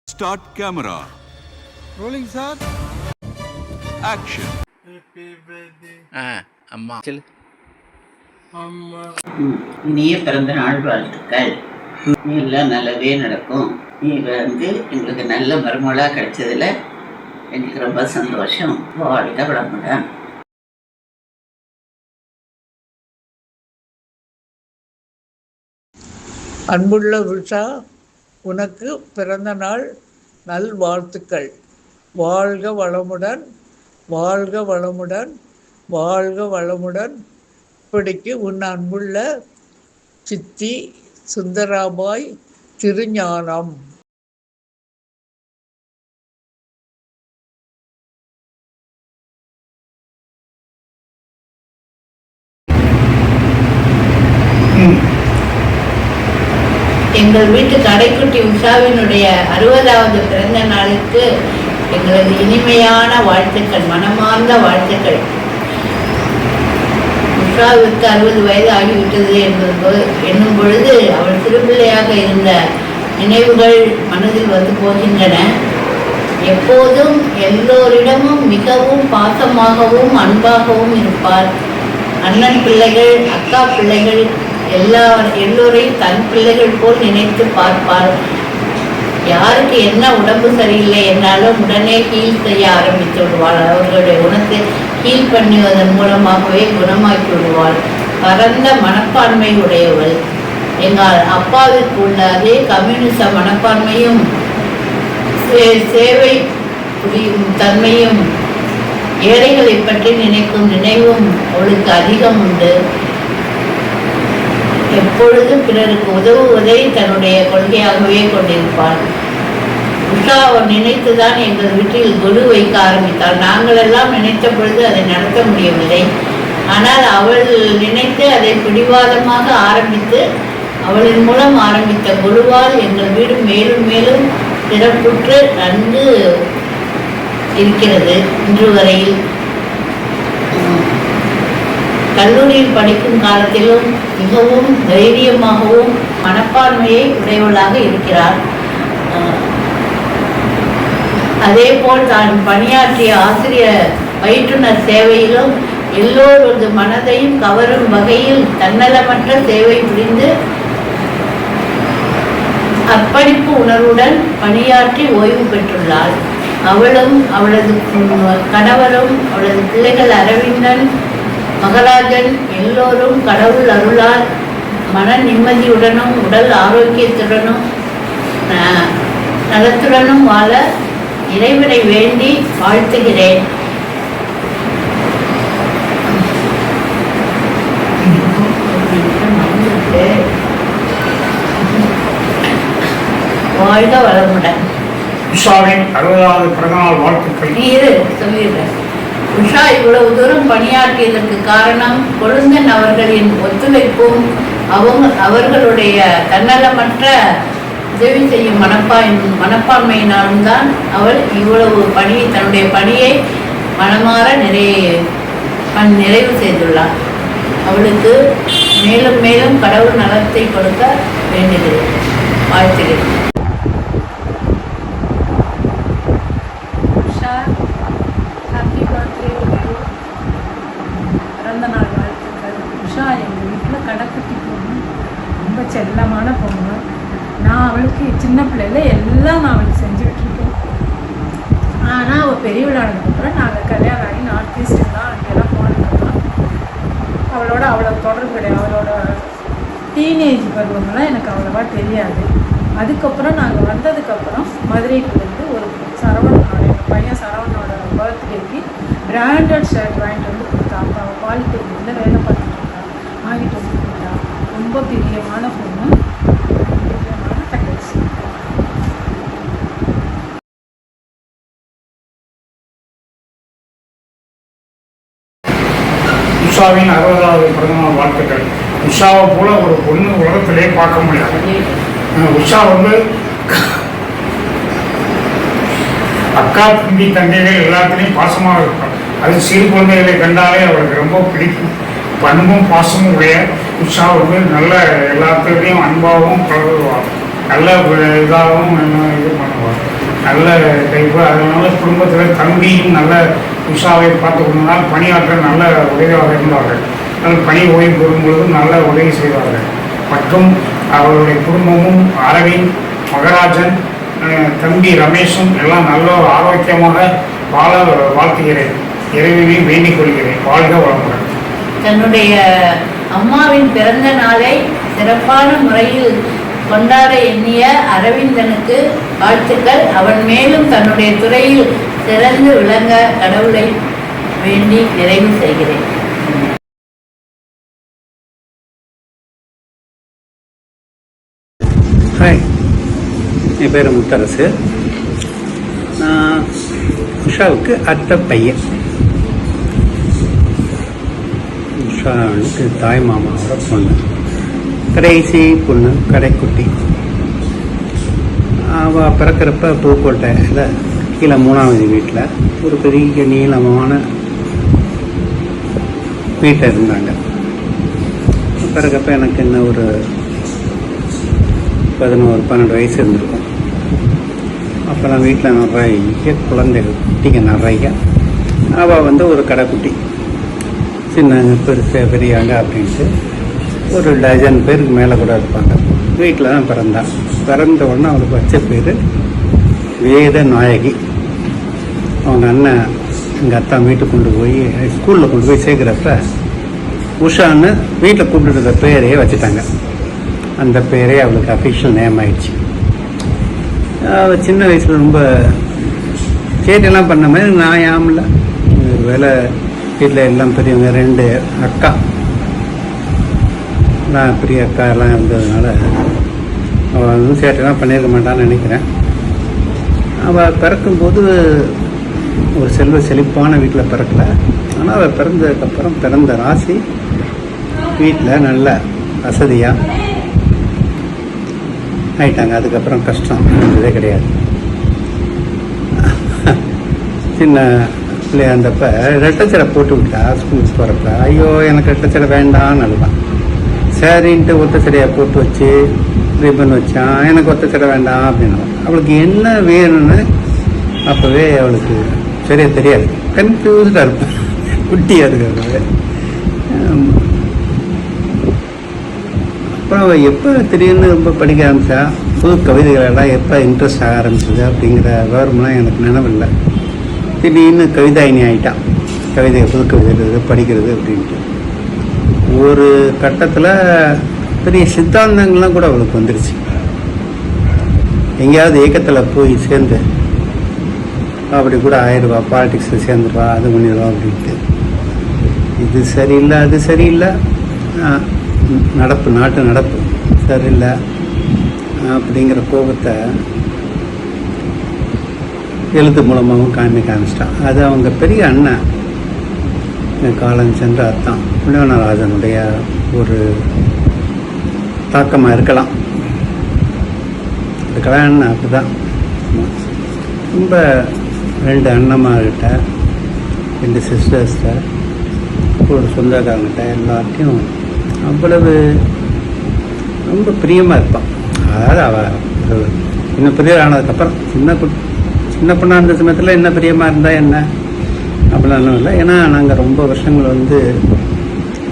Start camera. Rolling, sir. Action. அம்மா சொல்லு. இனிய பிறந்த நாள் வாழ்த்துக்கள். எல்லாம் நல்லதே நடக்கும். நீ எங்களுக்கு நல்ல மருமகளா கிடைச்சதுல எனக்கு ரொம்ப சந்தோஷம். வாழ்க வளமுடன். அன்புள்ள உஷா, உனக்கு பிறந்த நாள் நல்வாழ்த்துக்கள். வாழ்க வளமுடன், வாழ்க வளமுடன், வாழ்க வளமுடன். இப்படிக்கு உன் அன்புள்ள சித்தி சுந்தராபாய் திருஞானம். எங்கள் வீட்டு கடைக்குட்டி உஷாவினுடைய 60வது பிறந்த நாளுக்கு எங்களது இனிமையான வாழ்த்துக்கள், மனமார்ந்த வாழ்த்துக்கள். உஷாவிற்கு 60 வயது ஆகிவிட்டது என்னும் பொழுது அவள் சிறுபிள்ளையாக இருந்த நினைவுகள் மனதில் வந்து போகின்றன. எப்போதும் எல்லோரிடமும் மிகவும் பாசமாகவும் அன்பாகவும் இருப்பார். அண்ணன் பிள்ளைகள், அக்கா பிள்ளைகள் எல்லோரையும் தன் பிள்ளைகள் போல் நினைத்து பார்ப்பார். யாருக்கு என்ன உடம்பு சரியில்லை என்னாலும் உடனே ஹீல் செய்ய ஆரம்பித்து விடுவாள். அவர்களுடைய குணத்தை ஹீல் பண்ணுவதன் மூலமாகவே குணமாக்கி விடுவாள். பரந்த மனப்பான்மை உடையவள். எங்கள் அப்பாவிற்கு உள்ள அதே கம்யூனிச மனப்பான்மையும் சேவை புரியும் தன்மையும் ஏழைகளை பற்றி நினைக்கும் நினைவும் அவளுக்கு அதிகம் உண்டு. எப்பொழுதும் பிறருக்கு உதவுவதை தன்னுடைய கொள்கையாகவே கொண்டிருப்பாள். உஷா அவர் நினைத்துதான் எங்கள் வீட்டில் குரு வைக்க ஆரம்பித்தாள். நாங்கள் எல்லாம் நினைத்த பொழுது அதை நடத்த முடியவில்லை. ஆனால் அவள் நினைத்து அதை பிடிவாதமாக ஆரம்பித்து அவளின் மூலம் ஆரம்பித்த குருவால் எங்கள் வீடு மேலும் மேலும் சிறப்புற்று நன்கு இருக்கிறது இன்று வரையில். கல்லூரியில் படிக்கும் காலத்திலும் மிகவும் தைரியமாகவும் மனப்பான்மையை உடையவளாக இருக்கிறார். அதேபோல் தான் பணியாற்றிய ஆசிரியர் பயிற்றுனர் சேவையிலும் எல்லோரது மனதையும் கவரும் வகையில் தன்னலமற்ற சேவை புரிந்து அர்ப்பணிப்பு உணர்வுடன் பணியாற்றி ஓய்வு பெற்றுள்ளார். அவளும் அவளது கணவரும் அவளது பிள்ளைகள் அரவிந்தன், மகராஜன் எல்லோரும் கடவுள் அருளால் மன நிம்மதியுடனும் உடல் ஆரோக்கியத்துடனும் நலத்துடனும் வாழ இறைவனை வேண்டி வாழ்த்துகிறேன். வாழ்க வளமுடன். உஷாவின் 60வது பிறந்தநாள் வாழ்த்துக்கள். சொல்லிடுறேன். உஷா இவ்வளவு தூரம் பணியாற்றியதற்கு காரணம் கொழுந்தன் அவர்களின் ஒத்துழைப்பும் அவர்களுடைய தன்னலமற்ற உதவி செய்யும் மனப்பான்மையினாலும் தான் அவள் இவ்வளவு தன்னுடைய பணியை மனமாற நிறைவு செய்துள்ளார். அவளுக்கு மேலும் மேலும் கடவுள் நலத்தை கொடுக்க வேண்டுகிறேன், வாழ்த்துகிறேன். பிறந்தநாள் வாழ்த்துக்கள். உஷா எங்கள் வீட்டில் கடைக்குட்டி பொண்ணு, ரொம்ப செல்லமான பொண்ணு. நான் அவளுக்கு சின்ன பிள்ளையில எல்லாம் நான் அவளுக்கு செஞ்சுக்கிட்டுருக்கேன். ஆனால் அவள் பெரியவளானதுக்கப்புறம் நாங்கள் கல்யாணம் ஆகி நார்த் ஈஸ்ட் தான் அங்கெல்லாம் போனதுக்கப்புறம் அவளோட அவ்வளோ தொடர்பு கிடையாது. அவளோட டீனேஜ் பருவமெல்லாம் எனக்கு அவ்வளோவா தெரியாது. அதுக்கப்புறம் நாங்கள் வந்ததுக்கப்புறம் மதுரைக்குலேருந்து ஒரு சரவணனோட எங்கள் பையன் சரவணனோட பர்த்டேக்கு பிராண்டட் ஷர்ட் வாங்கிட்டு வந்து கொடுத்தா. அப்போ அவள் பாலிடெக்னிக்கில் வேலை பார்த்துட்டு இருக்கா. வாங்கிட்டு வந்து கொடுத்தா. ரொம்ப பிரியமான பொண்ணு, பிரியமான தங்கச்சி. உஷாவின் 60வது பிறந்தநாள் வாழ்த்துக்கள். உஷாவை போல ஒரு பொண்ணு உலகத்திலே பார்க்க முடியாது. உஷா வந்து அக்கா தம்பி தங்கைகள் எல்லாத்துலேயும் பாசமாக இருப்பாள். அது சிறு குழந்தைகளை கண்டாலே அவளுக்கு ரொம்ப பிடிக்கும். பண்பும் பாசமும் உடைய உஷா வந்து நல்ல எல்லாத்துலேயும் அன்பாகவும் பழகுவாள். நல்ல இதாகவும் இது பண்ணுவாள். நல்ல டைப்பு. அதனால குடும்பத்தில் தம்பியும் நல்ல உஷாவை பார்த்து கொண்டதால் பணியாற்ற நல்ல உதவியாக இருந்தார்கள். பணி ஓய்வு பெறும்பொழுது நல்ல உதவி செய்வார்கள். மற்றும் அவருடைய குடும்பமும் அரவிந்த், மகராஜன், தம்பி ரமேஷும் எல்லாம் நல்ல ஆரோக்கியமாக வாழ வாழ்த்துகிறேன். இறைவனையும் வேண்டிக் கொள்கிறேன். வாழ்க வளமுடன். தன்னுடைய அம்மாவின் பிறந்த நாளை சிறப்பான முறையில் கொண்டாட எண்ணிய அரவிந்தனுக்கு வாழ்த்துக்கள். அவன் மேலும் தன்னுடைய துறையில் சிறந்து விளங்க கடவுளை வேண்டி நிறைவு செய்கிறேன். ஹாய், என் பேர் முத்தரசு. நான் உஷாவுக்கு அத்தை பையன். உஷாவுக்கு தாய் மாமாவோட பொண்ணு, கடைசி பொண்ணு, கடைக்குட்டி. அவள் பிறக்கிறப்ப புதுக்கோட்டையில் கீழே 3வது வீட்டில் ஒரு பெரிய நீளமான வீட்டில் இருந்தாங்க. பிறக்கப்ப எனக்கு என்ன ஒரு 11-12 வயசு இருந்திருக்கும். அப்போல்லாம் வீட்டில் நிறைய குழந்தைகள், குட்டிங்க நிறைய. அவள் வந்து ஒரு கடைக்குட்டி, சின்ன பெருசு பெரியாங்க அப்படின்ட்டு ஒரு டஜன் பேருக்கு மேலே கூட இருப்பாங்க. வீட்டில் தான் பிறந்தான். பிறந்த உடனே அவளுக்கு வச்ச பேர் வேத நாயகி. அவங்க அண்ணன் எங்கள் அத்தா வீட்டுக்கு கொண்டு போய் ஸ்கூலில் கொண்டு போய் சேர்க்குறப்ப உஷான்னு வீட்டில் கூப்பிட்டுருந்த பேரையே வச்சுட்டாங்க. அந்த பேரே அவளுக்கு அஃபிஷியல் நேம் ஆயிடுச்சு. அவள் சின்ன வயசில் ரொம்ப சேட்டெல்லாம் பண்ண மாதிரி நான் யாமில்ல. ஒரு வேலை வீட்டில் எல்லாம் பெரியவங்க 2 அக்கா, நான் பெரிய அக்கா எல்லாம் இருந்ததுனால அவள் வந்து சேட்டெல்லாம் பண்ணியிருக்க மாட்டான்னு நினைக்கிறேன். அவள் பிறக்கும்போது ஒரு செல்வ செழிப்பான வீட்டில் பிறக்கலை. ஆனால் அவள் பிறந்ததுக்கப்புறம் பிறந்த ராசி வீட்டில் நல்ல வசதியாக ஆயிட்டாங்க. அதுக்கப்புறம் கஷ்டம் இருந்ததே கிடையாது. சின்ன பிள்ளையா இருந்தப்ப ரெட்டச்சடை போட்டு விட்டா ஸ்கூலுக்கு போகிறப்ப, ஐயோ எனக்கு ரெட்டச்சடை வேண்டான்னு அழுவான். சரின்ட்டு ஒத்தச்சடையை போட்டு வச்சு ரிப்பன் வச்சான். எனக்கு ஒத்தச்சடை வேண்டாம் அப்படின்னு. அவளுக்கு என்ன வேணும்னு அப்போவே அவளுக்கு சரியா தெரியாது. கன்ஃபியூஸ்டாக இருப்பேன், குட்டியாக இருக்கிறது. அப்புறம் அவள் எப்போ திடீர்னு ரொம்ப படிக்க ஆரம்பித்தா, புது கவிதைகளெல்லாம் எப்போ இன்ட்ரெஸ்ட் ஆக ஆரம்பிச்சது அப்படிங்கிற விவரம்லாம் எனக்கு நினைவில்லை. திடீர்னு கவிதாயினி ஆகிட்டான். கவிதை, புது கவிதை எழுதுறது, படிக்கிறது அப்படின்ட்டு. ஒரு கட்டத்தில் பெரிய சித்தாந்தங்கள்லாம் கூட அவளுக்கு வந்துடுச்சு. எங்கேயாவது இயக்கத்தில் போய் சேர்ந்து அப்படி கூட ஆயிடுவா, பாலிடிக்ஸில் சேர்ந்துருவா, அது பண்ணிடுவா அப்படின்ட்டு. இது சரியில்லை, அது சரியில்லை, நடப்பு, நாட்டு நடப்பு சரியில்லை அப்படிங்கிற கோபத்தை எழுத்து மூலமாகவும் காமிக்க ஆரம்பிச்சிட்டான். அது அவங்க பெரிய அண்ணன் காலம் சென்ற அர்த்தம் புண்ணியவனராஜனுடைய ஒரு தாக்கமாக இருக்கலாம். அது கல்யாணம் அப்படிதான். ரொம்ப 2 அண்ணம்மார்கிட்ட, 2 சிஸ்டர்ஸ்கிட்ட, ஒரு சொந்தக்காரங்கிட்ட எல்லாத்தையும் அவ்வளவு ரொம்ப பிரியமாக இருப்பான். அதாவது அவள் இன்னும் பெரிய ஆனதுக்கப்புறம் சின்ன பொண்ணாக இருந்த சமயத்தில் என்ன பிரியமாக இருந்தால் என்ன அப்படிலாம் இல்லை. ஏன்னா நாங்கள் ரொம்ப வருஷங்கள் வந்து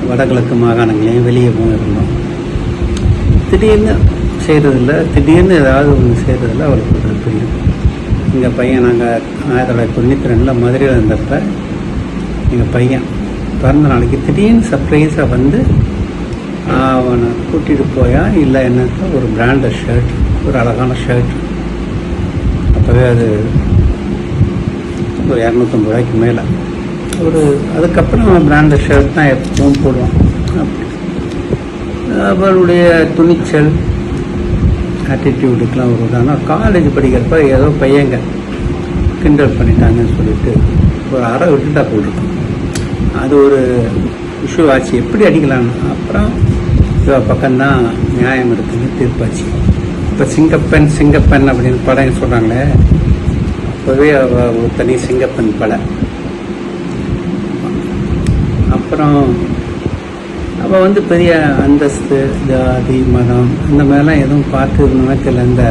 வடகிழக்கு மாகாணங்களையும் வெளியே இருந்தோம். திடீர்னு செய்கிறதில்ல, திடீர்னு ஏதாவது ஒன்று செய்கிறதில்ல அவளுக்கு ஒரு பிரியம். எங்கள் பையன், நாங்கள் 1992 மதுரையில் இருந்தப்போ எங்கள் பையன் பிறந்த நாளைக்கு திடீர்னு சர்ப்ரைஸாக வந்து அவனை கூட்டிகிட்டு போயா இல்லை என்னக்கா ஒரு பிராண்டட் ஷர்ட், ஒரு அழகான ஷர்ட். அப்போவே அது ஒரு 250 ரூபாய்க்கு மேலே. அதுக்கப்புறம் பிராண்டட் ஷர்ட் தான் எப்பவும் போடுவான். அவருடைய துணிச்சல், ஆட்டிடியூடுக்கெலாம் ஒரு உதாரணம். காலேஜ் படிக்கிறப்ப ஏதோ பையங்க கிண்டல் பண்ணிட்டாங்கன்னு சொல்லிட்டு ஒரு அறை விட்டுட்டா போட்டிருக்கோம். அது ஒரு இஷ்யூ ஆச்சு, எப்படி அடிக்கலான்னு. அப்புறம் இவ பக்கம்தான் நியாயம் இருக்குன்னு தீர்ப்பாச்சு. இப்போ சிங்கப்பெண் அப்படின்னு படம் சொல்கிறாங்களே, அப்போவே ஒரு தனி சிங்கப்பெண் படம். அப்புறம் அவள் வந்து பெரிய அந்தஸ்து, ஜாதி, மதம் இந்த மாதிரிலாம் எதுவும் பார்த்து நினைக்கல. இந்த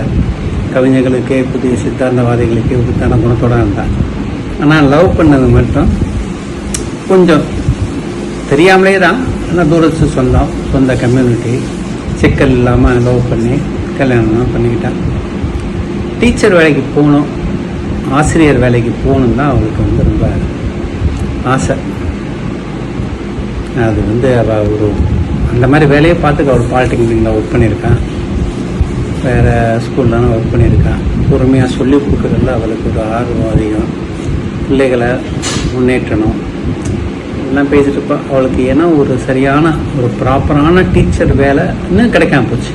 கவிஞர்களுக்கே புதிய சித்தாந்தவாதிகளுக்கே உரித்தான குணத்தோடு இருந்தான். ஆனால் லவ் பண்ணது மட்டும் கொஞ்சம் தெரியாமலே தான். ஆனால் தூரத்து சொந்த கம்யூனிட்டி, சிக்கல் இல்லாமல் லவ் பண்ணி கல்யாணம் பண்ணிக்கிட்டான். டீச்சர் வேலைக்கு போகணும், ஆசிரியர் வேலைக்கு போகணும் தான் அவளுக்கு வந்து ரொம்ப ஆசை. அது வந்து அவள் ஒரு அந்த மாதிரி வேலையை பார்த்துக்க. அவள் பாலிடெக்னிக்கில் ஒர்க் பண்ணியிருக்கான், வேறு ஸ்கூல்லலாம் ஒர்க் பண்ணியிருக்கான். பொறுமையாக சொல்லி கொடுக்குறதுல அவளுக்கு ஒரு ஆர்வம் அதிகம். பிள்ளைகளை முன்னேற்றணும் எல்லாம் பேசிட்டு இருப்பாள். அவளுக்கு ஏன்னா ஒரு சரியான ஒரு ப்ராப்பரான டீச்சர் வேலை இன்னும் கிடைக்காம போச்சு.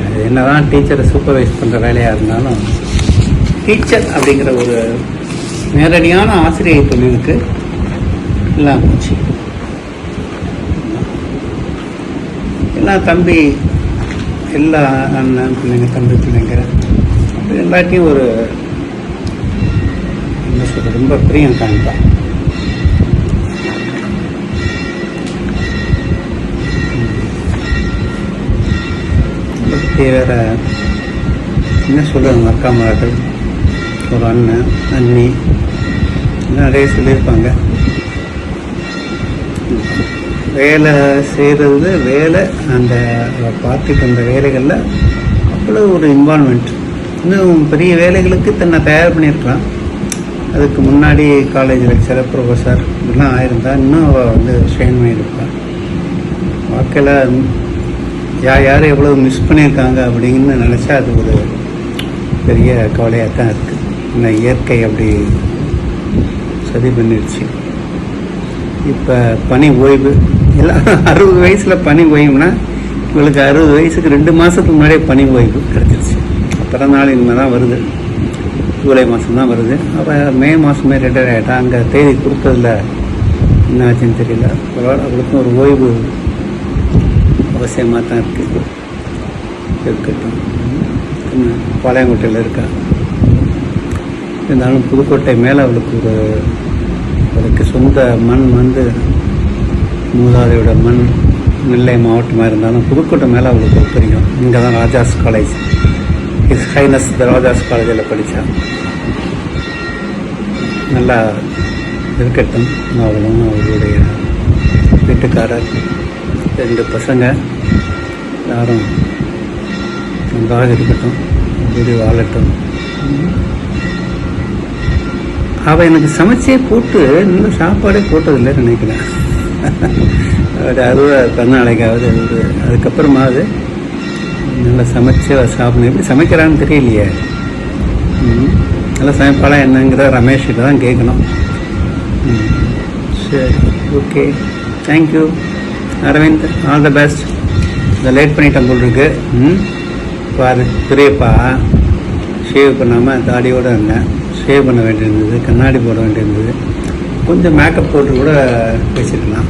அது என்ன தான் டீச்சரை சூப்பர்வைஸ் பண்ணுற வேலையாக இருந்தாலும் டீச்சர் அப்படிங்கிற ஒரு நேரடியான ஆசிரியர் தொழிலுக்கு எல்லாம் போச்சு. எல்லாம் தம்பி, எல்லா அண்ணன் பிள்ளைங்க, தம்பி பிள்ளைங்க எல்லாத்தையும் ஒரு என்ன சொல்கிறது, ரொம்ப பிரியம் காண்பான். வேற என்ன சொல்லுவாங்க, அக்கா மகள், ஒரு அண்ணன் அண்ணி நிறைய சொல்லியிருப்பாங்க. வேலை செய்கிறது, வேலை அந்த பார்த்துட்டு வந்த வேலைகளில் அவ்வளோ ஒரு இன்வால்மெண்ட். இன்னும் பெரிய வேலைகளுக்கு தன்னை தயார் பண்ணியிருக்கலாம். அதுக்கு முன்னாடி காலேஜ் லெக்சரர், ப்ரொஃபஸர் இப்படிலாம் ஆயிருந்தா இன்னும் அவள் வந்து ஷைன் பண்ணியிருப்பாள். வாழ்க்கையில் யார் எவ்வளோ மிஸ் பண்ணியிருக்காங்க அப்படின்னு நினச்சா அது ஒரு பெரிய கவலையாக தான் இருக்குது. இந்த இயற்கை அப்படி சதி பண்ணிடுச்சு. இப்போ பனி ஓய்வு எல்லாம் 60 வயசில் பனி ஓய்வுனா இவளுக்கு 60 வயசுக்கு 2 மாதத்துக்கு முன்னாடியே பனி ஓய்வு கிடச்சிருச்சு. பிறந்த நாள் இனிமேல் தான் வருது, ஜூலை மாதம் தான் வருது. அவள் மே மாதமே ரிட்டையர் ஆகிட்டா. அங்கே தேதி கொடுத்ததில் என்ன ஆச்சுன்னு தெரியல. அவளுக்கும் ஒரு ஓய்வு அவசியமாக தான் இருக்கட்டும். பாளையங்கோட்டையில் இருக்கா. இருந்தாலும் புதுக்கோட்டை மேலே அவளுக்கு சொந்த மண் வந்து மூதாதையோட மண், நெல்லை மாவட்டமாக இருந்தாலும் புதுக்கோட்டை மேலே அவளுக்கு தெரியும். இங்கே தான் ராஜாஸ் காலேஜ், ஹிஸ் ஹைனஸ் த ராஜாஸ் காலேஜில் படித்தான். நல்லா இருக்கட்டும். அவளும் அவளுடைய வீட்டுக்காரர், 2 பசங்க யாரும் நன்றாக இருக்கட்டும், வீடு வாழட்டும். அவள் எனக்கு சமைச்சே போட்டு நல்ல சாப்பாடே போட்டதில்லை நினைக்கிறேன். ஒரு 60 பிறந்தநாளைக்காவது அதுக்கப்புறமாவது நல்லா சமைச்சு சாப்பிடணும். எப்படி சமைக்கிறான்னு தெரியலையே. நல்லா சமைப்பாளா என்னங்கிற ரமேஷ்கிட்ட தான் கேட்கணும். சரி, okay, thank you Aravind, all the best. இந்த லேட் பண்ணிட்டேன் போல் இருக்கு. பாரு பெரியப்பா ஷேவ் பண்ணாமல் தாடியோடு இருந்தேன். ஷேவ் பண்ண வேண்டியிருந்தது, கண்ணாடி போட வேண்டியிருந்தது, கொஞ்சம் மேக்கப் போட்டு கூட பேசியிருக்கலாம்.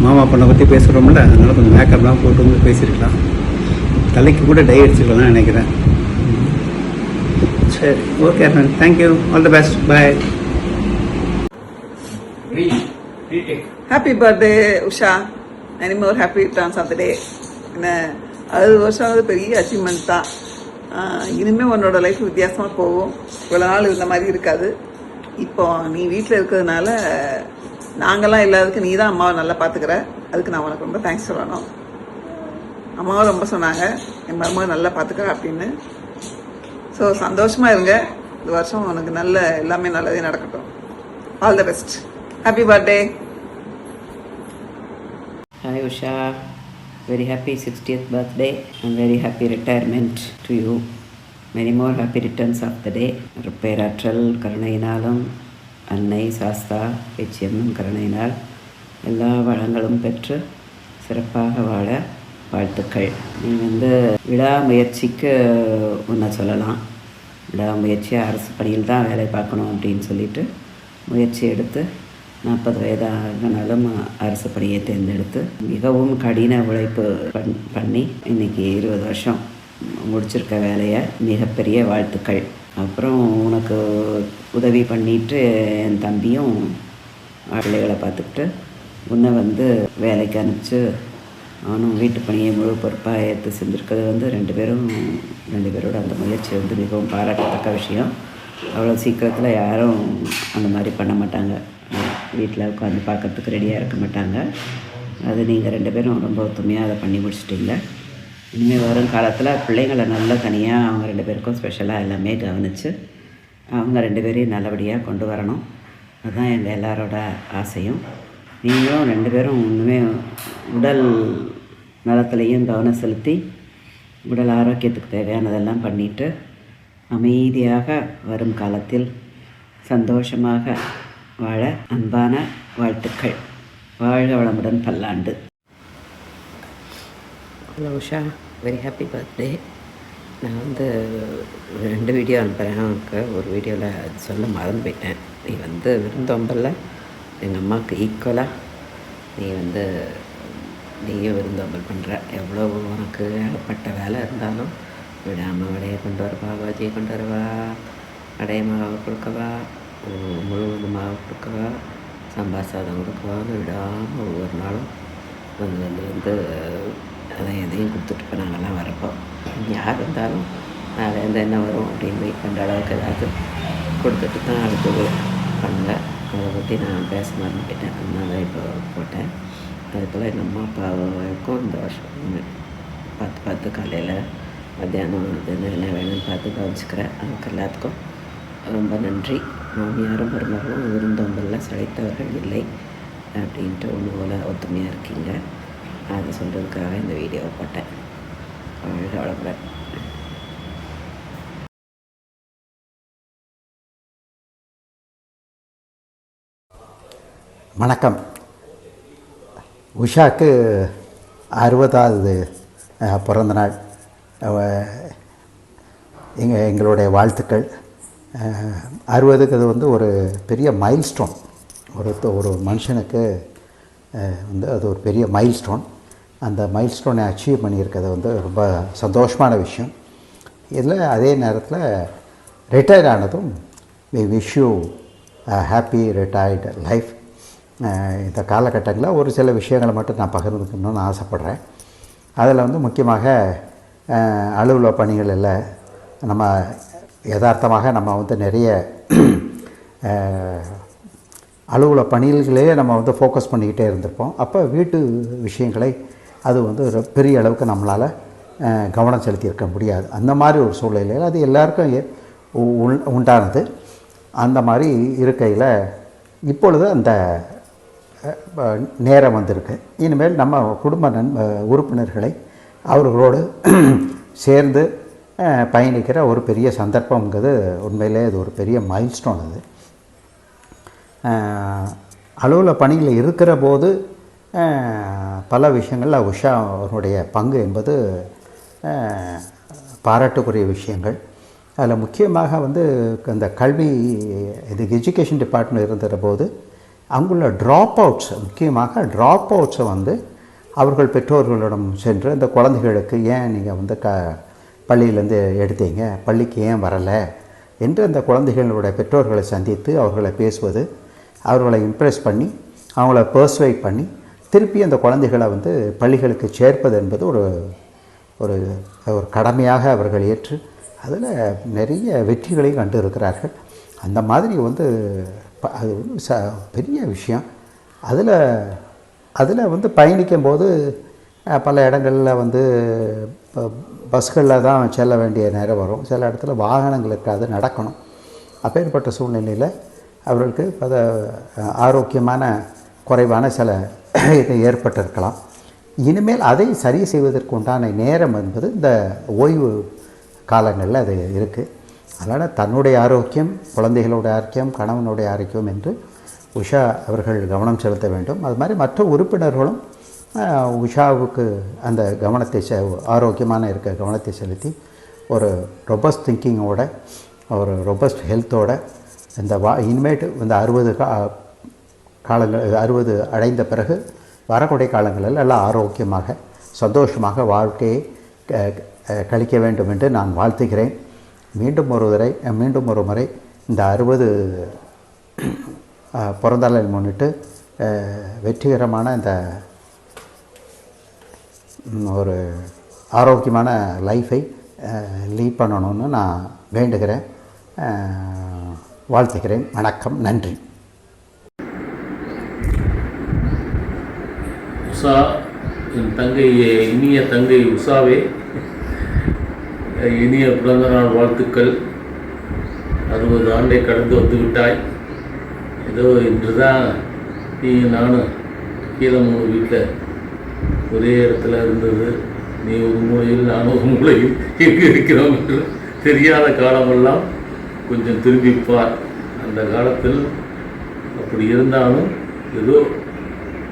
மாமா பொண்ணை பற்றி பேசுகிறோம்ல, அதனால் கொஞ்சம் மேக்கப்லாம் போட்டு வந்து பேசியிருக்கலாம். தலைக்கு கூட டை அடிச்சுக்கலாம் நினைக்கிறேன். சரி, okay Aravind, thank you, all the best, bye. Happy birthday, Usha. Many more happy returns of the day. 60 வருஷம் வந்து பெரிய அச்சீவ்மெண்ட் தான். இனிமேல் உன்னோட லைஃப் வித்தியாசமாக போகும். இவ்வளோ நாள் இந்த மாதிரி இருக்காது. இப்போ நீ வீட்டில் இருக்கிறதுனால நாங்கள்லாம் இல்லாததுக்கு நீ தான் அம்மாவை நல்லா பார்த்துக்கிற. அதுக்கு நான் உனக்கு ரொம்ப தேங்க்ஸ் சொல்லணும். அம்மாவும் ரொம்ப சொன்னாங்க, என் மருமக நல்லா பார்த்துக்கிற அப்படின்னு. ஸோ சந்தோஷமாக இருங்க. இந்த வருஷம் உனக்கு எல்லாமே நல்லதே நடக்கட்டும். All the best. Happy birthday. Hi Usha, very happy 60th birthday and very happy retirement to you. Many more happy returns of the day. பேராற்றல் கருணையினாலும் அன்னை சாஸ்தா பேச்சியம்மன் கருணையினால் எல்லா வளங்களும் பெற்று சிறப்பாக வாழ வாழ்த்துக்கள். நீ விடாமுயற்சிக்கு ஒன்றை சொல்லலாம். விடாமுயற்சியாக அரசு பணியில் தான் வேலை பார்க்கணும் அப்படின்னு சொல்லிட்டு முயற்சி எடுத்து 40 வயதானாலும் அரசு பணியை தேர்ந்தெடுத்து மிகவும் கடின உழைப்பு பண்ணி இன்றைக்கி 20 வருஷம் முடிச்சிருக்க வேலையை மிகப்பெரிய வாழ்த்துக்கள். அப்புறம் உனக்கு உதவி பண்ணிட்டு என் தம்பியும் பிள்ளைகளை பார்த்துக்கிட்டு உன்னை வேலைக்கு அனுப்பிச்சு அவனும் வீட்டு பணியை முழு பொறுப்பாக ஏற்று செஞ்சுருக்கிறது ரெண்டு பேரோட அந்த முயற்சி மிகவும் பாராட்டத்தக்க விஷயம். அவ்வளோ சீக்கிரத்தில் யாரும் அந்த மாதிரி பண்ண மாட்டாங்க. வீட்டில் உட்காந்து பார்க்கறதுக்கு ரெடியாக இருக்க மாட்டாங்க. அது நீங்கள் 2 பேரும் ரொம்ப ஒத்துமையாக அதை பண்ணி முடிச்சிட்டிங்க. இனிமேல் வரும் காலத்தில் பிள்ளைங்களை நல்லா தனியாக அவங்க 2 பேருக்கும் ஸ்பெஷலாக எல்லாமே கவனித்து அவங்க 2 பேரையும் நல்லபடியாக கொண்டு வரணும். அதுதான் எங்கள் எல்லாரோட ஆசையும். நீங்களும் 2 பேரும் இன்னுமே உடல் நலத்துலேயும் கவனம் செலுத்தி உடல் ஆரோக்கியத்துக்கு தேவையானதெல்லாம் பண்ணிவிட்டு அமைதியாக வரும் காலத்தில் சந்தோஷமாக வாழ அன்பான வாழ்த்துக்கள். வாழ்க வளமுடன் பல்லாண்டு. Hello Usha, very happy birthday. நான் 2 வீடியோ அனுப்புகிறேன். அவனுக்கு ஒரு வீடியோவில் சொல்ல மறந்து போயிட்டேன். நீ விருந்தோம்பலில் எங்கள் அம்மாவுக்கு ஈக்குவலாக நீயும் விருந்தோம்பல் பண்ணுற. எவ்வளோ உனக்கு ஏகப்பட்ட வேலை இருந்தாலும் விடாமல் வடையை கொண்டு வருவா, பாஜியை கொண்டு வருவா, அடைய மாவை கொடுக்கவா, முழுவது மாவு கொடுக்கவா, சாம்பார் சாதம் கொடுக்கவான்னு விடாமல் ஒவ்வொரு நாளும் அதை எதையும் கொடுத்துட்டு இப்போ நாங்கள்லாம் வரப்போ யார் இருந்தாலும் நாளையிலேருந்து என்ன வரும் அப்படின்னு வெயிட் பண்ணுற அளவுக்கு ஏதாவது கொடுத்துட்டு தான் அடுத்தது பண்ணல. அதை பற்றி நான் பேச மறந்துட்டேன். அதனால இப்போ போட்டேன். அதுபோல் எங்கள் அம்மா அப்பாவுக்கும் இந்த வருஷம் பார்த்து காலையில் மத்தியானம் என்ன வேணும்னு பார்த்து கவனிச்சுக்கிறேன். அதுக்கு எல்லாத்துக்கும் ரொம்ப நன்றி. மாமியாரும் மருமகளும் விருந்தோம்பலில் சளைத்தவர்கள் இல்லை அப்படின்ட்டு ஒன்று போல் ஒத்துமையாக இருக்கீங்க. அதை சொல்கிறதுக்காக இந்த வீடியோவை போட்டேன். வாழ்க வளமுடன். வணக்கம். உஷாக்கு 60வது பிறந்தநாள். எங்களுடைய வாழ்த்துக்கள். 60க்கு அது ஒரு பெரிய மைல்ஸ்டோன். ஒரு மனுஷனுக்கு அது ஒரு பெரிய மைல்ஸ்டோன். அந்த மைல்ஸ்டோனை அச்சீவ் பண்ணியிருக்கிறது ரொம்ப சந்தோஷமான விஷயம். இதில் அதே நேரத்தில் ரிட்டையர் ஆனதும் we wish you happy retired life. இந்த காலகட்டங்களில் ஒரு சில விஷயங்களை மட்டும் நான் பகிர்ந்துக்கணும்னு ஆசைப்பட்றேன். அதில் முக்கியமாக அலுவலக பணிகள் இல்லை. நம்ம யதார்த்தமாக நம்ம நிறைய அலுவலக பணிகளே நம்ம ஃபோக்கஸ் பண்ணிக்கிட்டே இருந்திருப்போம். அப்போ வீட்டு விஷயங்களை அது பெரிய அளவுக்கு நம்மளால் கவனம் செலுத்தியிருக்க முடியாது. அந்த மாதிரி ஒரு சூழ்நிலையில் அது எல்லாருக்கும் உண்டானது. அந்த மாதிரி இருக்கையில் இப்பொழுது அந்த நேரம் வந்திருக்கு. இனிமேல் நம்ம குடும்ப உறுப்பினர்களை அவர்களோடு சேர்ந்து பயணிக்கிற ஒரு பெரிய சந்தர்ப்பங்கிறது உண்மையிலே அது ஒரு பெரிய மைல்ஸ்டோன். அது அலுவலக பணியில் இருக்கிற போது பல விஷயங்களில் உஷா அவருடைய பங்கு என்பது பாராட்டுக்குரிய விஷயங்கள். அதில் முக்கியமாக அந்த கல்வி எஜுகேஷன் டிபார்ட்மெண்ட் இருந்த போது அங்குள்ள ட்ராப் அவுட்ஸை அவர்கள் பெற்றோர்களிடம் சென்று அந்த குழந்தைகளுக்கு ஏன் நீங்கள் பள்ளியிலேருந்து எடுத்தீங்க, பள்ளிக்கு ஏன் வரலை என்று அந்த குழந்தைகளுடைய பெற்றோர்களை சந்தித்து அவர்களை பேசுவது, அவர்களை இம்ப்ரெஸ் பண்ணி அவங்கள பர்சுவேட் பண்ணி திருப்பி அந்த குழந்தைகளை பள்ளிகளுக்கு சேர்ப்பது என்பது ஒரு கடமையாக அவர்கள் ஏற்று அதில் நிறைய வெற்றிகளையும் கண்டு இருக்கிறார்கள். அந்த மாதிரி அது பெரிய விஷயம். அதில் பயணிக்கும் போது பல இடங்களில் பஸ்களில் தான் செல்ல வேண்டிய நேரம் வரும். சில இடத்துல வாகனங்களுக்கு அது நடக்கணும். அப்பேற்பட்ட சூழ்நிலையில் அவர்களுக்கு ஆரோக்கியமான குறைவான சில இது ஏற்பட்டிருக்கலாம். இனிமேல் அதை சரி செய்வதற்கு உண்டான நேரம் என்பது இந்த ஓய்வு காலங்களில் அது இருக்குது. அதனால் தன்னுடைய ஆரோக்கியம், குழந்தைகளுடைய ஆரோக்கியம், கணவனுடைய ஆரோக்கியம் என்று உஷா அவர்கள் கவனம் செலுத்த வேண்டும். அது மாதிரி மற்ற உறுப்பினர்களும் உஷாவுக்கு அந்த கவனத்தை ஆரோக்கியமான இருக்க கவனத்தை செலுத்தி ஒரு ரொபஸ்ட் திங்கிங்கோட, ஒரு ரொபஸ்ட் ஹெல்த்தோட இந்த இனிமேட்டு இந்த 60 அடைந்த பிறகு வரக்கூடிய காலங்களில் எல்லாம் ஆரோக்கியமாக சந்தோஷமாக வாழ்க்கையை கழிக்க வேண்டும் என்று நான் வாழ்த்துகிறேன். மீண்டும் ஒரு முறை இந்த 60 பிறந்தநாளை முன்னிட்டு வெற்றிகரமான இந்த ஒரு ஆரோக்கியமான லைஃபை லீட் பண்ணணும்னு நான் வேண்டுகிறேன், வாழ்த்துகிறேன். வணக்கம், நன்றி. உஷா, என் தங்கை, இனிய தங்கை உஷாவே, இனிய பிறந்தநாள் வாழ்த்துக்கள். 60 ஆண்டை கடந்து வந்து விட்டாய். ஏதோ இன்று தான் நீ நானும் கீழே 3 வீட்டில் ஒரே இடத்துல இருந்தது. நீ ஒரு மூலையில் நான் ஒரு மூலையில் எங்கே இருக்கிறோம் என்று தெரியாத காலமெல்லாம் கொஞ்சம் திரும்பிப்பார். அந்த காலத்தில் அப்படி இருந்தாலும் ஏதோ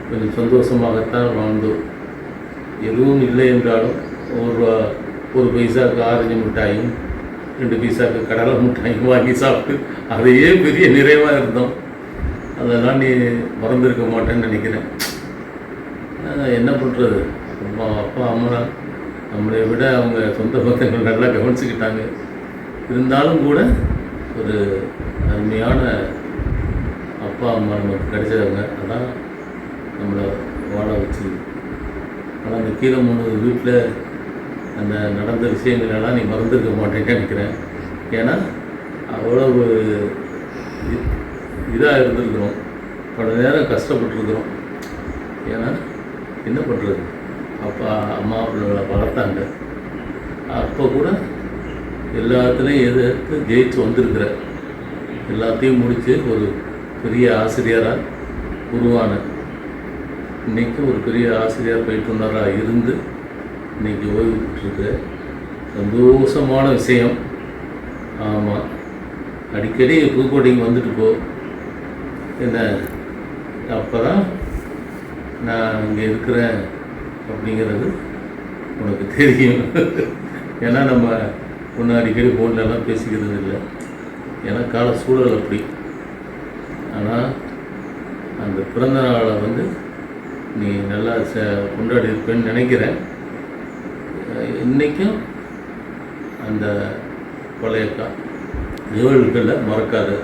கொஞ்சம் சந்தோஷமாகத்தான் வாழ்ந்தோம். எதுவும் இல்லை என்றாலும் ஒரு பைசாவுக்கு ஆரஞ்சு மிட்டாயும் 2 பைசாவுக்கு கடலை மிட்டாயும் வாங்கி சாப்பிட்டு அதையே பெரிய நிறைவாக இருந்தோம். அதெல்லாம் நீ மறந்துருக்க மாட்டேன்னு நினைக்கிறேன். என்ன பண்ணுறது, அப்பா அம்மா நம்மளை விட அவங்க சொந்த பந்தங்கள் நல்லா கவனிச்சுக்கிட்டாங்க. இருந்தாலும் கூட ஒரு அருமையான அப்பா அம்மா நமக்கு கிடைச்சவங்க, அதான் நம்மளை வாழ வச்சு. ஆனால் அந்த கீழே 3 வீட்டில் அந்த நடந்த விஷயங்களெல்லாம் நீ மறந்துருக்க மாட்டேன்னு நினைக்கிறேன். ஏன்னா அவ்வளவு இதாக இருந்திருக்கிறோம், பல நேரம் கஷ்டப்பட்டுருக்குறோம். ஏன்னா என்ன பண்ணுறது, அப்பா அம்மா பிள்ளைகளை வளர்த்தாங்க. அப்போ கூட எல்லாத்துலேயும் எதிர்த்து ஜெயிச்சு வந்திருக்கிற, எல்லாத்தையும் முடித்து ஒரு பெரிய ஆசிரியராக உருவான, இன்றைக்கி ஒரு பெரிய ஆசிரியர் பயிற்றுனராக இருந்து இன்றைக்கி ஓய்வு பெற்றிருக்கிற சந்தோஷமான விஷயம். ஆமாம், அடிக்கடி புதுக்கோட்டைக்கு வந்துட்டு போ. என்ன, அப்போ தான் நான் இங்கே இருக்கிறேன் அப்படிங்கிறது உனக்கு தெரியும். ஏன்னா நம்ம ஒன்று அடிக்கடி ஃபோன்லலாம் பேசிக்கிறது இல்லை, ஏன்னா கால சூழல் அப்படி. ஆனால் அந்த பிறந்த நாளை நீ நல்லா கொண்டாடி இருப்பேன்னு நினைக்கிறேன். இன்றைக்கும் அந்த பழைய நிகழ்வுகளை மறக்காது.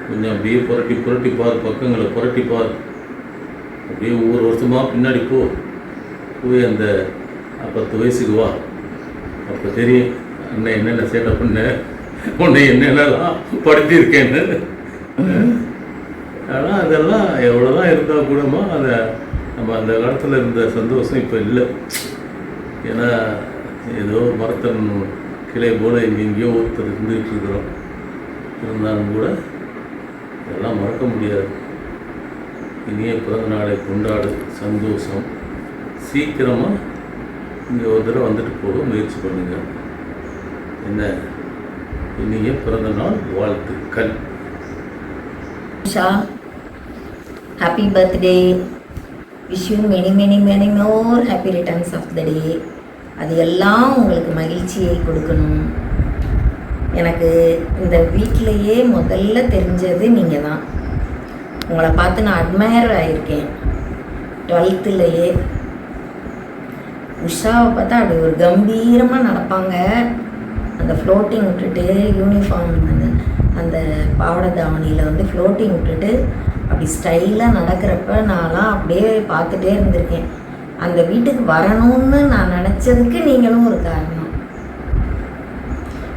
கொஞ்சம் அப்படியே புரட்டிப்பார், பக்கங்களை புரட்டிப்பார். அப்படியே ஒவ்வொரு வருஷமாக பின்னாடி போய் அந்த 10 வயசுக்கு வா. அப்போ தெரியும் அண்ணன் என்னென்ன சேட்டை பண்ண, உன்னை என்னென்னலாம் படுத்தியிருக்கேன்னு. ஆனால் அதெல்லாம் எவ்வளோதான் இருந்தால் கூடமா அதை நம்ம அந்த காலத்தில் இருந்த சந்தோஷம் இப்போ இல்லை. ஏன்னா ஏதோ மரத்தன் கிளை போல் எங்கெங்கேயோ ஒருத்தர் இருந்துகிட்டு இருக்கிறோம். இருந்தாலும் கூட அதெல்லாம் மறக்க முடியாது. இனிய பிறந்த நாளை கொண்டாடு, சந்தோஷம். சீக்கிரமாக இங்கே ஒரு தடவை வந்துட்டு போக முயற்சி பண்ணுங்க. என்ன, இனிய பிறந்த நாள் வாழ்த்துக்கள். Usha, happy birthday. Wish you many more happy returns of the day. அது எல்லாம் உங்களுக்கு மகிழ்ச்சியை கொடுக்கணும். எனக்கு இந்த வீட்டிலையே முதல்ல தெரிஞ்சது நீங்கள் தான். உங்களை பார்த்து நான் அட்மையர் ஆகியிருக்கேன் 12லேயே. உஷாவை பார்த்தா அப்படி ஒரு கம்பீரமாக நடப்பாங்க. அந்த ஃப்ளோட்டிங் விட்டுட்டு யூனிஃபார்ம் அந்த பாவாடை தாவணியில் ஃப்ளோட்டிங் விட்டுட்டு அப்படி ஸ்டைலாக நடக்கிறப்ப நான்லாம் அப்படியே பார்த்துட்டே இருந்திருக்கேன். அந்த வீட்டுக்கு வரணும்னு நான் நினச்சதுக்கு நீங்களும் ஒரு காரணம்.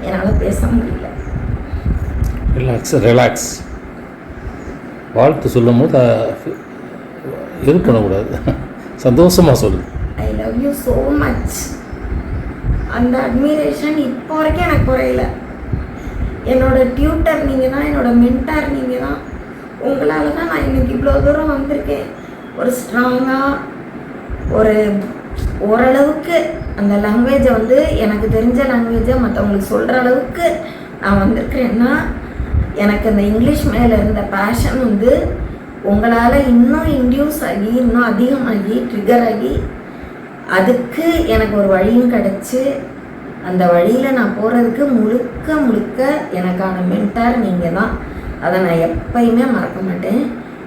என்னால் பேச முடியல. ரிலாக்ஸ். வாழ்த்து சொல்லும் போது இது பண்ணக்கூடாது, சந்தோஷமாக சொல்லு. I love you so much. அந்த அட்மிரேஷன் இப்போ வரைக்கும் எனக்கு குறையல. என்னோட டியூட்டர் நீங்கள் தான், என்னோட மென்டார் நீங்கள் தான். உங்களால் தான் நான் இன்னைக்கு இவ்வளோ தூரம் வந்திருக்கேன். ஒரு ஸ்ட்ராங்காக ஒரு ஓரளவுக்கு அந்த லாங்குவேஜை வந்து எனக்கு தெரிஞ்ச லாங்குவேஜை மற்றவங்களுக்கு சொல்கிற அளவுக்கு நான் வந்திருக்கிறேன்னா எனக்கு அந்த இங்கிலீஷ் மேலே இருந்த பேஷன் வந்து உங்களால் இன்னும் இன்டியூஸ் ஆகி இன்னும் அதிகமாகி ட்ரிகர் ஆகி அதுக்கு எனக்கு ஒரு வழியும் கிடச்சி அந்த வழியில் நான் போகிறதுக்கு முழுக்க முழுக்க எனக்கான மென்டார் நீங்கள் தான். அதை நான் எப்பயுமே மறக்க மாட்டேன்.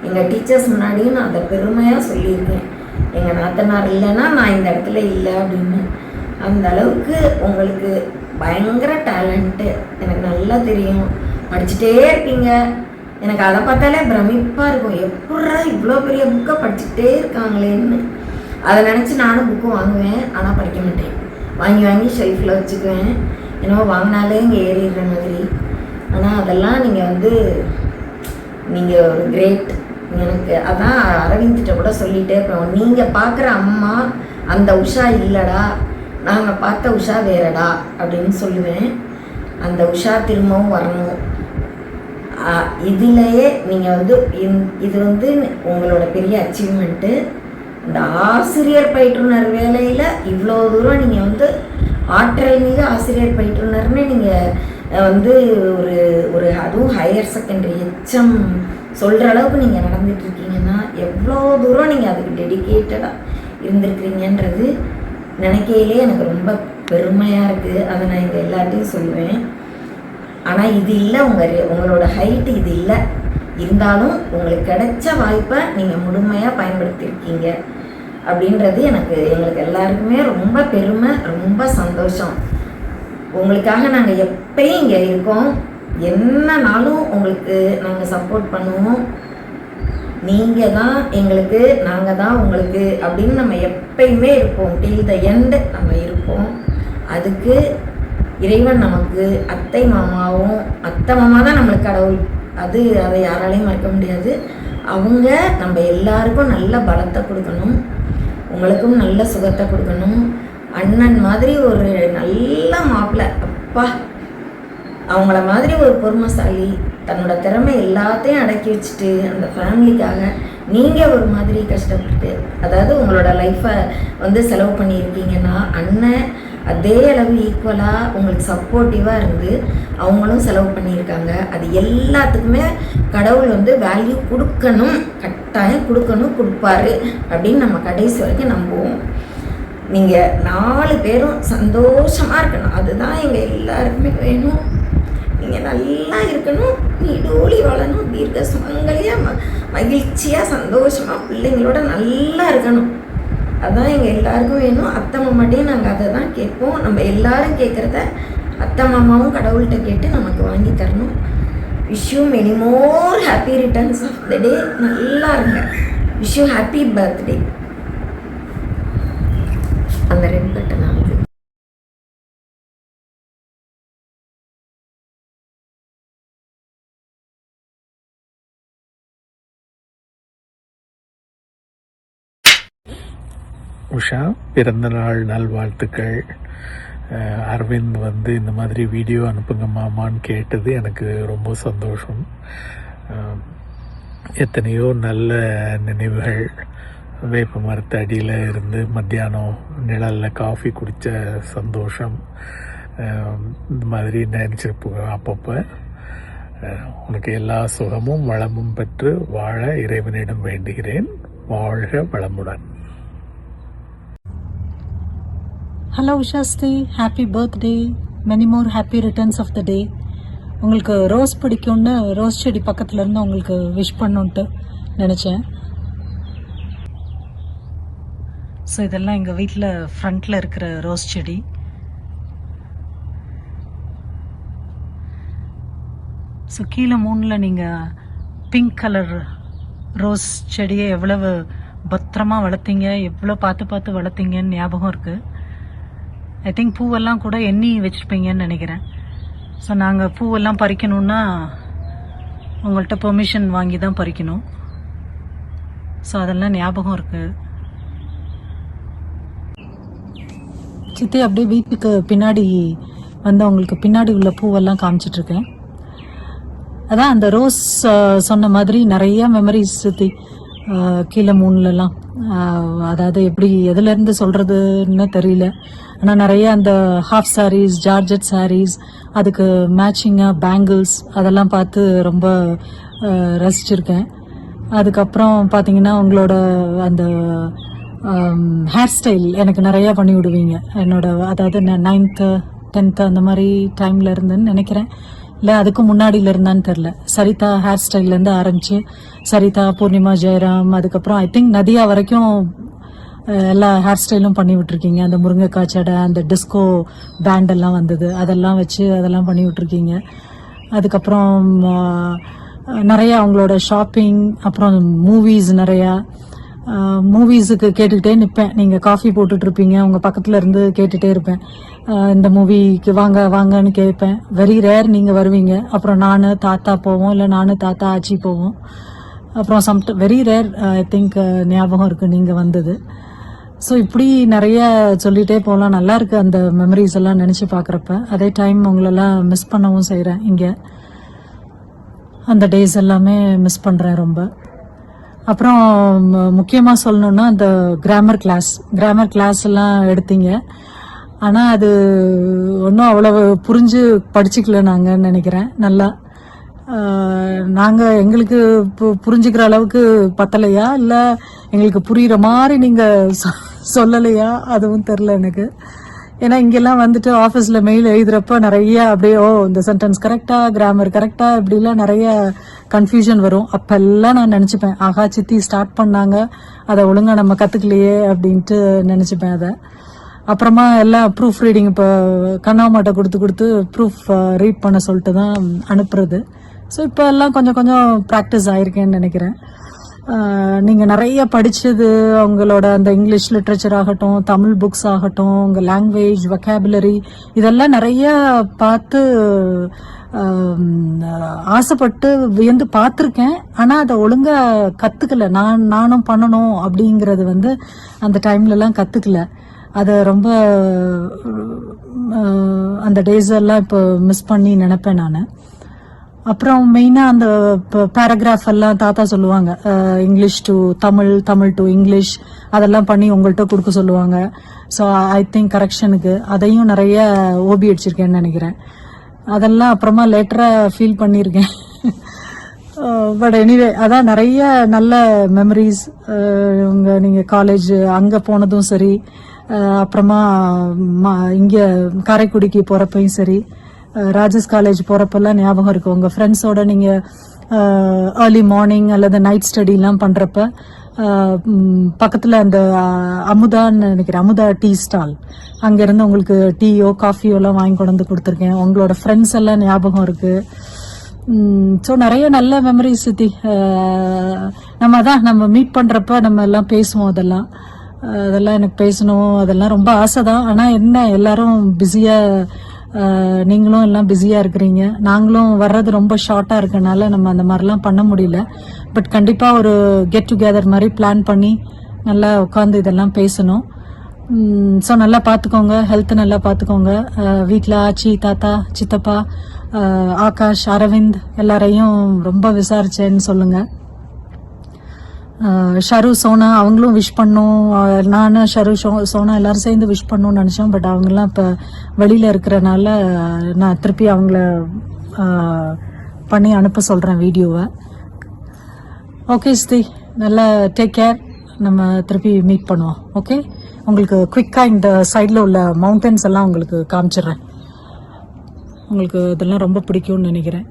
எங்கள் டீச்சர்ஸ் முன்னாடியும் நான் அதை பெருமையாக சொல்லியிருக்கேன். எங்கள் நாத்தனார் இல்லைன்னா நான் இந்த இடத்துல இல்லை அப்படின்னு. அந்த அளவுக்கு உங்களுக்கு பயங்கர டேலண்ட்டு எனக்கு நல்லா தெரியும். படிச்சுட்டே இருப்பீங்க. எனக்கு அதை பார்த்தாலே பிரமிப்பாக இருக்கும். எப்படா இவ்வளோ பெரிய புக்கை படிச்சுட்டே இருக்காங்களேன்னு. அதை நினச்சி நானும் புக்கு வாங்குவேன், ஆனால் படிக்க மாட்டேன். வாங்கி வாங்கி ஷெல்ஃபில் வச்சுக்குவேன். என்னவோ வாங்கினாலே இங்கே ஏறிடுற மாதிரி. ஆனால் அதெல்லாம் நீங்கள் வந்து நீங்கள் ஒரு கிரேட். எனக்கு அதான் அரவிந்திட்ட கூட சொல்லிகிட்டே இருப்போம், நீங்கள் பார்க்குற அம்மா அந்த உஷா இல்லைடா, நாங்கள் பார்த்த உஷா வேறடா அப்படின்னு சொல்லுவேன். அந்த உஷா திரும்பவும் வரணும். இதிலேயே நீங்கள் வந்து இது வந்து உங்களோட பெரிய அச்சீவ்மெண்ட்டு. இந்த ஆசிரியர் பயிற்றுனர் வேலையில் இவ்வளோ தூரம் நீங்கள் வந்து ஆற்றல் மிகு ஆசிரியர் பயிற்றுனர்னு நீங்கள் வந்து ஒரு ஒரு அதுவும் ஹையர் செகண்டரி HM சொல்கிற அளவுக்கு நீங்கள் நடந்துகிட்ருக்கீங்கன்னா எவ்வளோ தூரம் நீங்கள் அதுக்கு டெடிக்கேட்டடாக இருந்திருக்கிறீங்கன்றது நினைக்கையிலே எனக்கு ரொம்ப பெருமையாக இருக்குது. அதை நான் இங்கே எல்லாத்தையும் சொல்லுவேன். ஆனால் இது இல்லை, உங்களோட ஹைட்டு இது இல்லை. இருந்தாலும் உங்களுக்கு கிடைச்ச வாய்ப்பை நீங்கள் முழுமையாக பயன்படுத்தியிருக்கீங்க அப்படின்றது எங்களுக்கு எல்லாருக்குமே ரொம்ப பெருமை, ரொம்ப சந்தோஷம். உங்களுக்காக நாங்கள் எப்பயும் இங்கே இருக்கோம். என்னன்னாலும் உங்களுக்கு நாங்கள் சப்போர்ட் பண்ணுவோம். நீங்கள் தான் எங்களுக்கு, நாங்கள் தான் உங்களுக்கு அப்படின்னு நம்ம எப்பயுமே இருப்போம். டில் த எண்ட் நம்ம இருப்போம். அதுக்கு இறைவன் நமக்கு அத்தை மாமாவும், அத்தை மாமா தான் நம்மளுக்கு கடவுள். அதை யாராலையும் மறக்க முடியாது. அவங்க நம்ம எல்லாருக்கும் நல்ல பலத்தை கொடுக்கணும், உங்களுக்கும் நல்ல சுகத்தை கொடுக்கணும். அண்ணன் மாதிரி ஒரு நல்ல மாப்பிள்ளை, அப்பா அவங்கள மாதிரி ஒரு பொறுமைசாலி, தன்னோட திறமை எல்லாத்தையும் அடக்கி வச்சுட்டு அந்த ஃபேமிலிக்காக நீங்கள் ஒரு மாதிரி கஷ்டப்பட்டு, அதாவது உங்களோட லைஃப்பை வந்து செலவு பண்ணியிருக்கீங்கன்னா அண்ணன் அதே அளவு ஈக்குவலாக உங்களுக்கு சப்போர்ட்டிவாக இருந்து அவங்களும் செலவு பண்ணியிருக்காங்க. அது எல்லாத்துக்குமே கடவுள் வந்து வேல்யூ கொடுக்கணும், கட்டாயம் கொடுக்கணும், கொடுப்பாரு அப்படின்னு நம்ம கடைசி வரைக்கும் நம்புவோம். நீங்கள் 4 பேரும் சந்தோஷமாக இருக்கணும், அதுதான் எங்கள் எல்லாருக்குமே வேணும். நீங்கள் நல்லா இருக்கணும், நீடூழி வாழணும், தீர்க்க சுமங்கலியாக மகிழ்ச்சியாக சந்தோஷமாக பிள்ளைங்களோட நல்லா இருக்கணும். அதுதான் எங்கள் எல்லாருக்கும் வேணும். அத்தை மாமாட்டையும் நாங்கள் அதை தான் கேட்போம். நம்ம எல்லாரும் கேட்குறத அத்தை மாமாவும் கடவுள்கிட்ட கேட்டு நமக்கு வாங்கி தரணும். Wish you many more happy returns of the day. நல்லா இருங்க. Wish you happy birthday. அந்த 2 கட்டை நாளுக்கு உஷா பிறந்தநாள் நல்வாழ்த்துக்கள். அரவிந்த் வந்து இந்த மாதிரி வீடியோ அனுப்புங்க மாமான்னு கேட்டது எனக்கு ரொம்ப சந்தோஷம். எத்தனையோ நல்ல நினைவுகள். வேப்ப மரத்து அடியில் இருந்து மத்தியானம் நிழலில் காஃபி குடித்த சந்தோஷம், இந்த மாதிரி நினச்சிருப்போம் அப்பப்போ. உனக்கு எல்லா சுகமும் வளமும் பெற்று வாழ இறைவனிடம் வேண்டுகிறேன். வாழ்க வளமுடன். ஹலோ உஷாஸ்தி, happy birthday, many more happy returns of the day. உங்களுக்கு ரோஸ் பிடிக்கும்னு ரோஸ் செடி பக்கத்தில் இருந்து உங்களுக்கு விஷ் பண்ணுன்ட்டு நினச்சேன். ஸோ இதெல்லாம் எங்கள் வீட்டில் ஃப்ரண்ட்டில் இருக்கிற ரோஸ் செடி. ஸோ கீழே 3ல் நீங்கள் பிங்க் கலர் ரோஸ் செடியை எவ்வளவு பத்திரமா வளர்த்தீங்க, எவ்வளோ பார்த்து வளர்த்தீங்கன்னு ஞாபகம் இருக்குது. ஐ திங்க் பூவெல்லாம் கூட எண்ணி வச்சுருப்பீங்கன்னு நினைக்கிறேன். ஸோ நாங்கள் பூவெல்லாம் பறிக்கணுன்னா உங்கள்கிட்ட பெர்மிஷன் வாங்கி தான் பறிக்கணும். ஸோ அதெல்லாம் ஞாபகம் இருக்குது. சித்தி அப்படியே வீட்டுக்கு பின்னாடி வந்து அவங்களுக்கு பின்னாடி உள்ள பூவெல்லாம் காமிச்சிட்ருக்கேன். அதான் அந்த ரோஸ் சொன்ன மாதிரி நிறைய மெமரிஸ் சித்தி. கீழே 3லலாம். அதாவது எப்படி எதுலேருந்து சொல்கிறதுன்னு தெரியல. ஆனால் நிறைய அந்த ஹாஃப் சாரீஸ், ஜார்ஜெட் சாரீஸ், அதுக்கு மேட்சிங்காக பேங்கிள்ஸ் அதெல்லாம் பார்த்து ரொம்ப ரசிச்சிருக்கேன். அதுக்கப்புறம் பார்த்தீங்கன்னா உங்களோட அந்த ஹேர் ஸ்டைல் எனக்கு நிறையா பண்ணி விடுவீங்க. அதாவது 9th 10th அந்த மாதிரி டைமில் இருந்துன்னு நினைக்கிறேன், இல்லை அதுக்கு முன்னாடியில் இருந்தான்னு தெரில. சரிதா ஹேர் ஸ்டைல்லேருந்து ஆரம்பித்து சரிதா, பூர்ணிமா, ஜெயராம், அதுக்கப்புறம் ஐ திங்க் நதியா வரைக்கும் எல்லா ஹேர் ஸ்டைலும் பண்ணி விட்டுருக்கீங்க. அந்த முருங்கைக்காய் சடை, அந்த டிஸ்கோ பேண்டெல்லாம் வந்தது, அதெல்லாம் வச்சு அதெல்லாம் பண்ணி விட்டுருக்கீங்க. அதுக்கப்புறம் நிறையா அவங்களோட ஷாப்பிங், அப்புறம் மூவிஸ் நிறையா. மூவிஸுக்கு கேட்டுக்கிட்டே நிற்பேன். நீங்கள் காஃபி போட்டுட்ருப்பீங்க, உங்கள் பக்கத்தில் இருந்து கேட்டுகிட்டே இருப்பேன். இந்த மூவிக்கு வாங்க வாங்கன்னு கேட்பேன். வெரி ரேர் நீங்கள் வருவீங்க. அப்புறம் நான் தாத்தா போவோம், இல்லை நான் தாத்தா ஆச்சி போவோம். அப்புறம் வெரி ரேர் ஐ திங்க் ஞாபகம் இருக்குது நீங்கள் வந்தது. ஸோ இப்படி நிறைய சொல்லிகிட்டே போகலாம். நல்லா இருக்குது அந்த மெமரிஸ் எல்லாம் நினச்சி பார்க்குறப்ப. அதே டைம் உங்களெல்லாம் மிஸ் பண்ணவும் செய்கிறேன். இங்கே அந்த டேஸ் எல்லாமே மிஸ் பண்ணுறேன் ரொம்ப. அப்புறம் முக்கியமாக சொல்லணுன்னா அந்த கிராமர் கிளாஸ் எல்லாம் எடுத்தீங்க. ஆனால் அது ஒன்றும் அவ்வளவு புரிஞ்சு படிச்சுக்கல நாங்கள் நினைக்கிறேன். நல்லா நாங்கள் எங்களுக்கு புரிஞ்சுக்கிற அளவுக்கு பத்தலையா, இல்லை எங்களுக்கு புரிகிற மாதிரி நீங்கள் சொல்லலையா, அதுவும் தெரில எனக்கு. ஏன்னா இங்கெல்லாம் வந்துட்டு ஆஃபீஸில் மெயில் எழுதுகிறப்ப நிறைய அப்படியே இந்த சென்டென்ஸ் கரெக்டாக, கிராமர் கரெக்டாக, இப்படிலாம் நிறைய கன்ஃபியூஷன் வரும். அப்போல்லாம் நான் நினச்சிப்பேன், ஆஹா சித்தி ஸ்டார்ட் பண்ணாங்க, அதை ஒழுங்காக நம்ம கற்றுக்கலையே அப்படின்ட்டு நினச்சிப்பேன் அதை. அப்புறமா எல்லாம் ப்ரூஃப் ரீடிங் இப்போ கண்ணாமாட்டை கொடுத்து ப்ரூஃப் ரீட் பண்ண சொல்லிட்டு தான் அனுப்புறது. ஸோ இப்போ எல்லாம் கொஞ்சம் கொஞ்சம் ப்ராக்டிஸ் ஆகிருக்கேன்னு நினைக்கிறேன். நீங்கள் நிறைய படித்தது, அவங்களோட அந்த இங்கிலீஷ் லிட்ரேச்சர் ஆகட்டும், தமிழ் புக்ஸ் ஆகட்டும், உங்கள் லாங்குவேஜ், வொக்காபுலரி, இதெல்லாம் நிறைய பார்த்து ஆசைப்பட்டு வியந்து பார்த்துருக்கேன். ஆனால் அதை ஒழுங்காக கற்றுக்கல. நானும் பண்ணணும் அப்படிங்கிறது அந்த டைம்லலாம் கற்றுக்கல. அதை ரொம்ப அந்த டேஸ் எல்லாம் இப்போ மிஸ் பண்ணி நினைப்பேன் நான். அப்புறம் மெயினாக அந்த பேராகிராஃப் எல்லாம் தாத்தா சொல்லுவாங்க, English to Tamil, Tamil to English, அதெல்லாம் பண்ணி உங்கள்கிட்ட கொடுக்க சொல்லுவாங்க. ஸோ ஐ திங்க் கரெக்ஷனுக்கு அதையும் நிறைய ஓபி அடிச்சிருக்கேன்னு நினைக்கிறேன். அதெல்லாம் அப்புறமா லேட்டராக ஃபீல் பண்ணியிருக்கேன். பட் எனிவே அதான் நிறைய நல்ல மெமரிஸ். நீங்கள் காலேஜ் அங்கே போனதும் சரி, அப்புறமா இங்கே காரைக்குடிக்கு போகிறப்பையும் சரி, ராஜஸ் காலேஜ் போகிறப்பெல்லாம் ஞாபகம் இருக்குது. உங்கள் ஃப்ரெண்ட்ஸோட நீங்கள் ஏர்லி மார்னிங் அல்லது நைட் ஸ்டடிலாம் பண்ணுறப்ப பக்கத்தில் அந்த அமுதான்னு நினைக்கிறேன், அமுதா டீ ஸ்டால், அங்கேருந்து உங்களுக்கு டீயோ காஃபியோலாம் வாங்கி கொண்டு வந்து கொடுத்துருக்கேன். உங்களோட ஃப்ரெண்ட்ஸ் எல்லாம் ஞாபகம் இருக்குது. ஸோ நிறைய நல்ல மெமரிஸ் சுற்றி நம்ம மீட் பண்ணுறப்ப நம்ம எல்லாம் பேசுவோம். அதெல்லாம் எனக்கு பேசணும், அதெல்லாம் ரொம்ப ஆசை தான். ஆனால் என்ன எல்லாரும் பிஸியாக, நீங்களும் எல்லாம் பிஸியாக இருக்கிறீங்க, நாங்களும் வர்றது ரொம்ப ஷார்ட்டாக இருக்கனால நம்ம அந்த மாதிரிலாம் பண்ண முடியல. பட் கண்டிப்பாக ஒரு கெட் டுகெதர் மாதிரி பிளான் பண்ணி நல்லா உட்காந்து இதெல்லாம் பேசணும். ஸோ நல்லா பார்த்துக்கோங்க, ஹெல்த்தை நல்லா பார்த்துக்கோங்க. வீட்டில் ஆச்சி, தாத்தா, சித்தப்பா, ஆகாஷ், அரவிந்த் எல்லாரையும் ரொம்ப விசாரிச்சேன்னு சொல்லுங்கள். ஷரு, சோனா அவங்களும் விஷ் பண்ணோம். நான் ஷரு, சோனா எல்லாரும் சேர்ந்து விஷ் பண்ணணும்னு நினச்சோம். பட் அவங்கெல்லாம் இப்போ வெளியில் இருக்கிறனால நான் திருப்பி அவங்கள பண்ணி அனுப்ப சொல்கிறேன் வீடியோவை. ஓகே ஸ்தி, நல்லா டேக் கேர். நம்ம திருப்பி மீட் பண்ணுவோம். ஓகே, உங்களுக்கு குவிக்காக இந்த சைடில் உள்ள மவுண்டன்ஸ் எல்லாம் உங்களுக்கு காமிச்சிடுறேன். உங்களுக்கு இதெல்லாம் ரொம்ப பிடிக்கும்னு நினைக்கிறேன்.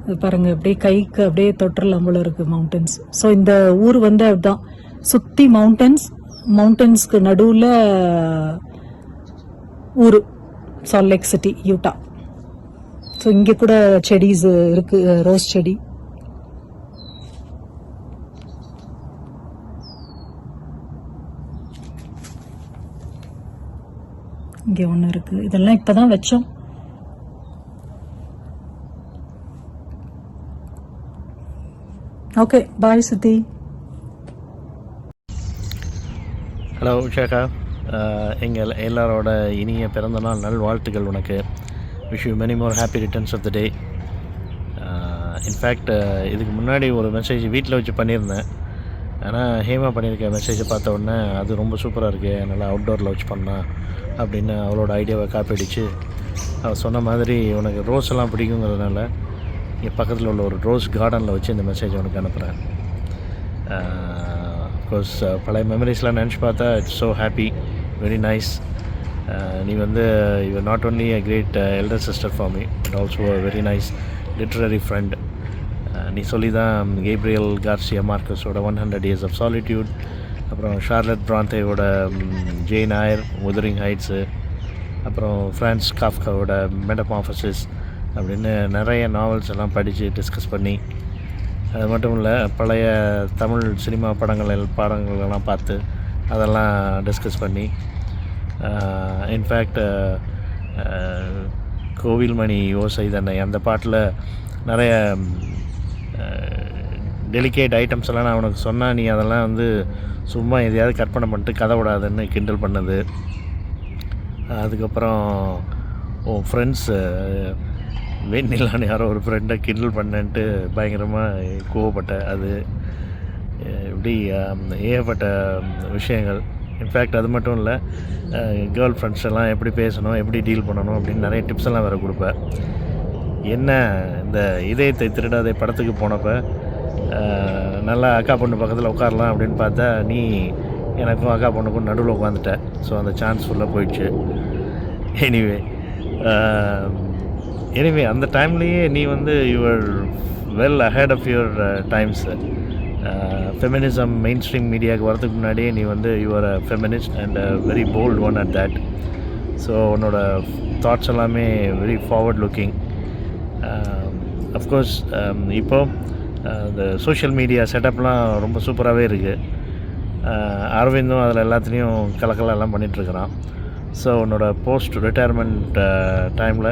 இது பாருங்கள், அப்படியே கைக்கு அப்படியே தொட்டுறலாம் போல இருக்குது மவுண்டன்ஸ். ஸோ இந்த ஊர் அப்படிதான் சுற்றி மவுண்டன்ஸ்க்கு நடுவில் ஊர் Salt Lake City, Utah. So இங்கே கூட செடிஸ் இருக்குது, ரோஸ் செடி. இங்கே ஒன்று இருக்குது. இதெல்லாம் இப்போ தான் வச்சோம். ஓகே, பாய் சுத்தி. ஹலோ உஷாக்கா, எங்கள் எல்லாரோட இனிய பிறந்தநாள் நல்வாழ்த்துக்கள் உனக்கு. Wish you many more happy returns of the day. In fact இதுக்கு முன்னாடி ஒரு மெசேஜ் வீட்டில் வச்சு பண்ணியிருந்தேன். ஆனால் ஹேமா பண்ணியிருக்க மெசேஜை பார்த்த உடனே அது ரொம்ப சூப்பராக இருக்குது, நல்லா அவுட்டோரில் வச்சு பண்ணலாம் அப்படின்னு அவளோட ஐடியாவை காப்பி அடித்து அவள் சொன்ன மாதிரி உனக்கு ரோஸ் எல்லாம் பிடிக்குங்கிறதுனால இங்கே பக்கத்தில் உள்ள ஒரு ரோஸ் கார்டனில் வச்சு இந்த மெசேஜ் உனக்கு அனுப்புகிறேன். அஃப்கோர்ஸ் பழைய மெமரிஸ்லாம் நினச்சி பார்த்தா it's so happy, very nice. நீ வந்து you not only a great elder sister for me but also a very nice literary friend. நீ சொல்லி தான் கேப்ரியல் கார்சியா மார்க்கஸோட 100 Years of Solitude, அப்புறம் ஷார்லட் பிராந்தேவோட ஜெயின் ஆயர் உதரிங் ஹைட்ஸு, அப்புறம் Franz காஃப்காவோட மெட்டமார்ஃபசிஸ் அப்படின்னு நிறைய நாவல்ஸ் எல்லாம் படித்து டிஸ்கஸ் பண்ணி, அது மட்டும் இல்லை பழைய தமிழ் சினிமா பாடங்களெல்லாம் பார்த்து அதெல்லாம் டிஸ்கஸ் பண்ணி, இன்ஃபேக்ட் கோவில் மணி ஓசை தன்னை அந்த பாட்டில் நிறைய டெலிகேட் ஐட்டம்ஸ் எல்லாம் நான் உனக்கு சொன்னால் நீ அதெல்லாம் வந்து சும்மா எதையாவது கற்பனை பண்ணிட்டு கதை விடாதுன்னு கிண்டல் பண்ணது. அதுக்கப்புறம் உன் ஃப்ரெண்ட்ஸு வெண்ணிலான்னு யாரோ ஒரு ஃப்ரெண்டை கிண்டல் பண்ணேன்ட்டு பயங்கரமாக கோவப்பட்ட அது இப்படி ஏகப்பட்ட விஷயங்கள். இன்ஃபேக்ட் அது மட்டும் இல்லை, கேர்ள் ஃப்ரெண்ட்ஸ் எல்லாம் எப்படி பேசணும், எப்படி டீல் பண்ணணும் அப்படின்னு நிறைய டிப்ஸ் எல்லாம் வேறு கொடுப்பேன். என்ன இந்த இதயத்தை திருடாதே படத்துக்கு போனப்போ நல்லா அக்கா பொண்ணு பக்கத்தில் உட்காரலாம் அப்படின்னு பார்த்தா நீ எனக்கும் அக்கா பொண்ணுக்கும் நடுவில் உட்காந்துட்ட. ஸோ அந்த சான்ஸ் ஃபுல்லாக போயிடுச்சு. எனிவே அந்த டைம்லேயே நீ வந்து your well ahead of your times. Feminism mainstream மீடியாவுக்கு வரதுக்கு முன்னாடியே நீ வந்து your a feminist and a very bold one at that. So உன்னோட தாட்ஸ் எல்லாமே வெரி ஃபார்வர்ட் லுக்கிங். அஃப்கோர்ஸ் இப்போது இந்த சோஷியல் மீடியா செட்டப்லாம் ரொம்ப சூப்பராகவே இருக்குது. அரவிந்தும் அதில் எல்லாத்துலேயும் கலக்கெல்லாம் பண்ணிகிட்ருக்கிறான். ஸோ உன்னோட போஸ்ட் ரிட்டையர்மெண்ட் டைமில்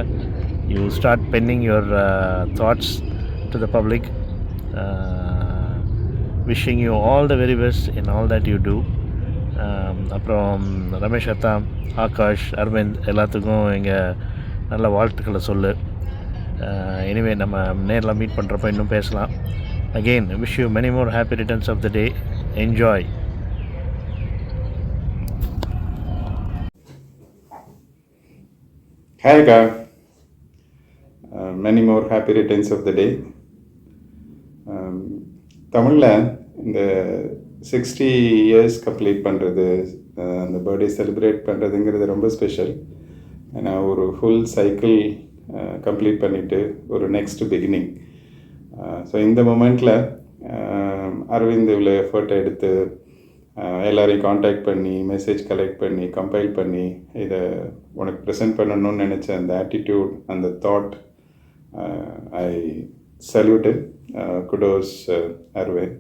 you start penning your thoughts to the public. Wishing you all the very best in all that you do. அப்புறம் ரமேஷ் அத்தா, ஆகாஷ், அரவிந்த் எல்லாத்துக்கும் எங்கள் நல்ல வாழ்த்துக்களை சொல்லு. எனிவே நம்ம நேரில் மீட் பண்ணுறப்ப இன்னும் பேசலாம். Again wish you many more happy returns of the day. Enjoy. Hi Ka, many more happy returns of the day. தமிழில் இந்த 60 years கம்ப்ளீட் பண்ணுறது, அந்த பர்த்டே செலிப்ரேட் பண்ணுறதுங்கிறது ரொம்ப ஸ்பெஷல். ஏன்னா ஒரு ஃபுல் சைக்கிள் கம்ப்ளீட் பண்ணிவிட்டு ஒரு நெக்ஸ்ட் பிகினிங். ஸோ இந்த மொமெண்ட்டில் அரவிந்த் இவ்வளோ எஃபர்ட் எடுத்து எல்லாரையும் காண்டாக்ட் பண்ணி மெசேஜ் கலெக்ட் பண்ணி கம்பைல் பண்ணி இதை உனக்கு ப்ரெசென்ட் பண்ணணும்னு நினச்ச அந்த ஆட்டிடியூட், அந்த தாட், ஐ சல்யூட்டட். குடோஸ் அரவிந்த்.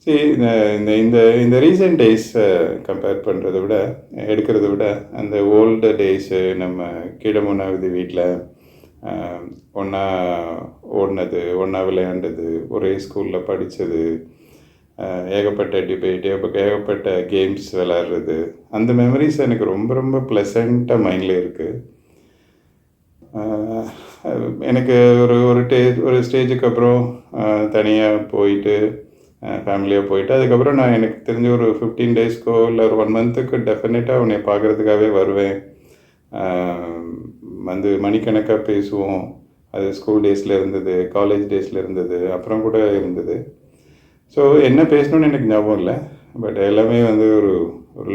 சரி, இந்த ரீசன்ட் டேஸ் கம்பேர் பண்ணுறத விட எடுக்கிறத விட அந்த ஓல்டு டேஸு நம்ம கீழமுனாவது வீட்டில் ஒன்றா ஓடினது, ஒன்றா விளையாண்டது, ஒரே ஸ்கூலில் படித்தது, ஏகப்பட்ட டிபேட், ஏகப்பட்ட கேம்ஸ் விளையாடுறது, அந்த மெமரிஸ் எனக்கு ரொம்ப ரொம்ப ப்ளசண்ட்டாக மைண்டில் இருக்குது. எனக்கு ஒரு ஸ்டேஜுக்கு அப்புறம் தனியாக போயிட்டு ஃபேமிலியாக போயிட்டு அதுக்கப்புறம் நான் எனக்கு தெரிஞ்ச ஒரு 15 டேஸ்க்கோ இல்லை ஒரு 1 மந்த்துக்கு டெஃபினட்டாக உன்னை பார்க்குறதுக்காகவே வருவேன். வந்து மணிக்கணக்காக பேசுவோம். அது ஸ்கூல் டேஸில் இருந்தது, காலேஜ் டேஸில் இருந்தது, அப்புறம் கூட இருந்தது. ஸோ என்ன பேசணும்னு எனக்கு ஞாபகம் இல்லை, பட் எல்லாமே வந்து ஒரு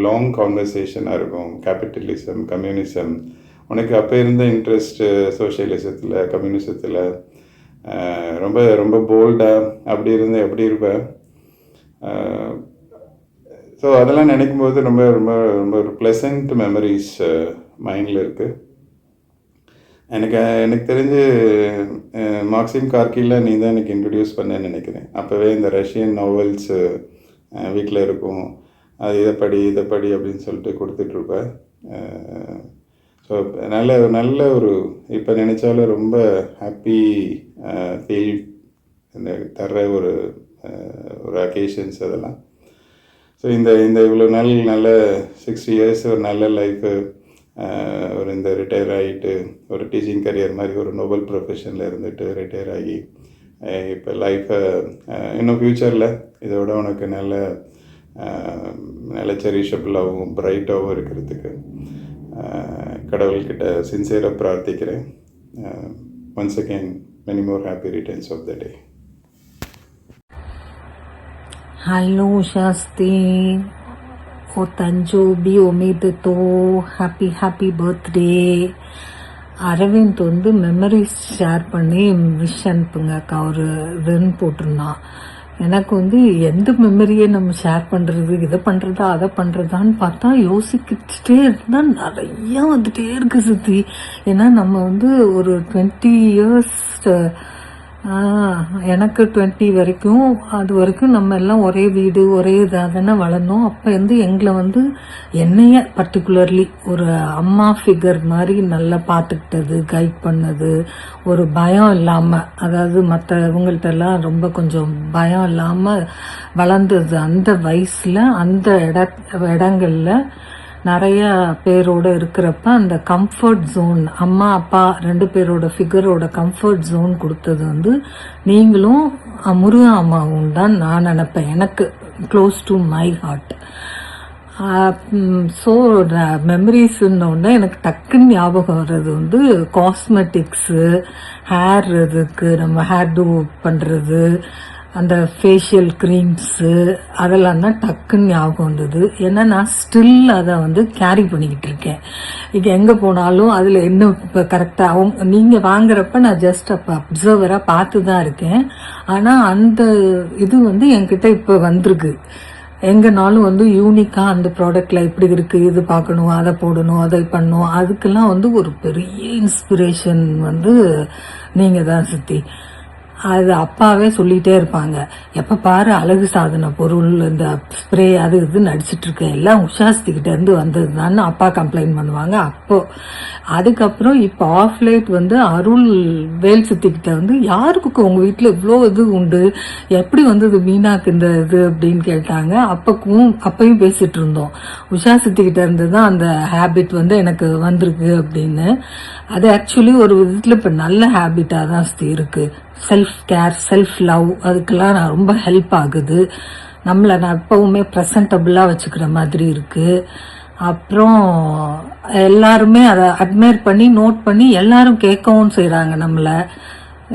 லாங் கான்வர்சேஷனாக இருக்கும். கேபிட்டலிசம், கம்யூனிசம், உனக்கு அப்போ இருந்த இன்ட்ரெஸ்ட்டு சோஷியலிசத்தில், கம்யூனிசத்தில் ரொம்ப ரொம்ப போல்டாக அப்படி இருந்து எப்படி இருப்பேன். ஸோ அதெல்லாம் நினைக்கும் போது ரொம்ப ரொம்ப ரொம்ப ஒரு ப்ளசண்ட் மெமரிஸ் மைண்டில் இருக்குது. எனக்கு தெரிஞ்சு மார்க்சிம் கார்கியில் நீ தான் எனக்கு இன்ட்ரடியூஸ் பண்ணேன்னு நினைக்கிறேன். அப்போவே இந்த ரஷ்யன் நாவல்ஸு வீட்டில் இருக்கும், அது இதை படி அப்படின்னு சொல்லிட்டு கொடுத்துட்ருப்பேன். ஸோ நல்ல ஒரு இப்போ நினச்சாலும் ரொம்ப ஹாப்பி ஃபீல் தர்ற ஒரு அக்கேஷன்ஸ் அதெல்லாம். ஸோ இந்த இவ்வளோ நல்ல 60 years ஒரு நல்ல லைஃபு, ஒரு இந்த ரிட்டையர் ஆகிட்டு ஒரு டீச்சிங் கரியர் மாதிரி ஒரு நோபல் ப்ரொஃபஷனில் இருந்துட்டு ரிட்டையர் ஆகி இப்போ லைஃப்பை இன்னும் ஃப்யூச்சரில் இதோட உனக்கு நல்ல செரிஷபிளாகவும் பிரைட்டாகவும் இருக்கிறதுக்கு கடவுள்கிட்ட சின்சியராக பிரார்த்திக்கிறேன். Once again many more happy returns of the day. Hello சாஸ்தி, ஓ தஞ்சோபி ஒமேதோ, ஹாப்பி பர்த்டே. அரவிந்த் வந்து மெமரிஸ் ஷேர் பண்ணி விஷ் அனுப்புங்க அக்கா ஒரு இதுன்னு போட்டிருந்தான். எனக்கு வந்து எந்த மெமரியை நம்ம ஷேர் பண்ணுறது, இதை பண்ணுறதா அதை பண்ணுறதான்னு பார்த்தா யோசிக்கிட்டே இருந்தால் நிறையா வந்துட்டே இருக்கு சித்தி. ஏன்னா நம்ம வந்து ஒரு 20 இயர்ஸ், எனக்கு 20 வரைக்கும், அது வரைக்கும் நம்ம எல்லாம் ஒரே வீடு ஒரே இதாக தானே வளர்ந்தோம். அப்போ வந்து எங்களை வந்து என்னைய பர்டிகுலர்லி ஒரு அம்மா ஃபிகர் மாதிரி நல்லா பார்த்துக்கிட்டது, கைட் பண்ணது, ஒரு பயம் இல்லாமல், அதாவது மற்றவங்கள்ட்ட எல்லாம் ரொம்ப கொஞ்சம் பயம் இல்லாமல் வளர்ந்தது. அந்த வயசில் அந்த இடங்களில் நிறைய பேரோட இருக்கிறப்ப அந்த கம்ஃபர்ட் ஜோன், அம்மா அப்பா 2 பேரோட ஃபிகரோட கம்ஃபர்ட் ஜோன் கொடுத்தது வந்து நீங்களும் முருகா அம்மாவும் தான் நான் நினைப்பேன். எனக்கு close to my heart. So மெமரிஸ்ன்னொன்னே எனக்கு டக்குன்னு ஞாபகம் வர்றது வந்து காஸ்மெட்டிக்ஸு, ஹேர் இதுக்கு நம்ம ஹேர் டூ பண்ணுறது, அந்த ஃபேஷியல் க்ரீம்ஸு, அதெல்லாம் தான் டக்குன்னு ஞாபகம் வந்தது. ஏன்னா நான் ஸ்டில் அதை வந்து கேரி பண்ணிக்கிட்டு இருக்கேன். இங்கே எங்கே போனாலும் அதில் என்ன இப்போ கரெக்டாக நீங்கள் வாங்குறப்ப நான் ஜஸ்ட் அப்போ அப்சர்வராக பார்த்து தான் இருக்கேன். ஆனால் அந்த இது வந்து என்கிட்ட இப்போ வந்திருக்கு. எங்கேனாலும் வந்து யூனிக்காக அந்த ப்ராடக்டில் இப்படி இருக்குது, இது பார்க்கணும், அதை போடணும், அதை பண்ணணும், அதுக்கெல்லாம் வந்து ஒரு பெரிய இன்ஸ்பிரேஷன் வந்து நீங்கள் தான் சித்தி. அது அப்பாவே சொல்லிகிட்டே இருப்பாங்க, எப்போ பாரு அழகு சாதன பொருள் இந்த ஸ்ப்ரே அது இதுன்னு அடிச்சிட்டு இருக்க, எல்லாம் உஷாஸ்திக்கிட்டேருந்து வந்தது தான் அப்பா கம்ப்ளைண்ட் பண்ணுவாங்க. அதுக்கப்புறம் இப்போ ஆஃப் லைட் வந்து அருள் வேல் சித்திக்கிட்ட வந்து யாருக்கு உங்கள் வீட்டில் இவ்வளோ இது உண்டு, எப்படி வந்தது மீனாக்கு இந்த இது அப்படின்னு கேட்டாங்க. அப்பையும் பேசிகிட்டு இருந்தோம், உஷா சித்திக்கிட்ட இருந்து தான் அந்த ஹேபிட் வந்து எனக்கு வந்திருக்கு அப்படின்னு. அது ஆக்சுவலி ஒரு விதத்தில் இப்போ நல்ல ஹேபிட்டாக தான் இருக்குது. செல்ஃப் கேர், செல்ஃப் லவ், அதுக்கெல்லாம் நான் ரொம்ப ஹெல்ப் ஆகுது. நம்மளை நான் எப்பவுமே ப்ரெசன்டபுளாக வச்சுக்கிற மாதிரி இருக்குது. அப்புறம் எல்லாருமே அதை அட்மையர் பண்ணி நோட் பண்ணி எல்லாரும் கேட்கவும் செய்கிறாங்க நம்மளை,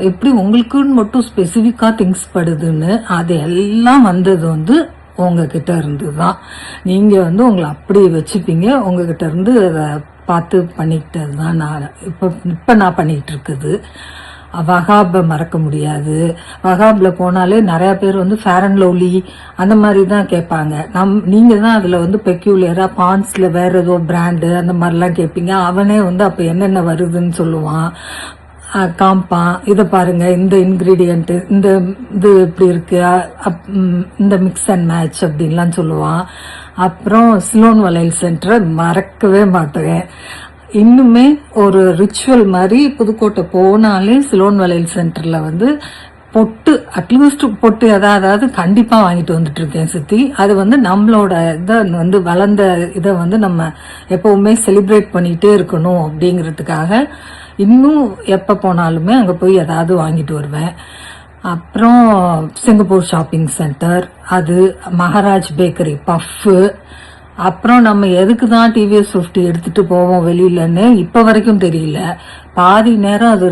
எப்படி உங்களுக்குன்னு மட்டும் ஸ்பெசிஃபிக்காக திங்ஸ் படுதுன்னு. அது எல்லாம் வந்தது வந்து உங்ககிட்ட இருந்து தான். நீங்கள் வந்து உங்களை அப்படி வச்சுப்பீங்க, உங்ககிட்ட இருந்து அதை பார்த்து பண்ணிக்கிட்டது தான் நான் இப்போ நான் பண்ணிகிட்டு இருக்குது. வகாபை மறக்க முடியாது. வகாபில் போனாலே நிறையா பேர் வந்து ஃபேர் அண்ட் லவ்லி அந்த மாதிரி தான் கேட்பாங்க. நீங்கள் தான் அதில் வந்து பெக்யூலியராக பான்ஸில் வேறு ஏதோ பிராண்டு அந்த மாதிரிலாம் கேட்பீங்க. அவனே வந்து அப்போ என்னென்ன வருதுன்னு சொல்லுவான், காம்பான், இதை பாருங்க, இந்த இன்க்ரீடியண்ட்டு, இந்த இது இப்படி இருக்கு, இந்த மிக்ஸ் அண்ட் மேட்ச் அப்படின்லாம் சொல்லுவான். அப்புறம் சிலோன் வளையல் சென்டரை மறக்கவே மாட்டேன். இன்னுமே ஒரு ரிச்சுவல் மாதிரி புதுக்கோட்டை போனாலே சிலோன் வளையல் சென்டரில் வந்து பொட்டு, அட்லீஸ்ட் பொட்டு அதாவது கண்டிப்பாக வாங்கிட்டு வந்துட்டு இருக்கேன் சித்தி. அது வந்து நம்மளோட இதை வந்து வளர்ந்த இதை வந்து நம்ம எப்பவுமே செலிப்ரேட் பண்ணிகிட்டே இருக்கணும் அப்படிங்கிறதுக்காக இன்னும் எப்போ போனாலுமே அங்கே போய் ஏதாவது வாங்கிட்டு வருவேன். அப்புறம் சிங்கப்பூர் ஷாப்பிங் சென்டர், அது மகாராஜ் பேக்கரி பஃப்பு. அப்புறம் நம்ம எதுக்கு தான் டிவிஎஸ் 50 எடுத்துகிட்டு போவோம் வெளியிலன்னு இப்போ வரைக்கும் தெரியல. பாதி நேரம் அது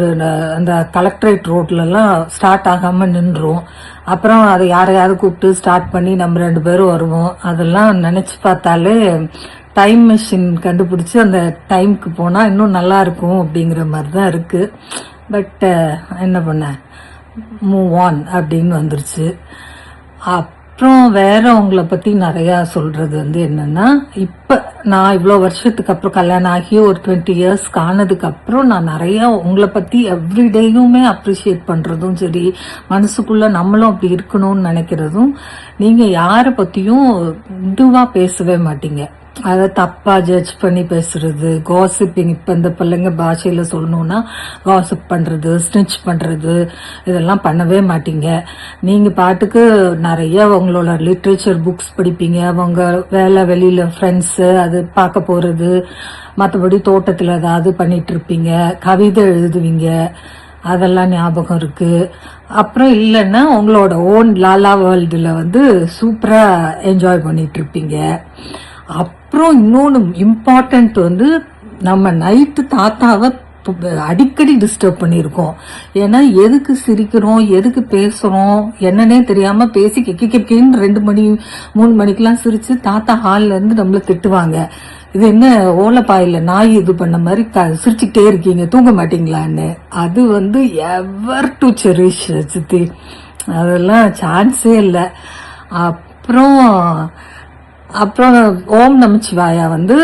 அந்த கலெக்டரேட் ரோட்லலாம் ஸ்டார்ட் ஆகாமல் நின்றுரும். அப்புறம் அதை யாரையாவது கூப்பிட்டு ஸ்டார்ட் பண்ணி நம்ம 2 பேரும் வருவோம். அதெல்லாம் நினச்சி பார்த்தாலே டைம் மிஷின் கண்டுபிடிச்சி அந்த டைமுக்கு போனால் இன்னும் நல்லா இருக்கும் அப்படிங்கிற மாதிரி தான் இருக்குது. பட் என்ன பண்ண, மூவ் ஆன் அப்படின்னு வந்துருச்சு. அப்புறம் வேற உங்களை பற்றி நிறையா சொல்கிறது வந்து என்னென்னா, இப்போ நான் இவ்வளோ வருஷத்துக்கு அப்புறம் கல்யாணம் ஆகி ஒரு 20 இயர்ஸ்க்கு ஆனதுக்கப்புறம் நான் நிறையா உங்களை பற்றி எவ்ரிடேயுமே அப்ரிஷியேட் பண்ணுறதும் சரி, மனசுக்குள்ளே நம்மளும் அப்படி இருக்கணும்னு நினைக்கிறதும். நீங்கள் யாரை பற்றியும் இதுவாக பேசவே மாட்டீங்க, அதை தப்பாக ஜட்ஜ் பண்ணி பேசுறது, காசிப்பிங், இப்போ இந்த பிள்ளைங்க பாஷையில் சொல்லணுன்னா காசிப் பண்ணுறது, ஸ்னிச் பண்ணுறது, இதெல்லாம் பண்ணவே மாட்டீங்க. நீங்கள் பாட்டுக்கு நிறைய உங்களோட லிட்ரேச்சர் புக்ஸ் படிப்பீங்க, அவங்க வேலை வெளியில் ஃப்ரெண்ட்ஸு அது பார்க்க போகிறது, மற்றபடி தோட்டத்தில் ஏதாவது பண்ணிகிட்ருப்பீங்க, கவிதை எழுதுவீங்க. அதெல்லாம் ஞாபகம் இருக்குது. அப்புறம் இல்லைன்னா உங்களோட ஓன் லாலா வேர்ல்டில் வந்து சூப்பராக என்ஜாய் பண்ணிகிட்ருப்பீங்க. அப்புறம் இன்னொன்று இம்பார்ட்டண்ட் வந்து நம்ம நைட்டு தாத்தாவை அடிக்கடி டிஸ்டர்ப் பண்ணியிருக்கோம். ஏன்னா எதுக்கு சிரிக்கிறோம், எதுக்கு பேசுகிறோம் என்னன்னே தெரியாமல் பேசி கெக்கின்னு 2 மணி 3 மணிக்கெலாம் சிரித்து தாத்தா ஹாலில் இருந்து நம்மளை திட்டுவாங்க. இது என்ன ஓலைப்பாயில் நாய் இது பண்ண மாதிரி சிரிச்சுக்கிட்டே இருக்கீங்க, தூங்க மாட்டீங்களான்னு. அது வந்து எவர் டு செரிஷ் சித்தி, அதெல்லாம் சான்ஸே இல்லை. அப்புறம் ஓம் நமச்சிவாயா வந்து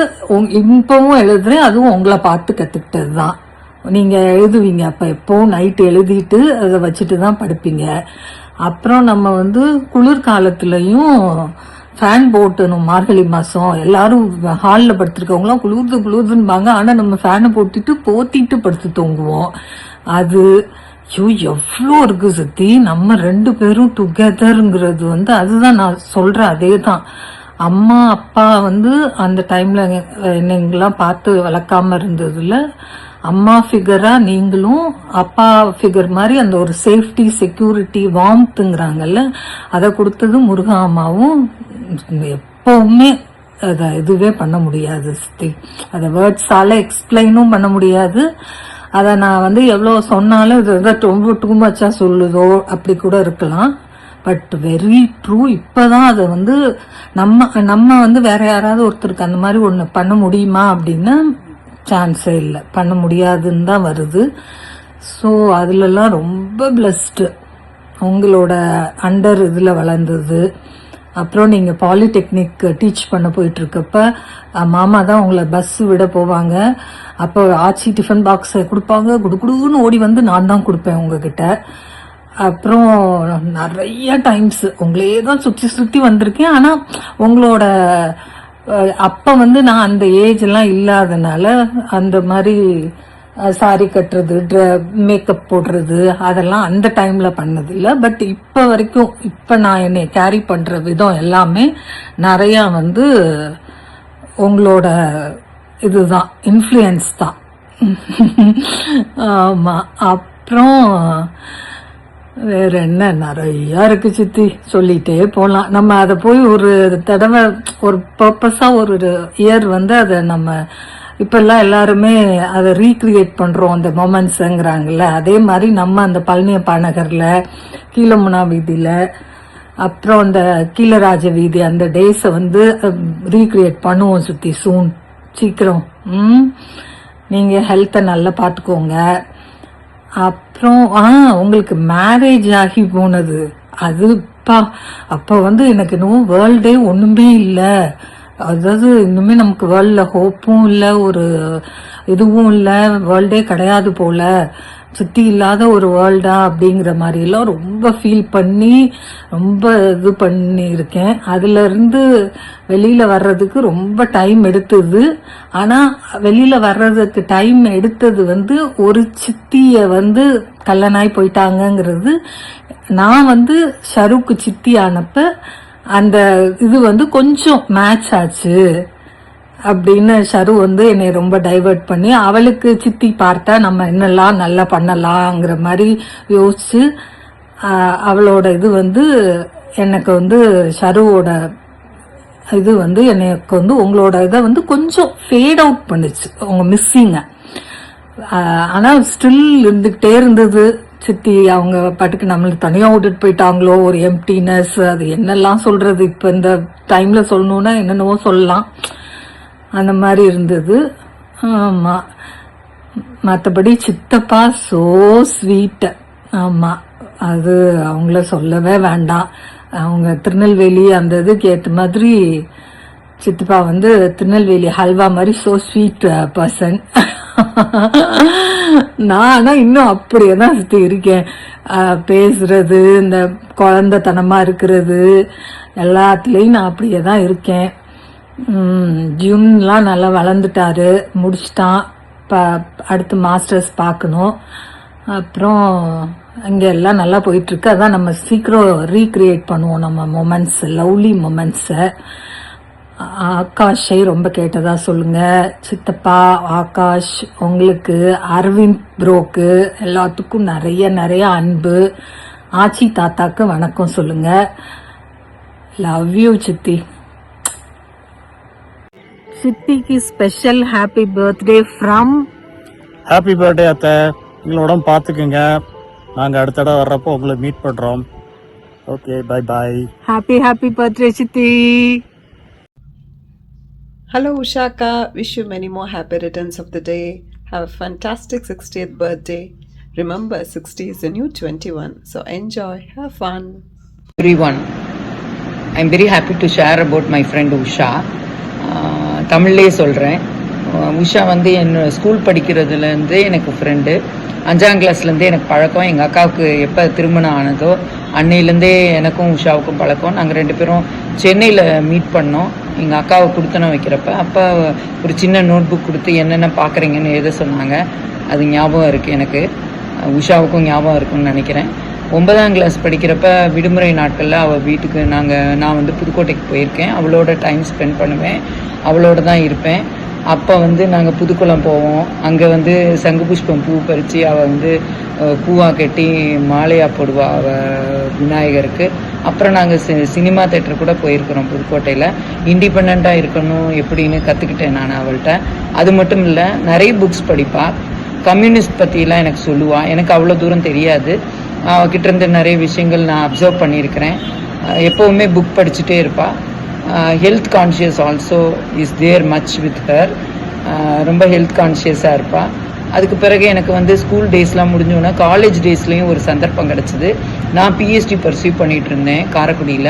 இப்பவும் எழுதுறேன், அதுவும் உங்களை பார்த்து கற்றுக்கிட்டது தான். நீங்கள் எழுதுவீங்க அப்போ எப்போவும் நைட்டு எழுதிட்டு அதை வச்சுட்டு தான் படுப்பீங்க. அப்புறம் நம்ம வந்து குளிர்காலத்துலேயும் ஃபேன் போட்டணும். மார்கழி மாதம் எல்லாரும் ஹாலில் படுத்துருக்கவங்களாம் குளிர்துன்னுபாங்க. ஆனால் நம்ம ஃபேனை போத்திட்டு படுத்து தூங்குவோம். அது எவ்வளோ இருக்கு சத்தி. நம்ம 2 பேரும் டுகெதருங்கிறது வந்து அதுதான் நான் சொல்கிறேன். அதே தான் அம்மா அப்பா வந்து அந்த டைமில் என்னங்களாம் பார்த்து வளர்க்காம இருந்ததில்ல. அம்மா ஃபிகராக நீங்களும் அப்பா ஃபிகர் மாதிரி அந்த ஒரு சேஃப்டி செக்யூரிட்டி வார்ம்த்துங்கிறாங்கல்ல, அதை கொடுத்தது முருகா அம்மாவும். எப்பவுமே அதை இதுவே பண்ண முடியாது சித்தி, அதை வேர்ட்ஸால் எக்ஸ்பிளைனும் பண்ண முடியாது. அதை நான் வந்து எவ்வளோ சொன்னாலும் இது ரொம்ப டூ மச்சா சொல்லுதோ அப்படி கூட இருக்கலாம். But very true. இப்போதான் அதை வந்து நம்ம வந்து வேற யாராவது ஒருத்தருக்கு அந்த மாதிரி ஒன்று பண்ண முடியுமா அப்படின்னா சான்ஸே இல்லை, பண்ண முடியாதுன்னு தான் வருது. ஸோ அதிலெல்லாம் ரொம்ப பிளஸ்டு உங்களோட அண்டர் இதில் வளர்ந்தது. அப்புறம் நீங்கள் பாலிடெக்னிக் டீச் பண்ண போயிட்டுருக்கப்ப மாமா தான் உங்களை பஸ் விட போவாங்க. அப்போ ஆச்சி டிஃபன் பாக்ஸை கொடுப்பாங்க, குடுகுடுன்னு ஓடி வந்து நான் தான் கொடுப்பேன் உங்ககிட்ட. அப்புறம் நிறைய டைம்ஸ் உங்களே தான் சுற்றி வந்திருக்கேன். ஆனால் உங்களோட அப்போ வந்து நான் அந்த ஏஜ்லாம் இல்லாதனால அந்த மாதிரி சாரி கட்டுறது, மேக்கப் போடுறது அதெல்லாம் அந்த டைமில் பண்ணதில்லை. பட் இப்போ வரைக்கும் இப்போ நான் என்னை கேரி பண்ணுற விதம் எல்லாமே நிறையா வந்து உங்களோட இதுதான், இன்ஃப்ளூயன்ஸ் தான். ஆமாம். அப்புறம் வேற என்ன நிறையா இருக்கு சித்தி, சொல்லிட்டே போகலாம். நம்ம அதை போய் ஒரு தடவை ஒரு பர்பஸாக ஒரு இயர் வந்து அதை நம்ம இப்பெல்லாம் எல்லாருமே அதை ரீக்ரியேட் பண்ணுறோம் அந்த மொமெண்ட்ஸுங்கிறாங்கல்ல, அதே மாதிரி நம்ம அந்த பழனியப்பா நகரில் கீழமுனா வீதியில் அப்புறம் அந்த கீழராஜ வீதி அந்த டேஸை வந்து ரீக்ரியேட் பண்ணுவோம் சித்தி சூன், சீக்கிரம். நீங்கள் ஹெல்த்தை நல்லா பார்த்துக்கோங்க. அப்புறம் உங்களுக்கு மேரேஜ் ஆகி போனது அது அப்போ வந்து எனக்கு இன்னும் வேர்ல்டே ஒன்றுமே இல்லை. அதாவது இன்னுமே நமக்கு வேர்ல்டில் ஹோப்பும் இல்லை, ஒரு இதுவும் இல்லை, வேர்ல்டே கிடையாது போல, சுற்றி இல்லாத ஒரு வேர்ல்டா அப்படிங்கிற மாதிரிலாம் ரொம்ப ஃபீல் பண்ணி ரொம்ப இது பண்ணியிருக்கேன். அதுலேருந்து வெளியில் வர்றதுக்கு ரொம்ப டைம் எடுத்தது. ஆனால் வெளியில் வர்றதுக்கு டைம் எடுத்தது வந்து ஒரு சித்தியை வந்து கல்யாணாய் போயிட்டாங்கங்கிறது. நான் வந்து ஷருக்கு சித்தி ஆனப்ப அந்த இது வந்து கொஞ்சம் மேட்ச் ஆச்சு அப்படின்னு ஷரு வந்து என்னை ரொம்ப டைவர்ட் பண்ணி அவளுக்கு சித்தி பார்த்தா நம்ம என்னெல்லாம் நல்லா பண்ணலாங்கிற மாதிரி யோசிச்சு அவளோட இது வந்து எனக்கு வந்து ஷருவோட இது வந்து எனக்கு வந்து உங்களோட இதை வந்து கொஞ்சம் ஃபேட் அவுட் பண்ணுச்சு, உங்க மிஸ்ஸிங்க. ஆனால் ஸ்டில் இருந்துக்கிட்டே இருந்தது. சித்தி அவங்க பாட்டுக்கு நம்மளுக்கு தனியாக விட்டுட்டு போயிட்டாங்களோ, ஒரு எம்டினஸ், அது என்னெல்லாம் சொல்கிறது, இப்போ இந்த டைமில் சொல்லணுன்னா என்னென்னவோ சொல்லலாம், அந்த மாதிரி இருந்தது. ஆமாம். மற்றபடி சித்தப்பா ஸோ ஸ்வீட்டு. ஆமாம், அது அவங்கள சொல்லவே வேண்டாம். அவங்க திருநெல்வேலி அந்த இதுக்கு ஏற்ற மாதிரி சித்தப்பா வந்து திருநெல்வேலி ஹல்வா மாதிரி ஸோ ஸ்வீட் பர்சன். நான் ஆனால் இன்னும் அப்படியே தான் சுற்றி இருக்கேன். பேசுறது, இந்த குழந்தைத்தனமாக இருக்கிறது எல்லாத்துலேயும் நான் அப்படியே தான் இருக்கேன். ஜூன்லாம் நல்லா வளர்ந்துட்டாரு, முடிச்சிட்டான். அடுத்து மாஸ்டர்ஸ் பார்க்கணும். அப்புறம் இங்கே எல்லாம் நல்லா போயிட்டுருக்கு. அதான் நம்ம சீக்கிரம் ரீக்ரியேட் பண்ணுவோம் நம்ம மொமெண்ட்ஸ், லவ்லி மொமெண்ட்ஸை. ஆகாஷை ரொம்ப கேட்டதா சொல்லுங்க. சித்தப்பா ஆகாஷ், உங்களுக்கு, அரவிந்த் ப்ரோக்கு எல்லாத்துக்கும் நிறைய நிறைய அன்பு. ஆச்சி தாத்தாக்கு வணக்கம் சொல்லுங்க. லவ் யூ சித்தி. சித்திக்கு special happy birthday from. Happy birthday அத்தை. எங்களோட பார்த்துக்குங்க. நாங்கள் அடுத்த தடவை வர்றப்போ உங்களை மீட் பண்ணுறோம். Okay, bye bye. Happy birthday சித்தி. Hello Ushaka, wish you many more happy returns of the day. Have a fantastic 60th birthday. Remember, 60 is the new 21, so enjoy, have fun. Everyone, I'm very happy to share about my friend Usha. தமிழ்லேயே சொல்கிறேன். உஷா வந்து என் school படிக்கிறதுலேருந்தே எனக்கு friend. 5ஆம் கிளாஸ்லேருந்தே எனக்கு பழக்கம். எங்கள் அக்காவுக்கு எப்போ திருமணம் ஆனதோ அன்னையிலேருந்தே எனக்கும் உஷாவுக்கும் பழக்கம். நாங்கள் 2 பேரும் சென்னையில் மீட் பண்ணோம். எங்கள் அக்காவை கொடுத்தன வைக்கிறப்ப அப்போ ஒரு சின்ன நோட் புக் கொடுத்து என்னென்ன பார்க்குறீங்கன்னு எழுத சொன்னாங்க. அது ஞாபகம் இருக்குது எனக்கு. உஷாவுக்கும் ஞாபகம் இருக்குன்னு நினைக்கிறேன். 9ஆம் கிளாஸ் படிக்கிறப்ப விடுமுறை நாட்களில் அவள் வீட்டுக்கு நான் வந்து புதுக்கோட்டைக்கு போயிருக்கேன். அவளோட டைம் ஸ்பெண்ட் பண்ணுவேன், அவளோட தான் இருப்பேன். அப்போ வந்து நாங்கள் புதுக்குளம் போவோம். அங்கே வந்து சங்கு புஷ்பம் பூ பறித்து அவள் வந்து பூவாக கட்டி மாலையாக போடுவாள் அவள் விநாயகருக்கு. அப்புறம் நாங்கள் சினிமா தேட்டர் கூட போயிருக்கிறோம் புதுக்கோட்டையில். இண்டிபெண்ட்டாக இருக்கணும் எப்படின்னு கற்றுக்கிட்டேன் நான் அவள்கிட்ட. அது மட்டும் இல்லை, நிறைய புக்ஸ் படிப்பாள். கம்யூனிஸ்ட் பற்றிலாம் எனக்கு சொல்லுவாள். எனக்கு அவ்வளோ தூரம் தெரியாது. அவகிட்ட இருந்து நிறைய விஷயங்கள் நான் அப்சர்வ் பண்ணியிருக்கிறேன். எப்போவுமே புக் படிச்சுட்டே இருப்பாள். Health conscious also is there much with her. ரொம்ப ஹெல்த் கான்ஷியஸாக இருப்பாள். அதுக்கு பிறகு எனக்கு வந்து ஸ்கூல் டேஸ்லாம் முடிஞ்சோன்னா காலேஜ் டேஸ்லேயும் ஒரு சந்தர்ப்பம் கிடச்சிது. நான் பிஹெச்டி பர்சியூ பண்ணிகிட்டு இருந்தேன் காரைக்குடியில்.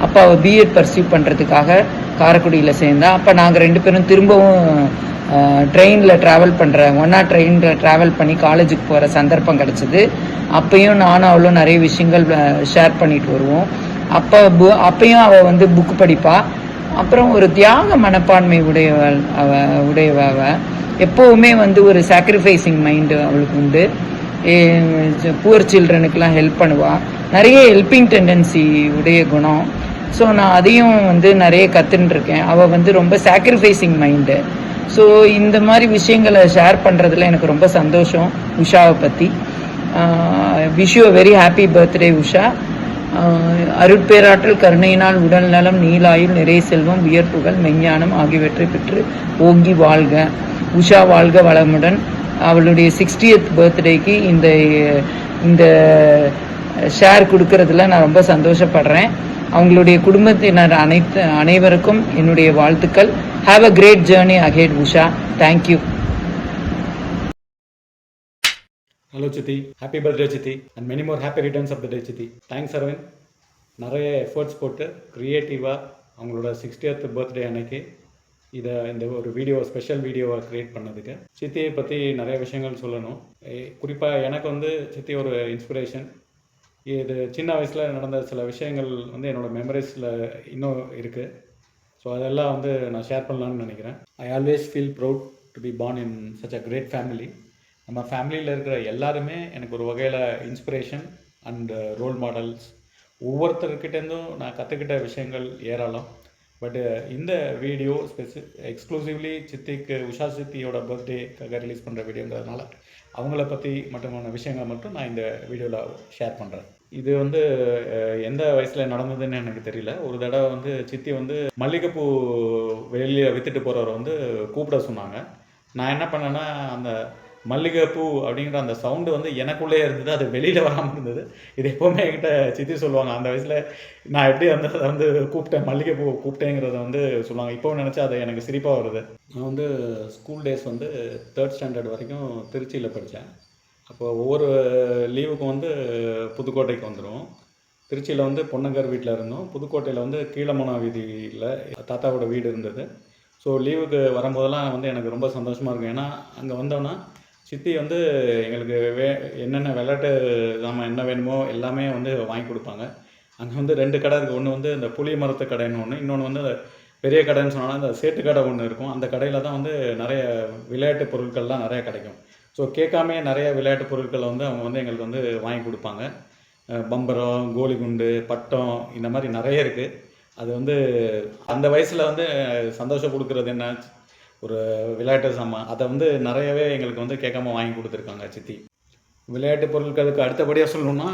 அப்போ அவள் பிஎட் பர்சியூ பண்ணுறதுக்காக காரைக்குடியில் சேர்ந்தா. அப்போ நாங்கள் 2 பேரும் திரும்பவும் ட்ரெயினில் ட்ராவல் ட்ரெயினில் ட்ராவல் பண்ணி காலேஜுக்கு போகிற சந்தர்ப்பம் கிடச்சிது. அப்பையும் நானும் அவளும் நிறைய விஷயங்கள் ஷேர் பண்ணிட்டு வருவோம். அப்பையும் அவள் வந்து புக்கு படிப்பாள். அப்புறம் ஒரு தியாக மனப்பான்மை உடையவ. எப்போவுமே வந்து ஒரு சாக்ரிஃபைசிங் மைண்டு அவளுக்கு உண்டு. புவர் சில்ட்ரனுக்கெலாம் ஹெல்ப் பண்ணுவாள். நிறைய ஹெல்பிங் டெண்டன்சி உடைய குணம். ஸோ நான் அதையும் வந்து நிறைய கற்றுன்ட்ருக்கேன். அவள் வந்து ரொம்ப சாக்ரிஃபைசிங் மைண்டு. ஸோ இந்த மாதிரி விஷயங்களை ஷேர் பண்ணுறதுல எனக்கு ரொம்ப சந்தோஷம் உஷாவை பற்றி. Wish you very happy birthday Usha. அருட்பேராற்றல், கருணையினால் உடல் நலம், நீலாயுள், நிறைய செல்வம், வியர்ப்புகள், மெஞ்ஞானம் ஆகியவற்றை பெற்று ஓங்கி வாழ்க. உஷா வாழ்க வளமுடன். அவளுடைய 60th பர்த்டேக்கு இந்த ஷேர் கொடுக்கறதுல நான் ரொம்ப சந்தோஷப்படுறேன். அவங்களுடைய குடும்பத்தினர் அனைவருக்கும் என்னுடைய வாழ்த்துக்கள். Have a great journey ahead Usha. Thank you. Hello சித்தி, ஹாப்பி பர்த்டே சித்தி, and many more happy returns of the day சித்தி. தேங்க்ஸ் அரவிந்த். நிறைய எஃபர்ட்ஸ் போட்டு க்ரியேட்டிவாக அவங்களோட 60th பர்த்டே அன்னைக்கு இந்த ஒரு ஸ்பெஷல் வீடியோவை க்ரியேட் பண்ணதுக்கு. சித்தியை பற்றி நிறைய விஷயங்கள் சொல்லணும். குறிப்பாக எனக்கு வந்து சித்தி ஒரு இன்ஸ்பிரேஷன். இது சின்ன வயசில் நடந்த சில விஷயங்கள் வந்து என்னோடய மெமரிஸில் இன்னும் இருக்குது. ஸோ அதெல்லாம் வந்து நான் ஷேர் பண்ணலான்னு நினைக்கிறேன். I always feel proud to be born in such a great family. நம்ம ஃபேமிலியில் இருக்கிற எல்லாருமே எனக்கு ஒரு வகையில் இன்ஸ்பிரேஷன் அண்ட் ரோல் மாடல்ஸ். ஒவ்வொருத்தர்கிட்டேருந்தும் நான் கற்றுக்கிட்ட விஷயங்கள் ஏராளம். பட்டு இந்த வீடியோ எக்ஸ்க்ளூசிவ்லி உஷா சித்தியோட பர்த்டேக்காக ரிலீஸ் பண்ணுற வீடியோங்கிறதுனால அவங்கள பற்றி மட்டுமான விஷயங்களை மட்டும் நான் இந்த வீடியோவில் ஷேர் பண்ணுறேன். இது வந்து எந்த வயசில் நடந்ததுன்னு எனக்கு தெரியல. ஒரு தடவை வந்து சித்தி வந்து மல்லிகைப்பூ வெளியில் விற்றுட்டு போகிறவரை வந்து கூப்பிட சொன்னாங்க. நான் என்ன பண்ணேன்னா, அந்த மல்லிகைப்பூ அப்படிங்கிற அந்த சவுண்டு வந்து எனக்குள்ளே இருந்தது, அது வெளியில் வராமல் இருந்தது. இது எப்போவுமே என்கிட்ட சித்தி சொல்லுவாங்க. அந்த வயசில் நான் எப்படி வந்து கூப்பிட்டேன், மல்லிகைப்பூ கூப்பிட்டேங்கிறத வந்து சொல்லுவாங்க. இப்போவும் நினச்சா அது எனக்கு சிரிப்பாக வருது. நான் வந்து ஸ்கூல் டேஸ் வந்து 3rd ஸ்டாண்டர்ட் வரைக்கும் திருச்சியில் படித்தேன். அப்போது ஒவ்வொரு லீவுக்கும் வந்து புதுக்கோட்டைக்கு வந்துடும். திருச்சியில் வந்து பொன்னங்கர் வீட்டில் இருந்தோம். புதுக்கோட்டையில் வந்து கீழமோனா வீதியில் தாத்தாவோட வீடு இருந்தது. ஸோ லீவுக்கு வரும்போதெல்லாம் வந்து எனக்கு ரொம்ப சந்தோஷமாக இருக்கும். ஏன்னா அங்கே வந்தோன்னா சித்தி வந்து எங்களுக்கு என்னென்ன விளையாட்டு சாமான் என்ன வேணுமோ எல்லாமே வந்து வாங்கி கொடுப்பாங்க. அங்கே வந்து 2 கடை இருக்குது. ஒன்று வந்து இந்த புளிய மரத்து கடைன்னு ஒன்று, இன்னொன்று வந்து பெரிய கடைன்னு சொன்னால் இந்த சேட்டு கடை ஒன்று இருக்கும். அந்த கடையில் தான் வந்து நிறைய விளையாட்டு பொருட்கள்லாம் நிறையா கிடைக்கும். ஸோ கேட்காமே நிறைய விளையாட்டு பொருட்களை வந்து அவங்க வந்து எங்களுக்கு வந்து வாங்கி கொடுப்பாங்க. பம்பரம், கோலிகுண்டு, பட்டம், இந்த மாதிரி நிறைய இருக்குது. அது வந்து அந்த வயசில் வந்து சந்தோஷம் கொடுக்குறது என்ன, ஒரு விளையாட்டு சாமான், அதை வந்து நிறையவே எங்களுக்கு வந்து கேட்காம வாங்கி கொடுத்துருக்காங்க சித்தி. விளையாட்டு பொருட்களுக்கு அடுத்தபடியாக சொல்லணும்னா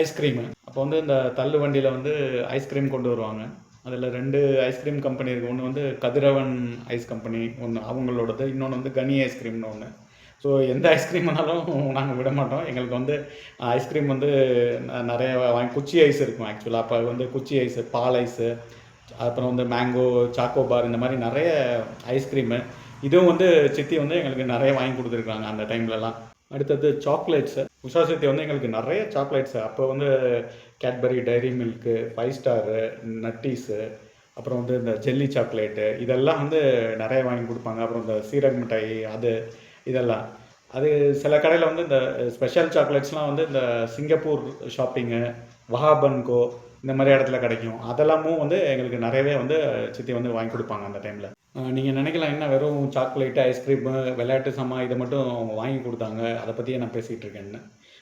ஐஸ்கிரீமு. அப்போ வந்து இந்த தள்ளு வண்டியில் வந்து ஐஸ்கிரீம் கொண்டு வருவாங்க. அதில் 2 ஐஸ்கிரீம் கம்பெனி இருக்குது. ஒன்று வந்து கதிரவன் ஐஸ் கம்பெனி ஒன்று அவங்களோடது, இன்னொன்று வந்து கனி ஐஸ்கிரீம்னு ஒன்று. ஸோ எந்த ஐஸ்கிரீம்னாலும் நாங்கள் விட மாட்டோம். எங்களுக்கு வந்து ஐஸ்கிரீம் வந்து நிறைய வாங்கி, குச்சி ஐஸ் இருக்கும் ஆக்சுவலாக. அப்போ வந்து குச்சி ஐஸு, பால் ஐஸு, அப்புறம் வந்து மேங்கோ, சாக்கோபார், இந்த மாதிரி நிறைய ஐஸ்கிரீமு. இதுவும் வந்து சித்தி வந்து எங்களுக்கு நிறைய வாங்கி கொடுத்துருக்காங்க அந்த டைம்லலாம். அடுத்தது சாக்லேட்ஸு. உஷா சித்தி வந்து எங்களுக்கு நிறைய சாக்லேட்ஸு, அப்போ வந்து கேட்பரி, டைரி மில்க்கு, 5 ஸ்டாரு, நட்டீஸு, அப்புறம் வந்து இந்த ஜெல்லி சாக்லேட்டு, இதெல்லாம் வந்து நிறைய வாங்கி கொடுப்பாங்க. அப்புறம் இந்த சீரக மிட்டாய், அது இதெல்லாம். அது சில கடையில் வந்து இந்த ஸ்பெஷல் சாக்லேட்ஸ்லாம் வந்து இந்த சிங்கப்பூர் ஷாப்பிங்கு, வஹாபன்கோ, இந்த மாதிரி இடத்துல கிடைக்கும். அதெல்லாமும் வந்து எங்களுக்கு நிறையவே வந்து சித்தி வந்து வாங்கி கொடுப்பாங்க அந்த டைமில். நீங்கள் நினைக்கலாம் என்ன வெறும் சாக்லேட்டு, ஐஸ்கிரீமு, விளையாட்டு சாமான் இதை மட்டும் அவங்க வாங்கி கொடுத்தாங்க, அதை பற்றியே நான் பேசிகிட்டு இருக்கேன்னு.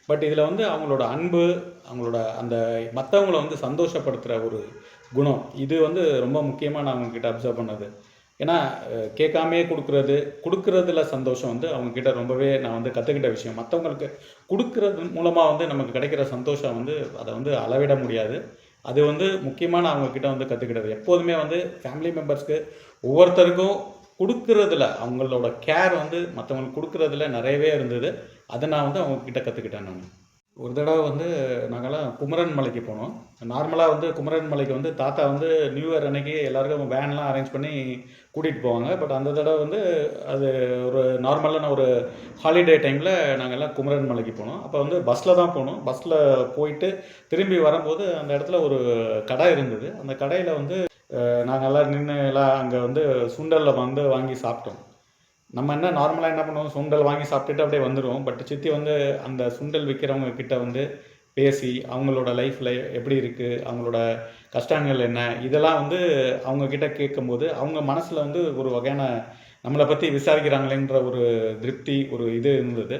பட் இதில் வந்து அவங்களோட அன்பு, அவங்களோட அந்த மற்றவங்கள வந்து சந்தோஷப்படுத்துகிற ஒரு குணம், இது வந்து ரொம்ப முக்கியமாக நான் அவங்கக்கிட்ட அப்சர்வ் பண்ணது. ஏன்னா கேட்காமே கொடுக்குறதுல சந்தோஷம் வந்து அவங்கக்கிட்ட ரொம்பவே நான் வந்து கற்றுக்கிட்ட விஷயம். மற்றவங்களுக்கு கொடுக்குறது மூலமாக வந்து நமக்கு கிடைக்கிற சந்தோஷம் வந்து அதை வந்து அளவிட முடியாது. அது வந்து முக்கியமாக நான் அவங்கக்கிட்ட வந்து கற்றுக்கிட்டது. எப்போதுமே வந்து ஃபேமிலி மெம்பர்ஸ்க்கு ஒவ்வொருத்தருக்கும் கொடுக்குறதுல அவங்களோட கேர் வந்து மற்றவங்களுக்கு கொடுக்குறதுல நிறையவே இருந்தது. அதை நான் வந்து அவங்கக்கிட்ட கற்றுக்கிட்டேன். நான் ஒரு தடவை வந்து நாங்கள்லாம் குமரன் மலைக்கு போனோம். நார்மலாக வந்து குமரன் மலைக்கு வந்து தாத்தா வந்து நியூ இயர் அன்னைக்கு எல்லாருக்கும் வேன்லாம் அரேஞ்ச் பண்ணி கூட்டிகிட்டு போவாங்க. பட் அந்த தடவை வந்து அது ஒரு நார்மலான ஒரு ஹாலிடே டைமில் நாங்கள்லாம் குமரன் மலைக்கு போனோம். அப்போ வந்து பஸ்ஸில் தான் போனோம். பஸ்ஸில் போயிட்டு திரும்பி வரும்போது அந்த இடத்துல ஒரு கடை இருந்தது. அந்த கடையில் வந்து நாங்கள் எல்லாம் நின்று எல்லாம் அங்கே வந்து சுண்டலில் வந்து வாங்கி சாப்பிட்டோம். நம்ம என்ன நார்மலாக என்ன பண்ணுவோம், சுண்டல் வாங்கி சாப்பிட்டுட்டு அப்படியே வந்துடுவோம். பட் சித்தி வந்து அந்த சுண்டல் விற்கிறவங்க கிட்ட வந்து பேசி அவங்களோட லைஃப்பில் எப்படி இருக்குது, அவங்களோட கஷ்டங்கள் என்ன, இதெல்லாம் வந்து அவங்கக்கிட்ட கேட்கும்போது அவங்க மனசில் வந்து ஒரு வகையான நம்மளை பற்றி விசாரிக்கிறாங்களேன்ற ஒரு திருப்தி, ஒரு இது இருந்தது.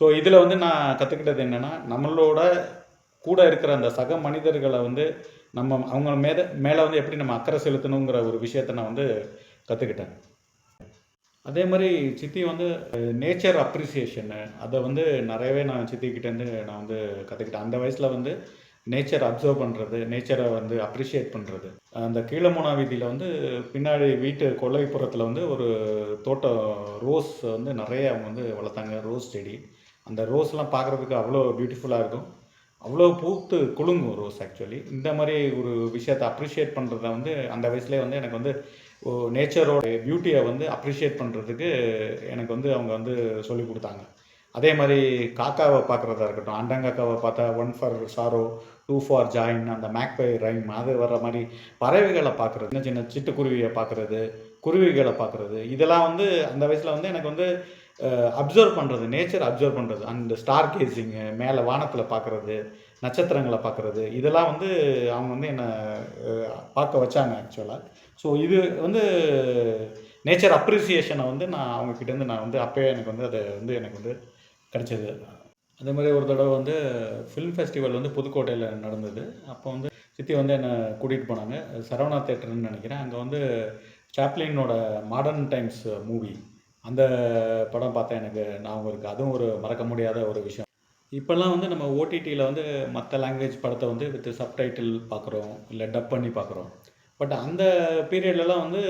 ஸோ இதில் வந்து நான் கற்றுக்கிட்டது என்னென்னா, நம்மளோட கூட இருக்கிற அந்த சக மனிதர்களை வந்து நம்ம அவங்க மேலே வந்து எப்படி நம்ம அக்கறை செலுத்தணுங்கிற ஒரு விஷயத்தை நான் வந்து கற்றுக்கிட்டேன். அதே மாதிரி சித்தி வந்து நேச்சர் அப்ரிசியேஷனு, அதை வந்து நிறையவே நான் சித்திக்கிட்டேருந்து நான் வந்து கற்றுக்கிட்டேன். அந்த வயசில் வந்து நேச்சர் அப்சர்வ் பண்ணுறது, நேச்சரை வந்து அப்ரிஷியேட் பண்ணுறது. அந்த கீழமுனா வீதியில் வந்து பின்னாடி வீட்டு கொல்லைப்புறத்தில் வந்து ஒரு தோட்டம் ரோஸ் வந்து நிறைய அவங்க வந்து வளர்த்தாங்க, ரோஸ் செடி. அந்த ரோஸ்லாம் பார்க்குறதுக்கு அவ்வளோ பியூட்டிஃபுல்லாக இருக்கும், அவ்வளோ பூத்து குலுங்கும் ரோஸ் ஆக்சுவலி. இந்த மாதிரி ஒரு விஷயத்தை அப்ரிஷியேட் பண்ணுறத வந்து அந்த வயசுலேயே வந்து எனக்கு வந்து நேச்சரோட பியூட்டியை வந்து அப்ரிஷியேட் பண்ணுறதுக்கு எனக்கு வந்து அவங்க வந்து சொல்லி கொடுத்தாங்க. அதே மாதிரி காக்காவை பார்க்குறதா இருக்கட்டும், அண்டங்காக்காவை பார்த்தா 1 ஃபார் சாரோ 2 ஃபார் ஜாயின், அந்த மேக்பை ரைம் அது வர்ற மாதிரி பறவைகளை பார்க்குறது, சின்ன சின்ன சிட்டுக்குருவியை பார்க்குறது, குருவிகளை பார்க்குறது, இதெல்லாம் வந்து அந்த வயசில் வந்து எனக்கு வந்து அப்சர்வ் பண்ணுறது, நேச்சர் அப்சர்வ் பண்ணுறது, அந்த ஸ்டார் கேசிங்கு, மேலே வானத்தில் பார்க்குறது, நட்சத்திரங்களை பார்க்குறது, இதெல்லாம் வந்து அவங்க வந்து என்னை பார்க்க வச்சாங்க ஆக்சுவலாக. ஸோ இது வந்து நேச்சர் அப்ரிசியேஷனை வந்து நான் அவங்கக்கிட்டேருந்து நான் வந்து அப்போயே எனக்கு வந்து அது வந்து எனக்கு வந்து கிடச்சிது. அதே மாதிரி ஒரு தடவை வந்து ஃபிலிம் ஃபெஸ்டிவல் வந்து புதுக்கோட்டையில் நடந்தது. அப்போ வந்து சித்தி வந்து என்னை கூட்டிகிட்டு போனாங்க, சரவணா தேட்டர்னு நினைக்கிறேன். அங்கே வந்து சாப்ளினோட மாடர்ன் டைம்ஸ் மூவி, அந்த படம் பார்த்தேன், எனக்கு ஞாபகம் இருக்குது. அதுவும் ஒரு மறக்க முடியாத ஒரு விஷயம். இப்போல்லாம் வந்து நம்ம ஓடிடியில் வந்து மற்ற லாங்குவேஜ் படத்தை வந்து வித் சப்டைட்டில் பார்க்குறோம், இல்லை டப் பண்ணி பார்க்குறோம். பட் அந்த பீரியட்லலாம் வந்து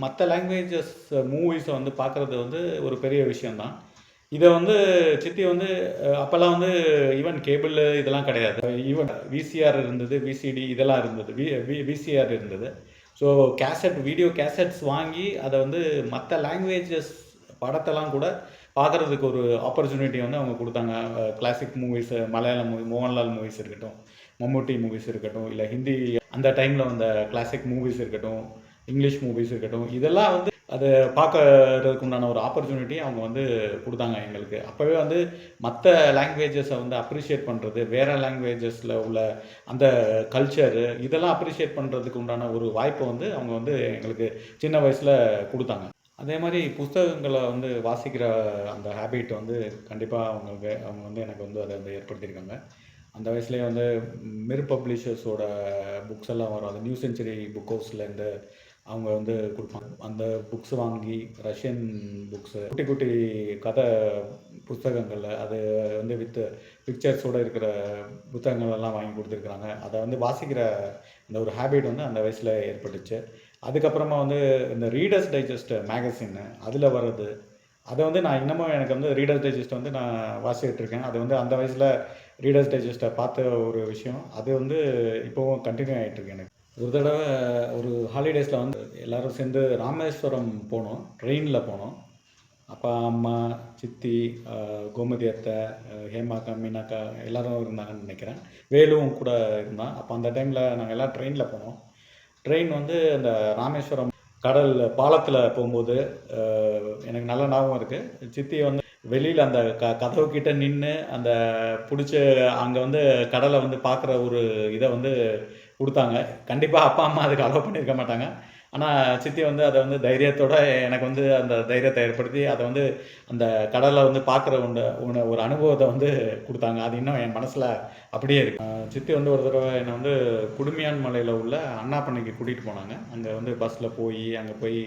மற்ற லாங்குவேஜஸ் மூவிஸை வந்து பார்க்குறது வந்து ஒரு பெரிய விஷயந்தான். இதை வந்து சித்தி வந்து அப்போல்லாம் வந்து ஈவன் கேபிள் இதெல்லாம் கிடையாது. ஈவன் விசிஆர் இருந்தது, விசிடி இதெல்லாம் இருந்தது, விசிஆர் இருந்தது. ஸோ கேசட், வீடியோ கேசட்ஸ் வாங்கி அதை வந்து மற்ற லாங்குவேஜஸ் படத்தெல்லாம் கூட பார்க்குறதுக்கு ஒரு ஆப்பர்ச்சுனிட்டி வந்து அவங்க கொடுத்தாங்க. Classic movies, Malayalam movie, Mohanlal movies இருக்கட்டும், மம்முட்டி மூவிஸ் இருக்கட்டும், இல்லை ஹிந்தி அந்த டைமில் வந்த கிளாசிக் மூவிஸ் இருக்கட்டும், இங்கிலீஷ் மூவிஸ் இருக்கட்டும், இதெல்லாம் வந்து அதை பார்க்கறதுக்கு உண்டான ஒரு ஆப்பர்ச்சுனிட்டி அவங்க வந்து கொடுத்தாங்க எங்களுக்கு. அப்போவே வந்து மற்ற லாங்குவேஜஸை வந்து அப்ரிஷியேட் பண்ணுறது, வேறு லாங்குவேஜஸில் உள்ள அந்த கல்ச்சரு, இதெல்லாம் அப்ரிஷியேட் பண்ணுறதுக்கு உண்டான ஒரு வாய்ப்பை வந்து அவங்க வந்து எங்களுக்கு சின்ன வயசில் கொடுத்தாங்க. அதே மாதிரி புஸ்தகங்களை வந்து வாசிக்கிற அந்த ஹேபிட் வந்து கண்டிப்பாக அவங்க வந்து எனக்கு வந்து அதை வந்து ஏற்படுத்தியிருக்காங்க. அந்த வயசுலேயே வந்து மிர் பப்ளிஷர்ஸோட புக்ஸ் எல்லாம் வரும். அது நியூ செஞ்சுரி புக் ஹவுஸ்லேருந்து அவங்க வந்து கொடுப்பாங்க. அந்த புக்ஸ் வாங்கி ரஷ்யன் புக்ஸு, குட்டி குட்டி கதை புத்தகங்கள், அது வந்து வித் பிக்சர்ஸோடு இருக்கிற புத்தகங்கள்லாம் வாங்கி கொடுத்துருக்குறாங்க. அதை வந்து வாசிக்கிற அந்த ஒரு ஹேபிட் வந்து அந்த வயசில் ஏற்பட்டுச்சு. அதுக்கப்புறமா வந்து இந்த ரீடர்ஸ் டைஜஸ்ட் மேகசின்னு அதில் வர்றது, அதை வந்து நான் இன்னமும் எனக்கு வந்து ரீடர்ஸ் டைஜஸ்ட் வந்து நான் வாசிக்கிட்டுருக்கேன். அது வந்து அந்த வயசில் ரீடர்ஸ் டைஜஸ்ட்டை பார்த்த ஒரு விஷயம், அது வந்து இப்போவும் கண்டினியூ ஆகிட்டுருக்கு எனக்கு. ஒரு தடவை ஒரு ஹாலிடேஸில் வந்து எல்லோரும் சேர்ந்து ராமேஸ்வரம் போனோம், ட்ரெயினில் போனோம். அப்பா, அம்மா, சித்தி, கோமதி அத்தை, ஹேமாக்கா, மீனாக்கா எல்லோரும் இருந்தாங்கன்னு நினைக்கிறேன். வேலுவும் கூட இருந்தான். அப்போ அந்த டைமில் நாங்கள் எல்லாம் ட்ரெயினில் போனோம். ட்ரெயின் வந்து அந்த ராமேஸ்வரம் கடல் பாலத்தில் போகும்போது எனக்கு நல்ல ஞாபகம் இருக்குது. சித்தி வந்து வெளியில் அந்த கதவு கிட்ட நின்று அந்த பிடிச்ச அங்கே வந்து கடலை வந்து பார்க்குற ஒரு இதை வந்து கொடுத்தாங்க. கண்டிப்பாக அப்பா அம்மா அதுக்கு அலோவ் பண்ணியிருக்க மாட்டாங்க. ஆனால் சித்தி வந்து அதை வந்து தைரியத்தோடு எனக்கு வந்து அந்த தைரியத்தை ஏற்படுத்தி அதை வந்து அந்த கடலை வந்து பார்க்குற ஒரு அனுபவத்தை வந்து கொடுத்தாங்க. அது இன்னும் என் மனசில் அப்படியே இருக்கு. சித்தி வந்து ஒரு தடவை என்னை வந்து குடுமியான் மலையில் உள்ள அண்ணா பண்ணைக்கு கூட்டிகிட்டு போனாங்க. அங்கே வந்து பஸ்ஸில் போய் அங்கே போய்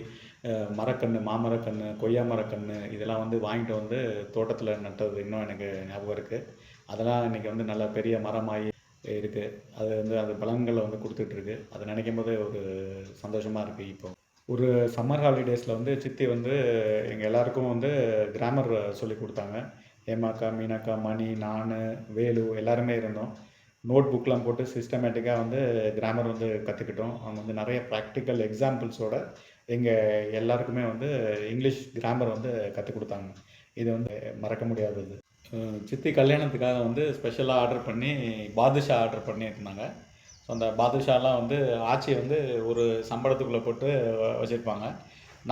மரக்கன்று, மாமரக்கன்று, கொய்யா மரக்கன்று இதெல்லாம் வந்து வாங்கிட்டு வந்து தோட்டத்தில் நட்டது இன்னும் எனக்கு ஞாபகம் இருக்குது. அதெல்லாம் இன்றைக்கி வந்து நல்ல பெரிய மரமாகி இருக்குது. அது வந்து அது பலன்களை வந்து கொடுத்துட்ருக்கு. அதை நினைக்கும் போது ஒரு சந்தோஷமாக இருக்குது. இப்போ ஒரு சம்மர் ஹாலிடேஸில் வந்து சித்தி வந்து எங்கள் எல்லாருக்கும் வந்து கிராமர் சொல்லி கொடுத்தாங்க. ஹேமாக்கா, மீனாக்கா, மணி, நான், வேலு எல்லாருமே இருந்தோம். நோட் புக்கெலாம் போட்டு சிஸ்டமேட்டிக்காக வந்து கிராமர் வந்து கற்றுக்கிட்டோம். அவங்க வந்து நிறைய ப்ராக்டிக்கல் எக்ஸாம்பிள்ஸோடு எங்கள் எல்லாருக்குமே வந்து இங்கிலீஷ் கிராமர் வந்து கற்றுக் கொடுத்தாங்க. இது வந்து மறக்க முடியாதது. சித்தி கல்யாணத்துக்காக வந்து ஸ்பெஷலாக ஆர்டர் பண்ணி பாதுஷா ஆர்டர் பண்ணியிருந்தாங்க. ஸோ அந்த பாதுஷாலாம் வந்து ஆச்சி வந்து ஒரு சம்பளத்துக்குள்ளே போட்டு வச்சுருப்பாங்க.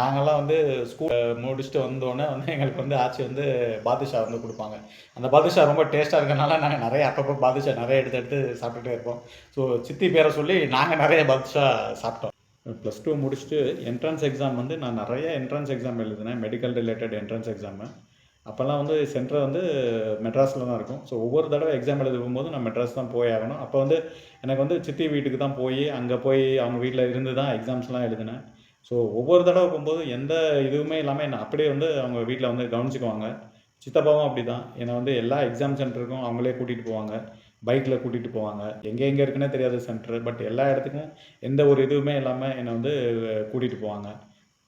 நாங்கள்லாம் வந்து ஸ்கூல் முடிச்சுட்டு வந்தோடனே வந்து எங்களுக்கு வந்து ஆச்சி வந்து பாதுஷா வந்து கொடுப்பாங்க. அந்த பாதுஷா ரொம்ப டேஸ்ட்டாக இருக்கனால நாங்கள் நிறைய அப்பப்போ பாதுஷா நிறைய எடுத்து சாப்பிட்டுட்டே இருப்போம். ஸோ சித்தி பேரை சொல்லி நாங்கள் நிறைய பாதுஷா சாப்பிட்டோம். +2 முடிச்சுட்டு என்ட்ரன்ஸ் எக்ஸாம் வந்து நான் நிறைய என்ட்ரன்ஸ் எக்ஸாம் எழுதினேன். Medical related entrance exam. அப்போல்லாம் வந்து சென்டர் வந்து மெட்ராஸில் தான் இருக்கும். ஸோ ஒவ்வொரு தடவை எக்ஸாம் எழுத போகும்போது நான் மெட்ராஸ் தான் போய் ஆகணும். அப்போ வந்து எனக்கு வந்து சித்தி வீட்டுக்கு தான் அங்கே போய் அவங்க வீட்டில் இருந்து தான் எக்ஸாம்ஸ்லாம் எழுதினேன். ஸோ ஒவ்வொரு தடவை போகும்போது எந்த இதுவுமே இல்லாமல் என்னை அப்படியே வந்து அவங்க வீட்டில் வந்து கவனிச்சிக்குவாங்க. சித்தப்பாவும் அப்படி தான். என்னை வந்து எல்லா எக்ஸாம் சென்டருக்கும் அவங்களே கூட்டிகிட்டு போவாங்க. பைக்கில் கூட்டிகிட்டு போவாங்க. எங்கே இருக்குன்னே தெரியாது சென்டரு. பட் எல்லா இடத்துக்கும் எந்த ஒரு இதுவுமே இல்லாமல் என்னை வந்து கூட்டிகிட்டு போவாங்க.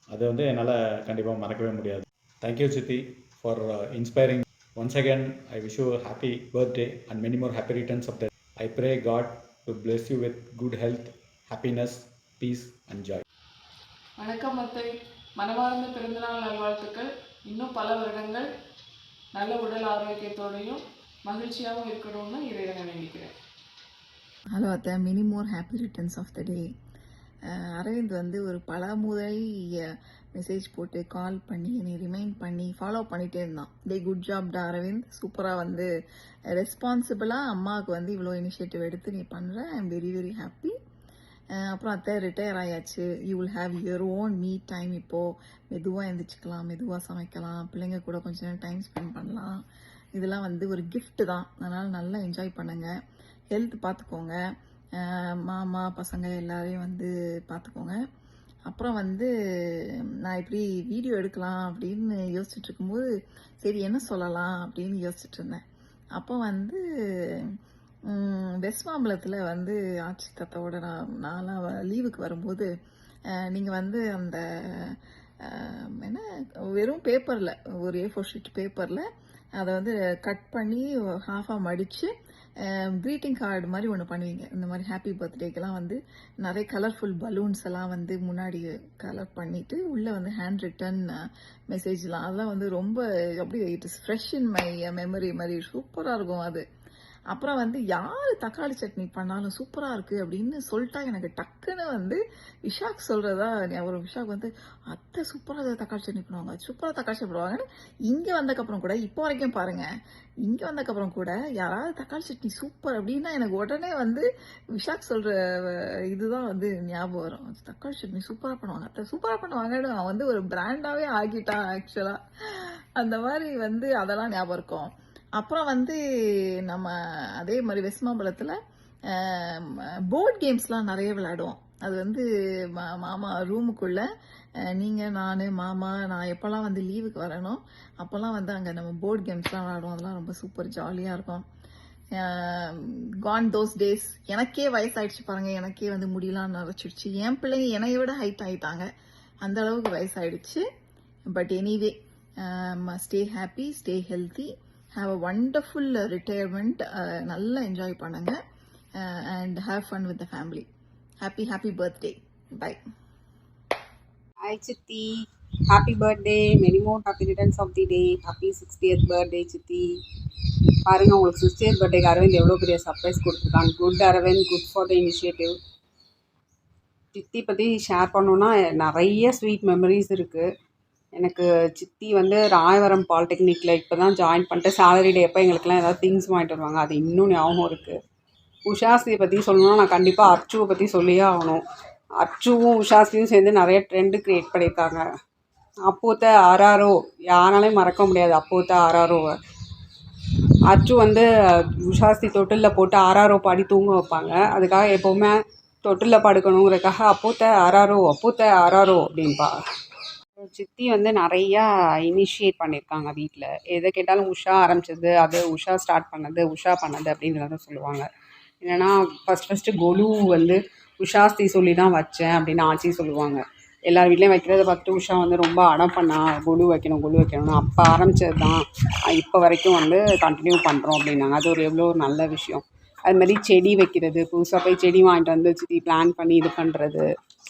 அது வந்து என்னால் கண்டிப்பாக மறக்கவே முடியாது. தேங்க்யூ சித்தி for inspiring. Once again I wish you happy birthday and many more happy returns of the. I pray God to bless you with good health, happiness, peace and joy. வணக்கம் அத்தை. மனமார்ந்த பிறந்தநாள் நல்வாழ்த்துக்கள். இன்னும் பல வருடங்கள் நல்ல உடல் ஆரோக்கியத்தோடையும் மகிழ்ச்சியாகவும் இருக்கணும்னு இறைவனை வேண்டிக்கிறேன். ஹலோ அத்தை, many more happy returns of the day. Aravind வந்து ஒரு பல முறை மெசேஜ் போட்டு கால் பண்ணி என்னை ரிமைண்ட் பண்ணி ஃபாலோ பண்ணிகிட்டே இருந்தான். குட் ஜாப்டா அரவிந்த், சூப்பராக வந்து ரெஸ்பான்சிபிளாக அம்மாவுக்கு வந்து இவ்வளோ இனிஷியேட்டிவ் எடுத்து நீ பண்ணுற. I am very very happy. அப்புறம் அத்தை ரிட்டையர் ஆயாச்சு. You will have your own me time. இப்போது மெதுவாக எழுந்திரிச்சிக்கலாம், மெதுவாக சமைக்கலாம், பிள்ளைங்க கூட கொஞ்ச நேரம் டைம் ஸ்பெண்ட் பண்ணலாம். இதெல்லாம் வந்து ஒரு கிஃப்ட் தான். அதனால் நல்லா என்ஜாய் பண்ணுங்கள். ஹெல்த் பார்த்துக்கோங்க. மாமா பசங்க எல்லாரையும் வந்து பார்த்துக்கோங்க. அப்புறம் வந்து நான் இப்படி வீடியோ எடுக்கலாம் அப்படின்னு யோசிச்சுட்டு இருக்கும்போது சரி என்ன சொல்லலாம் அப்படின்னு யோசிச்சுட்டு இருந்தேன். அப்போ வந்து வெஸ்ட் மாம்பலத்தில் வந்து ஆட்சி தாத்தாவோட நான்லாம் லீவுக்கு வரும்போது நீங்கள் வந்து அந்த என்ன வெறும் பேப்பரில் ஒரு A4 ஷீட் பேப்பரில் அதை வந்து கட் பண்ணி ஹாஃபாக மடித்து க்ரீட்டிங் கார்டு மாதிரி ஒன்று பண்ணுவீங்க. இந்த மாதிரி ஹாப்பி பர்த்டேக்கெல்லாம் வந்து நிறைய கலர்ஃபுல் பலூன்ஸ் எல்லாம் வந்து முன்னாடி கலர் பண்ணிவிட்டு உள்ளே வந்து ஹேண்ட் ரிட்டன் மெசேஜ்லாம் அதெல்லாம் வந்து ரொம்ப அப்படியே it is fresh in my memory மாதிரி சூப்பராக இருக்கும் அது. அப்புறம் வந்து யார் தக்காளி சட்னி பண்ணாலும் சூப்பராக இருக்குது அப்படின்னு சொல்லிட்டா எனக்கு டக்குன்னு வந்து விஷாக் சொல்கிறதா ஞாபகம். விஷாக் வந்து அத்தை சூப்பராக தக்காளி சட்னி பண்ணுவாங்க, சூப்பராக தக்காளி சட்னி பண்ணுவாங்கன்னு. இங்கே வந்தக்கப்புறம் கூட இப்போ வரைக்கும் பாருங்கள், இங்கே வந்தக்கப்புறம் கூட யாராவது தக்காளி சட்னி சூப்பர் அப்படின்னா எனக்கு உடனே வந்து விஷாக் சொல்கிற இதுதான் வந்து ஞாபகம் வரும். தக்காளி சட்னி சூப்பராக பண்ணுவாங்க, அத்தை சூப்பராக பண்ணுவாங்கன்னு அவன் வந்து ஒரு பிராண்டாகவே ஆகிட்டான் ஆக்சுவலாக. அந்த மாதிரி வந்து அதெல்லாம் ஞாபகம் இருக்கும். அப்புறம் வந்து நம்ம அதே மாதிரி வெஸ்ட் மாம்பலத்தில் போர்ட் கேம்ஸ்லாம் நிறைய விளையாடுவோம். அது வந்து மாமா ரூமுக்குள்ள நீங்கள் நான் மாமா நான் எப்போல்லாம் வந்து லீவுக்கு வரணும் அப்போல்லாம் வந்து அங்கே நம்ம போர்ட் கேம்ஸ்லாம் விளையாடுவோம். அதெல்லாம் ரொம்ப சூப்பர் ஜாலியாக இருக்கும். Gone those days. எனக்கே வயசாயிடுச்சு பாருங்க, எனக்கே வந்து முடியலாம் நரைச்சிடுச்சு. என் பிள்ளைங்க என்னைய விட ஹைட் ஆகிட்டாங்க, அந்த அளவுக்கு வயசாயிடுச்சு. But anyway stay happy, stay healthy, have a wonderful retirement. நல்லா என்ஜாய் பண்ணுங்க and have fun with the family. Happy birthday. Bye. Hi சித்தி, happy birthday, many more happy returns of the day. Happy 60th birthday சித்தி. பாருங்கள், உங்களுக்கு 60th பர்த்டேக்கு அரவிந்த் எவ்வளோ பெரிய surprise கொடுத்துருக்காங்க. Good Aravind, good for the initiative. சித்தி பற்றி ஷேர் பண்ணோன்னா நிறைய ஸ்வீட் மெமரிஸ் இருக்குது எனக்கு. சித்தி வந்து ராயவரம் பாலிடெக்னிக்கில் இப்போ தான் ஜாயின் பண்ணிட்டு சேலரி டே எப்போ எங்களுக்குலாம் ஏதாவது திங்ஸ் வாங்கிட்டு வருவாங்க, அது இன்னும் ஞாபகம் இருக்குது. உஷாஸ்தியை பற்றி சொல்லணும்னா நான் கண்டிப்பாக அர்ச்சுவை பற்றி சொல்லியே ஆகணும். அர்ச்சுவும் உஷாஸ்தியும் சேர்ந்து நிறைய ட்ரெண்டு க்ரியேட் பண்ணியிருக்காங்க. அப்போத்த ஆர்ஆர்ஓ யாராலையும் மறக்க முடியாது. அப்போத்த ஆர்ஆர்ஓவை அர்ச்சு வந்து உஷாஸ்தி தொட்டிலில் போட்டு ஆர்ஆர்ஓ பாடி தூங்க வைப்பாங்க. அதுக்காக எப்போவுமே தொட்டிலில் படுக்கணுங்கிறதுக்காக அப்போத்த ஆர்ஆர்ஓ அப்படின்பா. சித்தி வந்து நிறையா இனிஷியேட் பண்ணியிருக்காங்க வீட்டில். எதை கேட்டாலும் உஷா ஆரம்பிச்சது, அது உஷா ஸ்டார்ட் பண்ணது, உஷா பண்ணது அப்படின்றத சொல்லுவாங்க. இல்லைனா ஃபஸ்ட்டு கொலு வந்து உஷாஸ்தி சொல்லி தான் வச்சேன் அப்படின்னு ஆச்சி சொல்லுவாங்க. எல்லார் வீட்லேயும் வைக்கிறத பார்த்துட்டு உஷா வந்து ரொம்ப அடம் பண்ணா, கொலு வைக்கணும்னு. அப்போ ஆரம்பித்தது தான் இப்போ வரைக்கும் வந்து கண்டினியூ பண்ணுறோம் அப்படின்னாங்க. அது ஒரு எவ்வளோ ஒரு நல்ல விஷயம். அதுமாதிரி செடி வைக்கிறது, புதுசாக போய் செடி வாங்கிட்டு வந்து சித்தி பிளான் பண்ணி இது பண்ணுறது,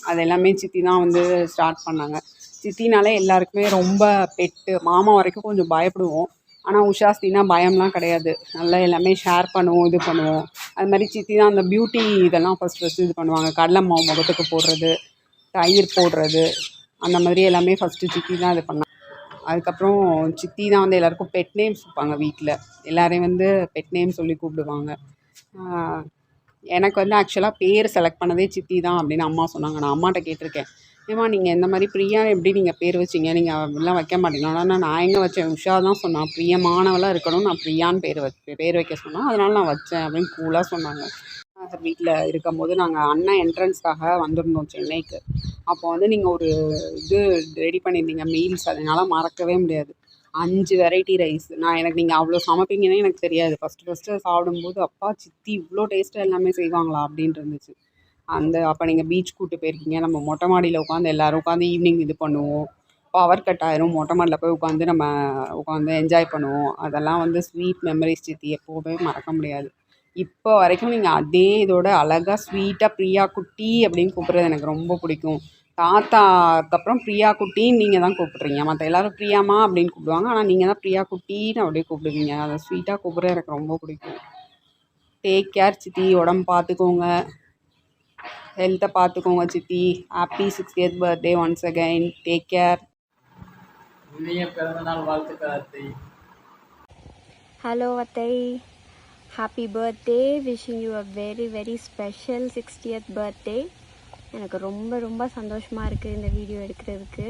அது எல்லாமே சித்தி தான் வந்து ஸ்டார்ட் பண்ணாங்க. சித்தினாலே எல்லாருக்குமே ரொம்ப பெட்டு. மாமா வரைக்கும் கொஞ்சம் பயப்படுவோம், ஆனால் உஷாஸ்தினா பயம்லாம் கிடையாது. நல்லா எல்லாமே ஷேர் பண்ணுவோம், இது பண்ணுவோம். அது மாதிரி சித்தி தான் அந்த பியூட்டி இதெல்லாம் ஃபஸ்ட்டு இது பண்ணுவாங்க. கடலை மாவு முகத்துக்கு போடுறது, தயிர் போடுறது, அந்த மாதிரி எல்லாமே ஃபஸ்ட்டு சித்தி தான் இது பண்ணாங்க. அதுக்கப்புறம் சித்தி தான் வந்து எல்லாேருக்கும் பெட் நேம்ஸ் வைப்பாங்க வீட்டில். எல்லோரையும் வந்து பெட் நேம் சொல்லி கூப்பிடுவாங்க. எனக்கு வந்து ஆக்சுவலாக பேர் செலக்ட் பண்ணதே சித்தி தான் அப்படின்னு அம்மா சொன்னாங்க. நான் அம்மாட்ட கேட்டிருக்கேன், ஏம்மா நீங்கள் இந்த மாதிரி பிரியா எப்படி நீங்கள் பேர் வச்சிங்க, நீங்கள் அப்படிலாம் வைக்க மாட்டீங்களா? ஆனால் நான் எங்கே வச்சேன், உஷா தான் சொன்னான் பிரியமானவளாக இருக்கணும், நான் பிரியான்னு பேர் வைக்க சொன்னேன், அதனால் நான் வச்சேன் அப்படின்னு கூலாக சொன்னாங்க. வீட்டில் இருக்கும்போது நாங்கள் அண்ணன் என்ட்ரன்ஸ்க்காக வந்திருந்தோம் சென்னைக்கு. அப்போ வந்து நீங்கள் ஒரு இது ரெடி பண்ணியிருந்தீங்க மீல்ஸ், அதனால் மறக்கவே முடியாது. 5 வெரைட்டி ரைஸ். எனக்கு நீங்கள் அவ்வளோ சமைப்பீங்கன்னே எனக்கு தெரியாது. ஃபஸ்ட்டு சாப்பிடும்போது அப்பா சித்தி இவ்வளோ டேஸ்ட்டாக எல்லாமே செய்வாங்களா அப்படின்ட்டு இருந்துச்சு. அப்போ நீங்கள் பீச் கூப்பிட்டு போயிருக்கீங்க. நம்ம மொட்டை மாடியில் உட்காந்து எல்லோரும் உட்காந்து ஈவினிங் இது பண்ணுவோம். பவர் கட் ஆயிரும், மொட்டை மாடியில் போய் உட்காந்து என்ஜாய் பண்ணுவோம். அதெல்லாம் வந்து ஸ்வீட் மெமரிஸ் சித்தி, எப்போவுமே மறக்க முடியாது. இப்போ வரைக்கும் நீங்கள் அதே இதோட அழகாக ஸ்வீட்டாக பிரியா குட்டி அப்படின்னு கூப்பிட்றது எனக்கு ரொம்ப பிடிக்கும். தாத்தாக்கப்புறம் பிரியா குட்டின்னு நீங்கள் தான் கூப்பிட்றீங்க. மற்ற எல்லோரும் பிரியாமா அப்படின்னு கூப்பிடுவாங்க, ஆனால் நீங்கள் தான் பிரியா குட்டின்னு அப்படியே கூப்பிடுவீங்க. அதை ஸ்வீட்டாக கூப்பிட்றது எனக்கு ரொம்ப பிடிக்கும். டேக் கேர் சித்தி, உடம்பு பார்த்துக்கோங்க, ஹெல்த்தை பார்த்துக்கோங்க சித்தி. Happy 60th birthday once again. Take care. இனிய பிறந்தநாள் வாழ்த்துக்கள் அத்தை. ஹலோ அத்தை, happy birthday. Wishing you a very very special 60th birthday. எனக்கு ரொம்ப ரொம்ப சந்தோஷமாக இருக்குது இந்த வீடியோ எடுக்கிறதுக்கு.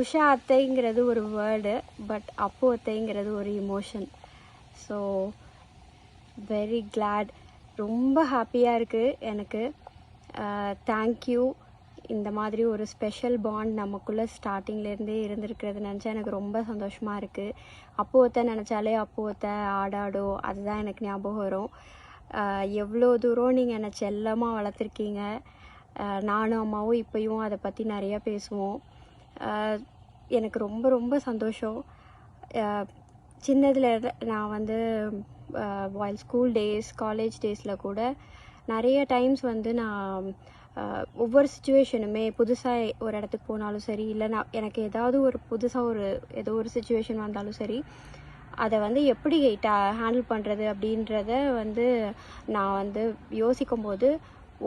உஷா அத்தைங்கிறது ஒரு வேர்டு, பட் அப்போ அத்தைங்கிறது ஒரு இமோஷன். ஸோ வெரி கிளாட், ரொம்ப ஹாப்பியாக இருக்குது எனக்கு. தேங்க்யூ. இந்த மாதிரி ஒரு ஸ்பெஷல் பாண்ட் நமக்குள்ளே ஸ்டார்டிங்லேருந்தே இருந்திருக்கிறது நினச்சா எனக்கு ரொம்ப சந்தோஷமாக இருக்குது. அப்போத்தை நினச்சாலே அப்போத்தை ஆடாடோ அதுதான் எனக்கு ஞாபகம் வரும். எவ்வளோ தூரம் நீங்கள் என்னை செல்லமாக வளர்த்துருக்கீங்க. நானும் அம்மாவும் இப்போயும் அதை பற்றி நிறையா பேசுவோம். எனக்கு ரொம்ப ரொம்ப சந்தோஷம். சின்னதில் நான் வந்து while ஸ்கூல் டேஸ், காலேஜ் டேஸில் கூட நிறைய டைம்ஸ் வந்து நான் ஒவ்வொரு சுச்சுவேஷனுமே புதுசாக ஒரு இடத்துக்கு போனாலும் சரி, இல்லை நான் எனக்கு ஏதாவது ஒரு புதுசாக ஏதோ ஒரு சுச்சுவேஷன் வந்தாலும் சரி, அதை வந்து எப்படி ஹேண்டில் பண்ணுறது அப்படின்றத வந்து நான் வந்து யோசிக்கும் போது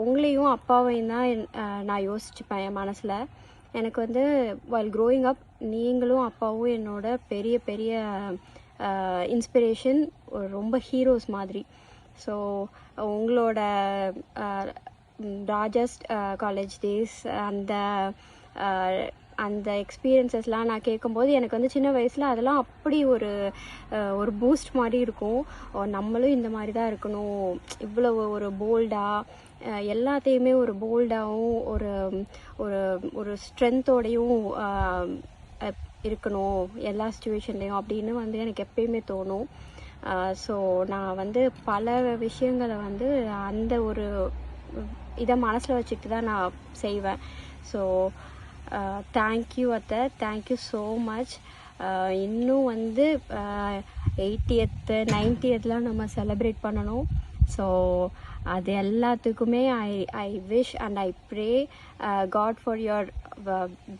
உங்களையும் அப்பாவையும் தான் நான் யோசிச்சுப்பேன் என் மனசில். எனக்கு வந்து while growing up நீங்களும் அப்பாவும் என்னோட பெரிய பெரிய இன்ஸ்பிரேஷன், ரொம்ப ஹீரோஸ் மாதிரி. ஸோ உங்களோட ராஜாஸ் காலேஜ் டேஸ், அந்த எக்ஸ்பீரியன்ஸஸ்லாம் நான் கேட்கும்போது எனக்கு வந்து சின்ன வயசில் அதெல்லாம் அப்படி ஒரு பூஸ்ட் மாதிரி இருக்கும். நம்மளும் இந்த மாதிரி தான் இருக்கணும், இவ்வளோ ஒரு போல்டாக எல்லாத்தையுமே ஒரு போல்டாகவும் ஒரு ஒரு ஒரு ஸ்ட்ரென்த்தோடையும் இருக்கணும் எல்லா சுச்சுவேஷன்லேயும் அப்படின்னு வந்து எனக்கு எப்பயுமே தோணும். ஸோ நான் வந்து பல விஷயங்களை வந்து அந்த ஒரு இதை மனசில் வச்சுக்கிட்டு தான் நான் செய்வேன். ஸோ தேங்க்யூ அத்தை, தேங்க்யூ ஸோ மச். இன்னும் வந்து 80th 90thலாம் நம்ம செலிப்ரேட் பண்ணணும். ஸோ அது எல்லாத்துக்குமே I wish and I pray God for your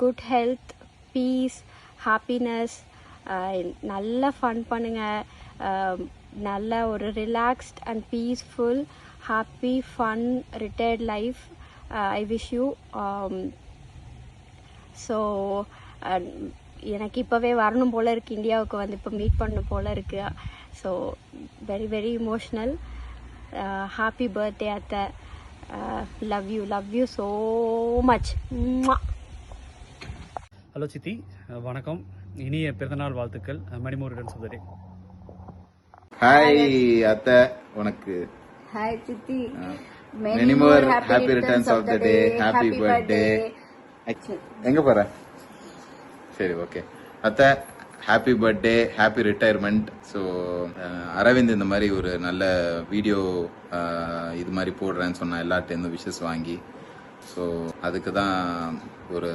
good health, peace, happiness. நல்லா ஃபன் பண்ணுங்கள், நல்ல ஒரு relaxed and peaceful happy fun retired life I wish you. So எனக்கு இப்போவே வரணும் போல் இருக்குது, இந்தியாவுக்கு வந்து இப்போ மீட் பண்ணணும் போல் இருக்குது. So very very emotional. Happy birthday அத்தை, love you so much. Hello சித்தி, வணக்கம். இனிய பிறந்தநாள் வாழ்த்துக்கள். many more returns of the day. Hi அத்தை, உனக்கு ஹாய் சித்தி, many more happy returns of the day. Happy birthday. எங்க போற? சரி, ஓகே அத்தை, happy birthday, happy retirement. So Aravind இந்த மாதிரி ஒரு நல்ல வீடியோ இது மாதிரி போடுறேன்னு சொன்னா எல்லார்ட்டேருந்து விஷஸ் வாங்கி, ஸோ அதுக்கு தான் ஒரு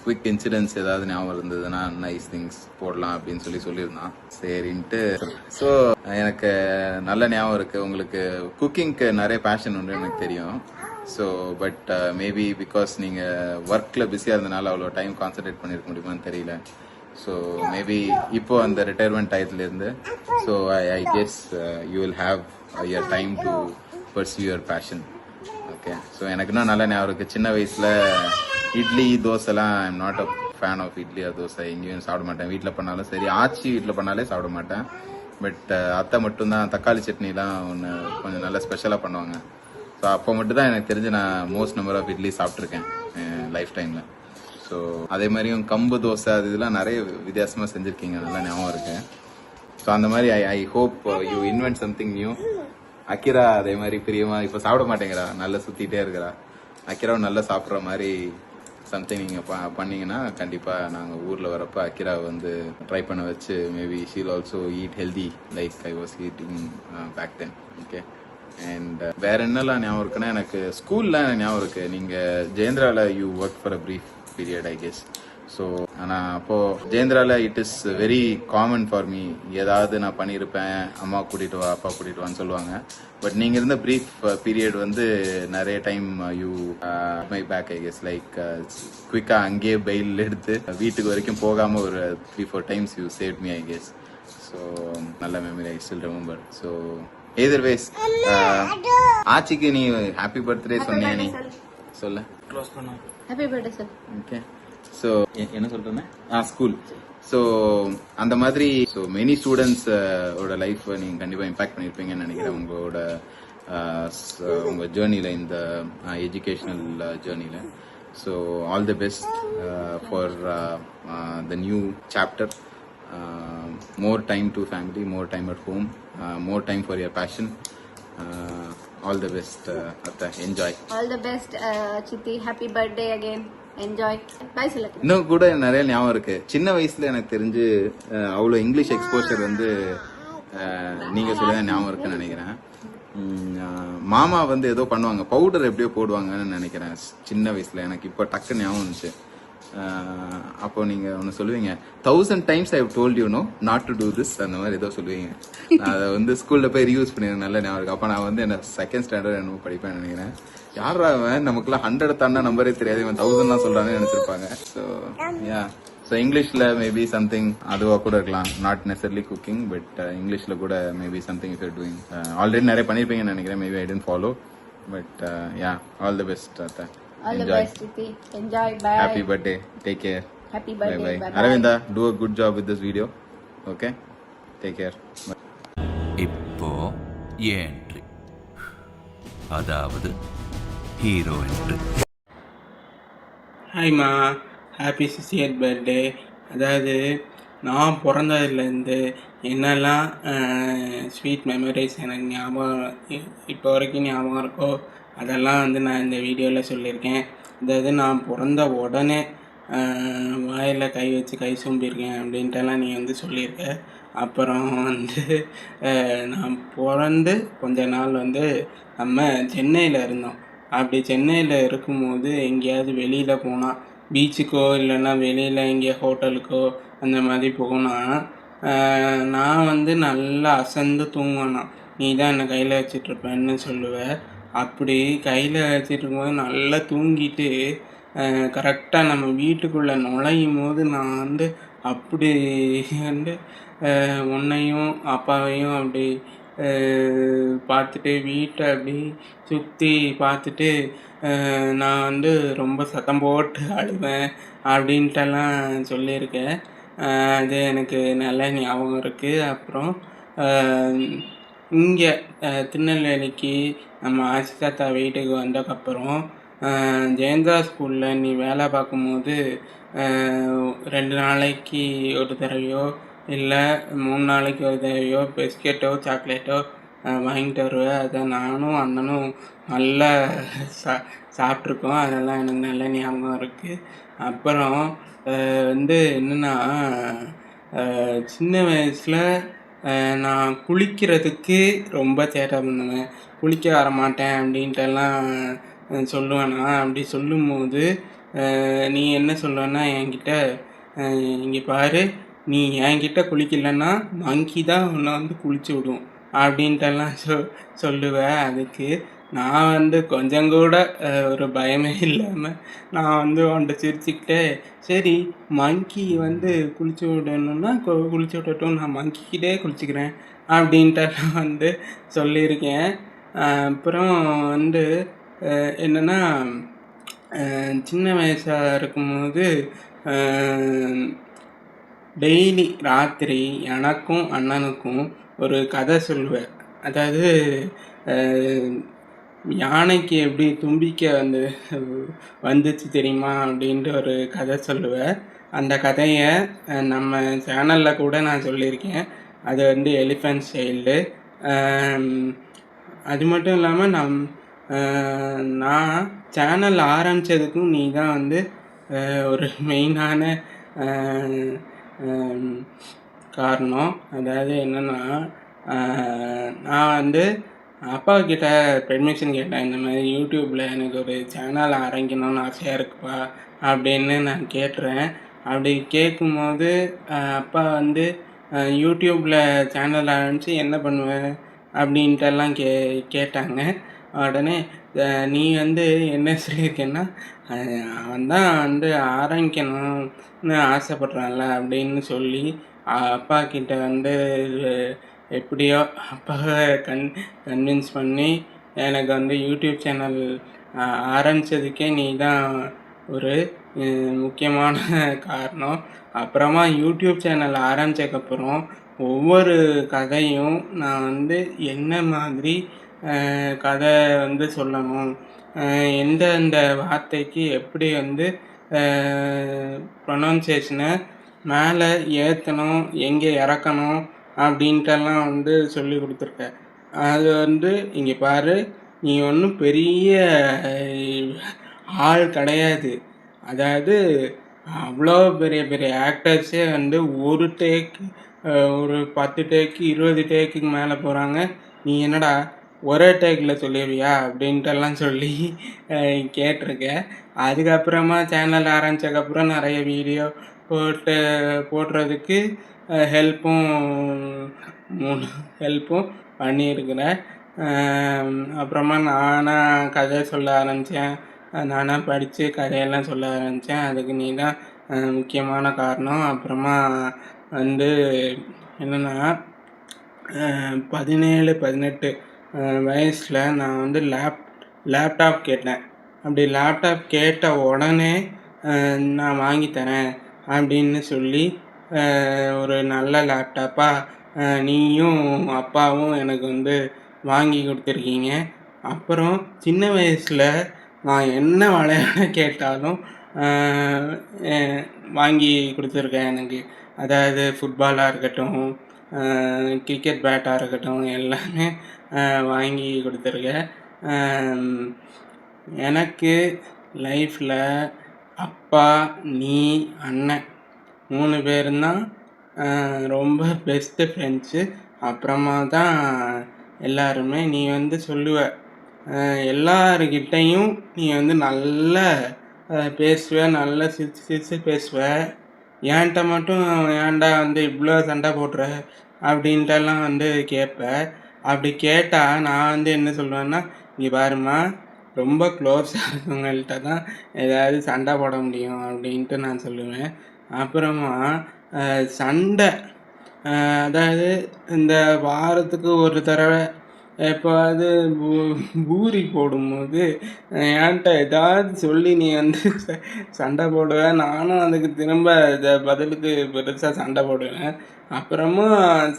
குவிக் இன்சிடென்ட்ஸ் ஏதாவது ஞாபகம் இருந்ததுன்னா நைஸ் திங்ஸ் போடலாம் அப்படின்னு சொல்லியிருந்தான். சரின்ட்டு ஸோ எனக்கு நல்ல ஞாபகம் இருக்கு. உங்களுக்கு குக்கிங்க்கு நிறைய பேஷன் உண்டு எனக்கு தெரியும். ஸோ பட் மேபி பிகாஸ் நீங்கள் ஒர்க்கில் பிஸியாக இருந்தனால அவ்வளோ டைம் கான்சன்ட்ரேட் பண்ணியிருக்க முடியுமான்னு தெரியல. ஸோ மேபி இப்போ அந்த ரிட்டையர்மெண்ட் டயத்துலேருந்து so I guess you will have your time to pursue your passion. Okay, so எனக்கு இன்னும் நல்ல ஞாபகம் இருக்குது. சின்ன வயசில் இட்லி தோசைலாம் I am not a fan of idli or dosa. எங்கேயும் சாப்பிட மாட்டேன். வீட்டில் பண்ணாலும் சரி, ஆச்சி வீட்டில் பண்ணாலே சாப்பிட மாட்டேன். பட் அத்தை மட்டும்தான் தக்காளி சட்னிலாம் ஒன்று கொஞ்சம் நல்லா ஸ்பெஷலாக பண்ணுவாங்க. ஸோ அப்போ மட்டும் தான் எனக்கு தெரிஞ்சு நான் மோஸ்ட் நம்பர் ஆஃப் இட்லி சாப்பிட்ருக்கேன் லைஃப் டைமில். ஸோ அதே மாதிரியும் கம்பு தோசை அது இதெல்லாம் நிறைய வித்தியாசமாக செஞ்சுருக்கீங்க, நல்லா ஞாபகம் இருக்கு. ஸோ அந்த மாதிரி I hope you invent something new. Akira அதே மாதிரி பிரியமா இப்போ சாப்பிட மாட்டேங்கிறா, நல்லா சுற்றிட்டே இருக்கிறா. அக்கிராவும் நல்லா சாப்பிட்ற மாதிரி சம்திங் நீங்கள் பண்ணீங்கன்னா கண்டிப்பாக நாங்கள் ஊரில் வரப்போ அக்கிராவை வந்து ட்ரை பண்ண வச்சு maybe she'll also eat healthy like I was eating back then. Okay, and வேற என்னெல்லாம் ஞாபகம் இருக்குன்னா, எனக்கு ஸ்கூல்ல ஞாபகம் இருக்கு. நீங்கள் ஜெயந்திராவில் you work for a brief period I guess. So ஆனால் அப்போது ஜெயந்திராவில் it is very common for me. ஏதாவது நான் பண்ணியிருப்பேன், அம்மா கூட்டிகிட்டு வா, அப்பா கூட்டிகிட்டு வான்னு சொல்லுவாங்க. பட் நீங்கள் இருந்த ப்ரீஃப் பீரியட் வந்து நிறைய time you my back I guess like குவிக்காக அங்கேயே பெயில் எடுத்து வீட்டுக்கு வரைக்கும் போகாமல் ஒரு 3-4 times you save me I guess. So நல்ல memory, I still remember. So either ways ஆச்சிக்கு நீ ஹாப்பி பர்த்டே சொன்னியா? நீ சொல்ல க்ளோஸ் பண்ண. Happy birthday sir. Okay, so என்ன சொல்றேன்னா ஸ்கூல். ஸோ அந்த மாதிரி ஸோ மெனி ஸ்டூடெண்ட்ஸ் ஓட லைஃப் நீங்கள் கண்டிப்பாக இம்பாக்ட் பண்ணியிருப்பீங்கன்னு நினைக்கிறேன் உங்கள் ஜேர்னியில், இந்த எஜுகேஷ்னல் ஜேர்னியில். So all the best for the new chapter. More time to family, more time at home, more time for your passion. All the best, Atta. Enjoy. All the best, Chitti. Happy birthday again. Enjoy. Bye, Sulakha. இன்னும் கூட நிறைய ஞாபகம் இருக்கு. சின்ன வயசுல எனக்கு தெரிஞ்சு அவ்வளோ இங்கிலீஷ் எக்ஸ்போஷர் வந்து நீங்க சொல்ல ஞாபகம் இருக்குன்னு நினைக்கிறேன். மாமா வந்து ஏதோ பண்ணுவாங்க, பவுடர் எப்படியோ போடுவாங்கன்னு நினைக்கிறேன் சின்ன வயசுல. எனக்கு இப்போ டக்கு ஞாபகம் இருந்துச்சு. அப்போ நீங்க ஒன்று சொல்லுவீங்க, 1000 times I have told you no not to do this, அந்த மாதிரி ஏதோ சொல்லுவீங்க. அதை வந்து ஸ்கூல்ல போய் ரீயூஸ் பண்ணிருக்கேன், நல்ல ஞாபகம் இருக்கு. அப்போ நான் வந்து என்ன 2nd standard என்னமோ படிப்பேன் நினைக்கிறேன். யாரா அவன், நமக்குலாம் 100 தாண்டா நம்பரே தெரியாது, இவன் 1000 தான் சொல்றான்னு நினைச்சிருப்பாங்க. ஸோ யா, ஸோ இங்கிலீஷ்ல மேபி சம்திங் அதுவா கூட இருக்கலாம், நாட் நெசர்லி குக்கிங், பட் இங்கிலீஷ்ல கூட maybe something if you doing. Already நிறைய பண்ணிருப்பீங்கன்னு நினைக்கிறேன், maybe I tend follow, but yeah, all the best. All the best, Chitti. Enjoy. Bye. Happy birthday. Take care. Happy birthday. Bye. Aravinda, do a good job with this video. Okay? Take care. Bye. இப்போ entry, அதாவது hero entry. ஹாய்மா, happy 60th birthday. அதாவது நான் பிறந்ததுலேருந்து என்னெல்லாம் sweet memories எனக்கு ஞாபகம் இப்போ வரைக்கும் ஞாபகம் இருக்கோ அதெல்லாம் வந்து நான் இந்த வீடியோவில் சொல்லியிருக்கேன். அதாவது நான் பிறந்த உடனே வாயில் கை வச்சு கை சூம்பியிருக்கேன் அப்படின்ட்டுலாம் நீ வந்து சொல்லியிருக்க. அப்புறம் வந்து நான் பிறந்து கொஞ்ச நாள் வந்து நம்ம சென்னையில் இருந்தோம். அப்படி சென்னையில் இருக்கும்போது எங்கேயாவது வெளியில் போனால் பீச்சுக்கோ இல்லைன்னா வெளியில் எங்கேயோ ஹோட்டலுக்கோ அந்த மாதிரி போனால் நான் வந்து நல்லா அசந்து தூங்கினேன். நீ தான் என்னை கையில் வச்சிட்ருப்பேன்னு சொல்லுவேன். அப்படி கையில் வச்சிட்ருக்கும்போது நல்லா தூங்கிட்டு கரெக்டாக நம்ம வீட்டுக்குள்ளே நுழையும் போது நான் வந்து அப்படி வந்து உன்னையும் அப்பாவையும் அப்படி பார்த்துட்டு வீட்டை அப்படி சுற்றி பார்த்துட்டு நான் வந்து ரொம்ப சத்தம் போட்டு அழுவேன் அப்படின்ட்டெல்லாம் சொல்லியிருக்கேன். அது எனக்கு நல்ல ஞாபகம் இருக்குது. அப்புறம் இங்கே திருநெல்வேலிக்கு நம்ம ஆச்சி தாத்தா வீட்டுக்கு வந்ததுக்கப்புறம் ஜெயந்தா ஸ்கூலில் நீ வேலை பார்க்கும்போது 2 நாளைக்கு ஒரு தடவையோ இல்லை 3 நாளைக்கு ஒரு தடவையோ பிஸ்கெட்டோ சாக்லேட்டோ வாங்கிட்டு வருவேன். அதை நானும் அண்ணனும் நல்லா சாப்பிட்ருக்கோம். அதெல்லாம் எனக்கு நல்ல ஞாபகம் இருக்குது. அப்புறம் வந்து என்னென்னா சின்ன வயசில் நான் குளிக்கிறதுக்கு ரொம்ப சேட்டை பண்ணுவேன். குளிக்க வரமாட்டேன் அப்படின்ட்டெல்லாம் சொல்லுவேன். நான் அப்படி சொல்லும்போது நீ என்ன சொல்லுவேன்னா என்கிட்ட, இங்கே பாரு நீ என்கிட்ட குளிக்கலைன்னா மங்கி தான் உன்னை வந்து குளிச்சு விடும் அப்படின்ட்டெல்லாம் சொல்லுவேன். அதுக்கு நான் வந்து கொஞ்சம் கூட ஒரு பயமே இல்லாமல் நான் வந்து உன்கிட்ட சிரிச்சுக்கிட்டே, சரி மங்கி வந்து குளிச்சு விடணுன்னா குளிச்சு விடட்டும், நான் மங்கிக்கிட்டே குளிச்சுக்கிறேன் அப்படின்ட்டெல்லாம் வந்து சொல்லியிருக்கேன். அப்புறம் வந்து என்னென்னா சின்ன வயசாக இருக்கும்போது டெய்லி ராத்திரி எனக்கும் அண்ணனுக்கும் ஒரு கதை சொல்லுவேன். அதாவது யானைக்கு எப்படி தும்பிக்கை வந்துச்சு தெரியுமா அப்படின்ட்டு ஒரு கதை சொல்லுவேன். அந்த கதையை நம்ம சேனலில் கூட நான் சொல்லியிருக்கேன். அது வந்து எலிஃபென்ட் சைல்டு. அது மட்டும் இல்லாமல் நான் சேனல் ஆரம்பித்ததுக்கும் நீ தான் வந்து ஒரு மெயினான காரணம். அதாவது என்னென்னா நான் வந்து அப்பாக்கிட்ட பெர்மிஷன் கேட்டேன். இந்த மாதிரி யூடியூப்பில் எனக்கு ஒரு சேனல் ஆரம்பிக்கணும்னு ஆசையாக இருக்குப்பா அப்படின்னு நான் கேட்டுறேன். அப்படி கேட்கும்போது அப்பா வந்து யூடியூப்பில் சேனல் ஆரம்பித்து என்ன பண்ணுவேன் அப்படின்ட்டெல்லாம் கேட்டாங்க. உடனே நீ வந்து என்ன சொல்லியிருக்கேன்னா, அவன் தான் வந்து ஆரம்பிக்கணும்னு ஆசைப்பட்றான்ல அப்படின்னு சொல்லி அப்பா கிட்ட வந்து எப்படியோ அப்பாவை கன்வின்ஸ் பண்ணி எனக்கு வந்து யூடியூப் சேனல் ஆரம்பித்ததுக்கே நீ தான் ஒரு முக்கியமான காரணம். அப்புறமா யூடியூப் சேனல் ஆரம்பித்ததுக்கப்புறம் ஒவ்வொரு கதையும் நான் வந்து என்ன மாதிரி கதை வந்து சொல்லணும், எந்தெந்த வார்த்தைக்கு எப்படி வந்து ப்ரொனவுன்சியேஷனை மேலே ஏற்றணும், எங்கே இறக்கணும் அப்படின்ட்டெல்லாம் வந்து சொல்லி கொடுத்துருக்க. அது வந்து இங்கே பாரு, நீ ஒன்றும் பெரிய ஆள் கிடையாது. அதாவது அவ்வளோ பெரிய பெரிய ஆக்டர்ஸே வந்து ஒரு டேக்கு ஒரு 10 டேக்கு 20 டேக்குக்கு மேலே போகிறாங்க. நீ என்னடா ஒரே டேக்கில் சொல்லிடுவியா அப்படின்ட்டெல்லாம் சொல்லி கேட்டிருக்கேன். அதுக்கப்புறமா சேனல் ஆரம்பித்ததுக்கப்புறம் நிறைய வீடியோ போடுறதுக்கு ஹெல்ப்பும் பண்ணியிருக்கிறேன். அப்புறமா நானாக கதை சொல்ல ஆரம்பித்தேன். நானாக படித்து கதையெல்லாம் சொல்ல ஆரம்பித்தேன். அதுக்கு நீ தான் முக்கியமான காரணம். அப்புறமா வந்து என்னென்னா 17-18 வயசில் நான் வந்து லேப்டாப் கேட்டேன். அப்படி லேப்டாப் கேட்ட உடனே நான் வாங்கித்தரேன் அப்படின்னு சொல்லி ஒரு நல்ல லேப்டாப்பாக நீயும் அப்பாவும் எனக்கு வந்து வாங்கி கொடுத்துருக்கீங்க. அப்புறம் சின்ன வயசில் நான் என்ன விளையாட கேட்டாலும் வாங்கி கொடுத்துருக்கேன் எனக்கு. அதாவது ஃபுட்பாலாக இருக்கட்டும், கிரிக்கெட் பேட்டாக இருக்கட்டும், எல்லாமே வாங்கி கொடுத்துருக்கேன். எனக்கு லைஃப்பில் அப்பா, நீ, அண்ணன் 3 பேரும் தான் ரொம்ப பெஸ்ட்டு ஃப்ரெண்ட்ஸு. அப்புறமா தான் எல்லாருமே. நீ வந்து சொல்லுவ, எல்லாருக்கிட்டையும் நீ வந்து நல்லா பேசுவ, நல்லா சிரிச்சு சிரிச்சு பேசுவ. என்கிட்ட மட்டும் ஏன்டா வந்து இவ்வளோ சண்டை போடுற அப்படின்ட்டெல்லாம் வந்து கேட்ப. அப்படி கேட்டால் நான் வந்து என்ன சொல்லுவேன்னா, இங்கே பாருமா, ரொம்ப க்ளோஸாக இருக்கவங்கள்ட்ட தான் ஏதாவது சண்டை போட முடியும் அப்படின்ட்டு நான் சொல்லுவேன். அப்புறமா சண்டை, அதாவது இந்த வாரத்துக்கு ஒரு தடவை எப்போவாது பூரி போடும்போது என்கிட்ட ஏதாவது சொல்லி நீ வந்து சண்டை போடுவ. நானும் அதுக்கு திரும்ப பதிலுக்கு பெருசாக சண்டை போடுவேன். அப்புறமா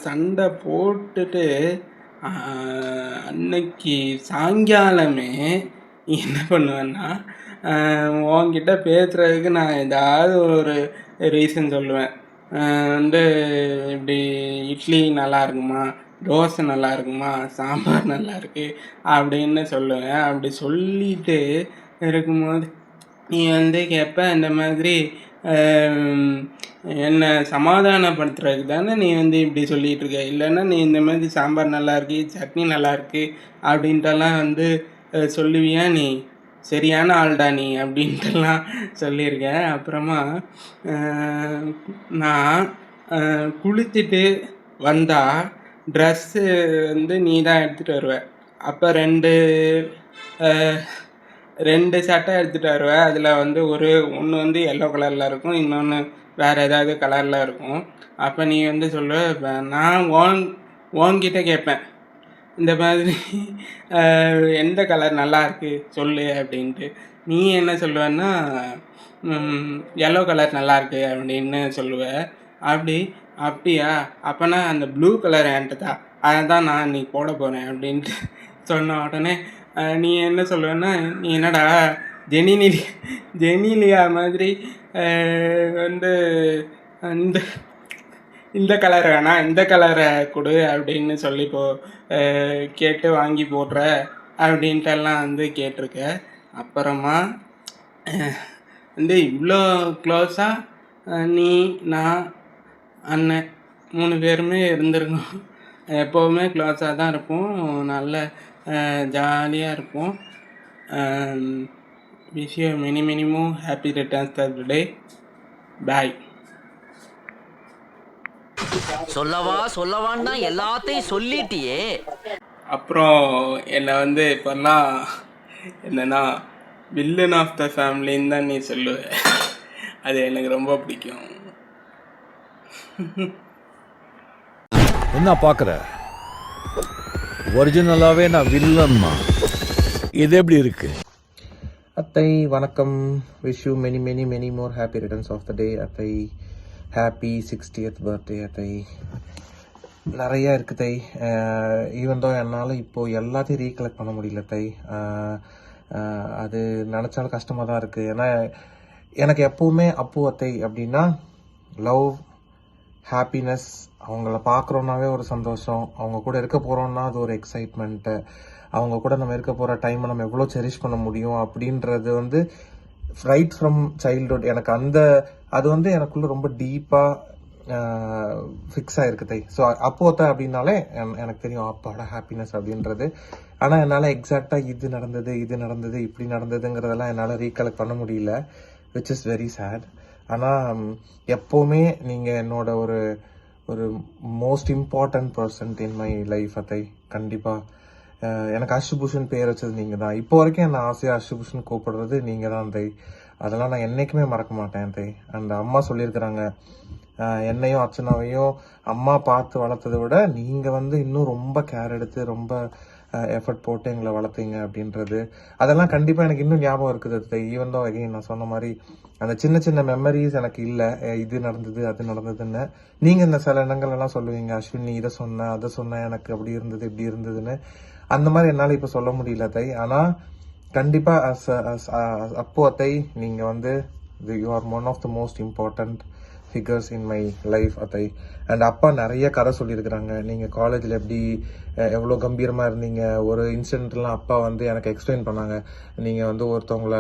சண்டை போட்டுட்டு அன்னைக்கு சாயங்காலமே என்ன பண்ணுவேன்னா, உன்கிட்ட பேசுகிறதுக்கு நான் ஏதாவது ஒரு ரீசன் சொல்லுவேன். வந்து இப்படி இட்லி நல்லா இருக்குமா, தோசை நல்லா இருக்குமா, சாம்பார் நல்லா இருக்கு அப்படின்னு சொல்லுவேன். அப்படி சொல்லிட்டு இருக்கும்போது நீ வந்து கேட்ப, இந்த மாதிரி என்னை சமாதானப்படுத்துறதுக்கு தானே நீ வந்து இப்படி சொல்லிகிட்டு இருக்க, இல்லைன்னா நீ இந்த மாதிரி சாம்பார் நல்லா இருக்கு, சட்னி நல்லா இருக்கு அப்படின்ட்டெல்லாம் வந்து சொல்லுவியா, நீ சரியான ஆள்டா நீ அப்படின்ட்டுலாம் சொல்லியிருக்கேன். அப்புறமா நான் குளித்துட்டு வந்தால் ட்ரெஸ்ஸு வந்து நீ தான் எடுத்துகிட்டு வருவ. அப்போ 2 சட்டை எடுத்துகிட்டு வருவேன். அதில் வந்து ஒன்று வந்து எல்லோ கலரில் இருக்கும், இன்னொன்று வேறு ஏதாவது கலரில் இருக்கும். அப்போ நீ வந்து சொல்லுவ, நான் உன்கிட்ட கேட்பேன், இந்த மாதிரி எந்த கலர் நல்லா இருக்கு சொல்லு அப்படின்ட்டு. நீ என்ன சொல்லுவேன்னா, எல்லோ கலர் நல்லா இருக்கு அப்படின்னு சொல்லுவ. அப்படியா, அப்போனா அந்த ப்ளூ கலர் என்கிட்ட தான், அதை தான் நான் இன்னைக்கு போட போகிறேன் அப்படின்ட்டு சொன்ன உடனே நீ என்ன சொல்லுவேன்னா, நீ என்னடா ஜெனிலியா மாதிரி வந்து இந்த கலர் வேணாம், இந்த கலரை கொடு அப்படின்னு சொல்லி கேட்டு வாங்கி போடுற அப்படின்ட்டெல்லாம் வந்து கேட்டிருக்க. அப்புறமா வந்து இவ்வளோ க்ளோஸாக நீ, நான், அண்ணன் 3 பேருமே இருந்திருக்கோம். எப்போவுமே க்ளோஸாக தான் இருப்போம், நல்ல ஜாலியாக இருப்போம். Wish you many more happy returns of the day. Bye. சொல்லவான்னு தான் எல்லாத்தையும் சொல்லிட்டியே. அப்புறம் என்னை வந்து இப்போல்லாம் என்னன்னா வில்லன் ஆஃப் த ஃபேமிலின்னு தான் நீ சொல்லுவ. அது எனக்கு ரொம்ப பிடிக்கும். என்ன பார்க்குற, ஒரிஜினலாகவே நான் வில்லன்மா. இது எப்படி இருக்கு? அத்தை வணக்கம். Wish you many more happy returns of the day அத்தை. ஹாப்பி 60th பர்த்டே அத்தை. நிறையா இருக்குது தை. ஈவன் தோ என்னால் இப்போது எல்லாத்தையும் ரீகலெக்ட் பண்ண முடியல தை. அது நினச்சாலும் கஷ்டமாக தான் இருக்குது. ஏன்னா எனக்கு எப்போவுமே அப்பு அத்தை அப்படின்னா லவ், ஹாப்பினஸ். அவங்கள பார்க்குறோன்னாவே ஒரு சந்தோஷம், அவங்க கூட இருக்க போகிறோன்னா அது ஒரு எக்ஸைட்மெண்ட்டு, அவங்க கூட நம்ம இருக்க போகிற டைமை நம்ம எவ்வளோ செரிஷ் பண்ண முடியும் அப்படின்றது வந்து ரைட் ஃப்ரம் சைல்ட்ஹுட் எனக்கு அது வந்து எனக்குள்ளே ரொம்ப டீப்பாக ஃபிக்ஸ் ஆகிருக்கு தை. ஸோ அப்போத்தான் அப்படின்னாலே எனக்கு தெரியும் அப்பாவோட ஹாப்பினஸ் அப்படின்றது. ஆனால் என்னால் எக்ஸாக்டாக இது நடந்தது இப்படி நடந்ததுங்கிறதெல்லாம் என்னால் ரீகலெக்ட் பண்ண முடியல, விச் இஸ் வெரி சேட். ஆனால் எப்போவுமே நீங்கள் என்னோட ஒரு most important person in my life அத்தை. கண்டிப்பாக எனக்கு அஷ்பூஷன் பேர் வச்சது நீங்கள் தான். இப்போ வரைக்கும் என்ன ஆசையாக அஷ்பூஷன் கூப்பிடுறது நீங்கள் தான் தை. அதெல்லாம் நான் என்றைக்குமே மறக்க மாட்டேன் தை. அந்த அம்மா சொல்லியிருக்கிறாங்க, என்னையும் அர்ச்சனாவையும் அம்மா பார்த்து வளர்த்ததை விட நீங்கள் வந்து இன்னும் ரொம்ப கேர் எடுத்து ரொம்ப எஃபர்ட் போட்டு எங்களை வளர்த்தீங்க அப்படின்றது. அதெல்லாம் கண்டிப்பாக எனக்கு இன்னும் ஞாபகம் இருக்குது. ஈவன் தான் அகைன் நான் சொன்ன மாதிரி அந்த சின்ன சின்ன மெமரிஸ் எனக்கு இல்லை, இது நடந்தது அது நடந்ததுன்னு. நீங்கள் இந்த சில இடங்கள் எல்லாம் சொல்லுவீங்க, அஸ்வின் நீ இதை சொன்ன அதை சொன்ன, எனக்கு அப்படி இருந்தது இப்படி இருந்ததுன்னு. அந்த மாதிரி என்னால் இப்போ சொல்ல முடியல தை. ஆனால் கண்டிப்பாக அப்போ அத்தை நீங்கள் வந்து you are one of the most important figures in my life அத்தை. அண்ட் அப்பா நிறைய கதை சொல்லியிருக்கிறாங்க. நீங்கள் காலேஜில் எப்படி எவ்வளோ கம்பீரமாக இருந்தீங்க. ஒரு இன்சிடென்ட்லாம் அப்பா வந்து எனக்கு எக்ஸ்பிளைன் பண்ணாங்க. நீங்கள் வந்து ஒருத்தவங்கள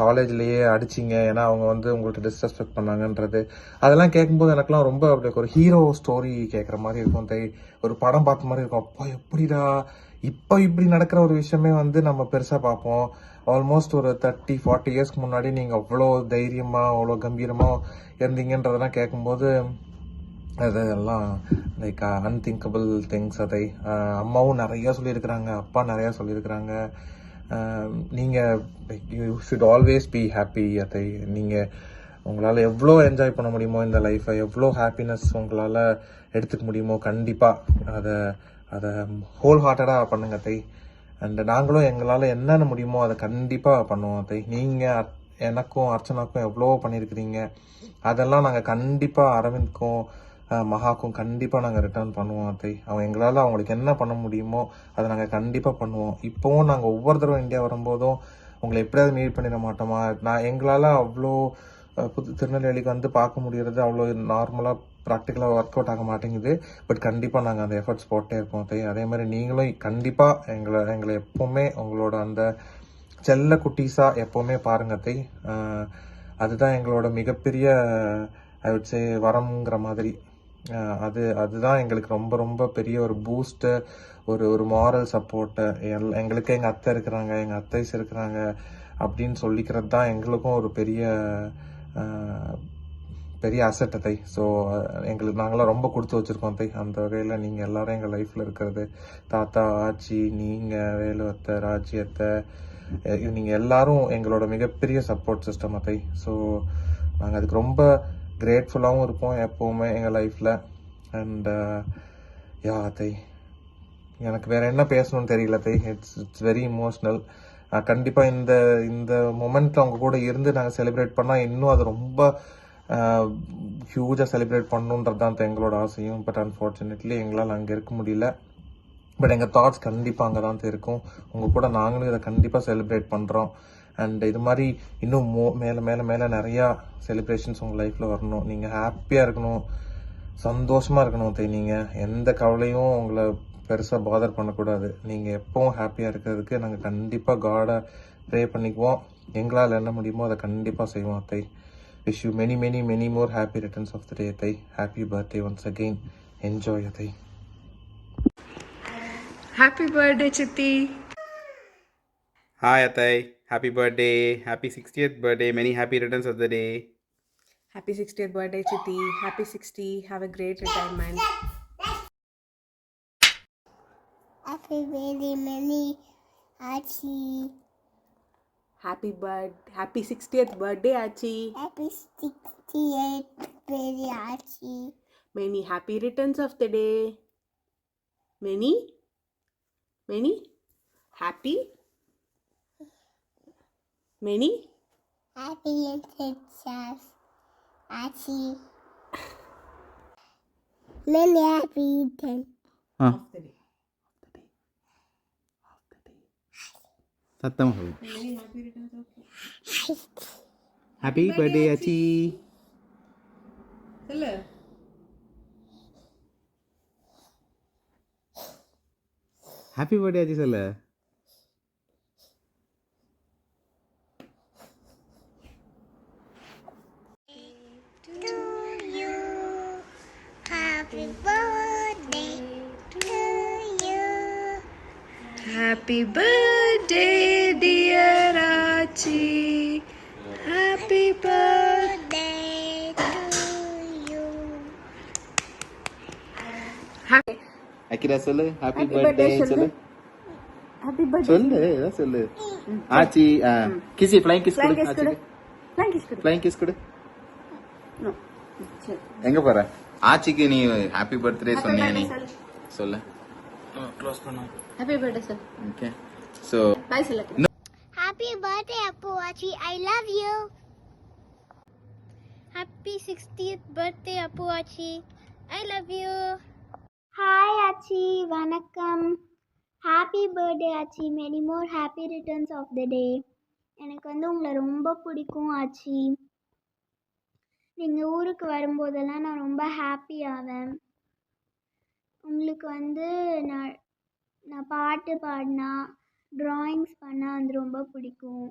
காலேஜ்லேயே அடிச்சிங்க, ஏன்னா அவங்க வந்து உங்கள்கிட்ட டிஸ்ரெஸ்பெக்ட் பண்ணாங்கன்றது. அதெல்லாம் கேட்கும்போது எனக்குலாம் ரொம்ப அப்படி ஒரு ஹீரோ ஸ்டோரி கேட்குற மாதிரி இருக்கும் தை. ஒரு படம் பார்த்த மாதிரி இருக்கும். அப்பா எப்படிடா இப்போ இப்படி நடக்கிற ஒரு விஷயமே வந்து நம்ம பெருசாக பார்ப்போம். ஆல்மோஸ்ட் ஒரு 30-40 இயர்ஸ்க்கு முன்னாடி நீங்கள் அவ்வளோ தைரியமாக அவ்வளோ கம்பீரமாக இருந்தீங்கன்றதெல்லாம் கேட்கும்போது அதெல்லாம் லைக் அன்திங்கபிள் திங்ஸ் அதை. அம்மாவும் நிறையா சொல்லியிருக்கிறாங்க, அப்பா நிறையா சொல்லியிருக்கிறாங்க. நீங்கள் you should always be happy அதை. நீங்கள் உங்களால் எவ்வளோ என்ஜாய் பண்ண முடியுமோ இந்த லைஃப்பை, எவ்வளோ ஹாப்பினஸ் உங்களால் எடுத்துக்க முடியுமோ கண்டிப்பாக அதை ஹோல் ஹார்ட்டடாக பண்ணுங்க தை. அண்ட் நாங்களும் எங்களால் என்னென்ன முடியுமோ அதை கண்டிப்பாக பண்ணுவோம் தை. நீங்கள் எனக்கும் அர்ச்சனாக்கும் எவ்வளோ பண்ணியிருக்கிறீங்க, அதெல்லாம் நாங்கள் கண்டிப்பாக அரவிந்த்க்கும் மகாக்கும் கண்டிப்பாக நாங்கள் ரிட்டர்ன் பண்ணுவோம் அத்தை. எங்களால் அவங்களுக்கு என்ன பண்ண முடியுமோ அதை நாங்கள் கண்டிப்பாக பண்ணுவோம். இப்போவும் நாங்கள் ஒவ்வொரு தடவை இந்தியா வரும்போதும் உங்களை எப்படியாவது மீட் பண்ணிட மாட்டோமா. எங்களால் அவ்வளோ திருநெல்வேலிக்கு வந்து பார்க்க முடியறது அவ்வளோ நார்மலாக ப்ராக்டிக்கலாக ஒர்க் அவுட் ஆக மாட்டேங்குது. பட் கண்டிப்பாக நாங்கள் அந்த எஃபர்ட்ஸ் போட்டே இருப்போம் அத்தை. அதே மாதிரி நீங்களும் கண்டிப்பாக எங்களை எப்போவுமே உங்களோட அந்த செல்ல குட்டீஸாக எப்போவுமே பாருங்க அத்தை. அதுதான் எங்களோட மிகப்பெரிய ஐ வுட் சே வரம்ங்கிற மாதிரி. அதுதான் எங்களுக்கு ரொம்ப ரொம்ப பெரிய ஒரு பூஸ்ட்டு, ஒரு மாரல் சப்போர்ட்டு. எங்களுக்கு எங்கள் அத்தை இருக்கிறாங்க, எங்கள் அத்தைஸ் இருக்கிறாங்க அப்படின்னு சொல்லிக்கிறது தான் எங்களுக்கும் ஒரு பெரிய அசட் அத்தை. ஸோ நாங்களாம் ரொம்ப கொடுத்து வச்சுருக்கோம் அத்தை. அந்த வகையில் நீங்கள் எல்லோரும் எங்கள் லைஃப்பில் இருக்கிறது, தாத்தா, ஆச்சி, நீங்கள், வேலு அத்தை, ராஜி அத்தை, நீங்கள் எல்லாரும் எங்களோட மிகப்பெரிய சப்போர்ட் சிஸ்டம் அத்தை. ஸோ நாங்கள் அதுக்கு ரொம்ப கிரேட்ஃபுல்லாகவும் இருப்போம் எப்போவுமே எங்கள் லைஃப்பில். அண்ட் யா அத்தை, எனக்கு வேறு என்ன பேசணும்னு தெரியல அத்தை. It's very emotional. கண்டிப்பாக இந்த மொமெண்ட்டில் அவங்க கூட இருந்து நாங்கள் செலிப்ரேட் பண்ணால் இன்னும் அது ரொம்ப ஹியூஜாக செலிப்ரேட் பண்ணணுன்றது தான் எங்களோட ஆசையும். பட் அன்ஃபார்ச்சுனேட்லி எங்களால் அங்கே இருக்க முடியல. பட் எங்கள் தாட்ஸ் கண்டிப்பாக அங்கே தான் இருக்கும். உங்கள் கூட நாங்களும் இதை கண்டிப்பாக செலிப்ரேட் பண்ணுறோம். அண்ட் இது மாதிரி இன்னும் மேலே மேலே மேலே நிறையா செலிப்ரேஷன்ஸ் உங்கள் லைஃப்பில் வரணும். நீங்கள் ஹாப்பியாக இருக்கணும், சந்தோஷமாக இருக்கணும் அத்தை. நீங்கள் எந்த கவலையும் உங்களை பெருசாக பாதர் பண்ணக்கூடாது. நீங்கள் எப்போவும் ஹாப்பியாக இருக்கிறதுக்கு நாங்கள் கண்டிப்பாக காடை ப்ரே பண்ணிக்குவோம். எங்களால் என்ன முடியுமோ அதை கண்டிப்பாக செய்வோம் அத்தை. Wish you many many many more happy returns of the day அத்தை. Happy birthday once again. Enjoy அத்தை. ஹாப்பி பர்த்டே சித்தி. Hi Atai, happy birthday, happy 60th birthday, many happy returns of the day. Happy 60th birthday Chitti. Happy 60. Have a great retirement. Happy birthday, many Achi. Happy 60th birthday Achi. Happy 68th birthday Achi. Many happy returns of the day. Many happy. Many happy returns Achi. Many happy returns of the day. சத்தம் சொல்லு. Many happy returns of the day. Happy birthday Achi. சொல்லு. Happy birthday Achi சொல்லு. Happy birthday to you. Happy birthday dear Achi. Happy birthday to you. அக்கிரா சொல்லு. Happy birthday சொல்லு. Happy birthday. சொல்லு, ஏதோ சொல்லு. ஆச்சி kiss, flying kiss கொடு. ஆச்சி flying kiss கொடு. எங்க போற? ஆச்சிக்கு நீ ஹாப்பி பர்த்டே சொன்னியா? நீ சொல்லு. க்ளோஸ் பண்ணு. Happy birthday sir. Okay. So Bye sir. Happy birthday Appu Achi. I love you. Happy 60th birthday Appu Achi. I love you. Hi Achi. Vanakkam. Happy birthday Achi. Many more happy returns of the day. எனக்கு வந்து உங்களை ரொம்ப பிடிக்கும் ஆச்சி. நீங்கள் ஊருக்கு வரும்போதெல்லாம் நான் ரொம்ப ஹாப்பி ஆவேன். உங்களுக்கு வந்து நான் நான் பாட்டு பாடினா ட்ராயிங்ஸ் பண்ணால் வந்து ரொம்ப பிடிக்கும்.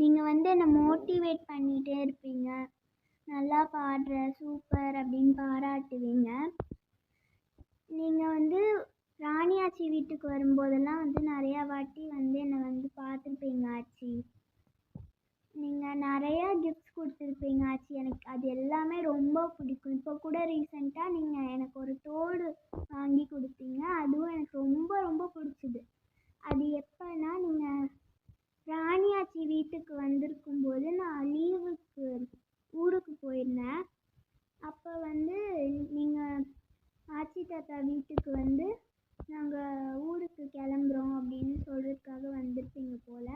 நீங்கள் வந்து என்னை மோட்டிவேட் பண்ணிகிட்டே இருப்பீங்க. நல்லா பாடுற, சூப்பர் அப்படின்னு பாராட்டுவீங்க. நீங்கள் வந்து ராணியாச்சி வீட்டுக்கு வரும்போதெல்லாம் வந்து நிறையா வாட்டி வந்து என்னை வந்து பார்த்துருப்பீங்க ஆச்சி. நீங்கள் நிறையா கிஃப்ட்ஸ் கொடுத்துருப்பீங்க ஆச்சி. எனக்கு அது எல்லாமே ரொம்ப பிடிக்கும். இப்போ கூட ரீசெண்டாக நீங்கள் எனக்கு ஒரு தோடு வாங்கி கொடுத்தீங்க. அதுவும் எனக்கு ரொம்ப ரொம்ப பிடிச்சிது. அது எப்போனா நீங்கள் ராணியாச்சி வீட்டுக்கு வந்திருக்கும்போது நான் லீவுக்கு ஊருக்கு போயிருந்தேன். அப்போ வந்து நீங்கள் ஆச்சி தாத்தா வீட்டுக்கு வந்து நாங்கள் ஊருக்கு கிளம்புறோம் அப்படின்னு சொல்கிறதுக்காக வந்திருப்பீங்க போல்.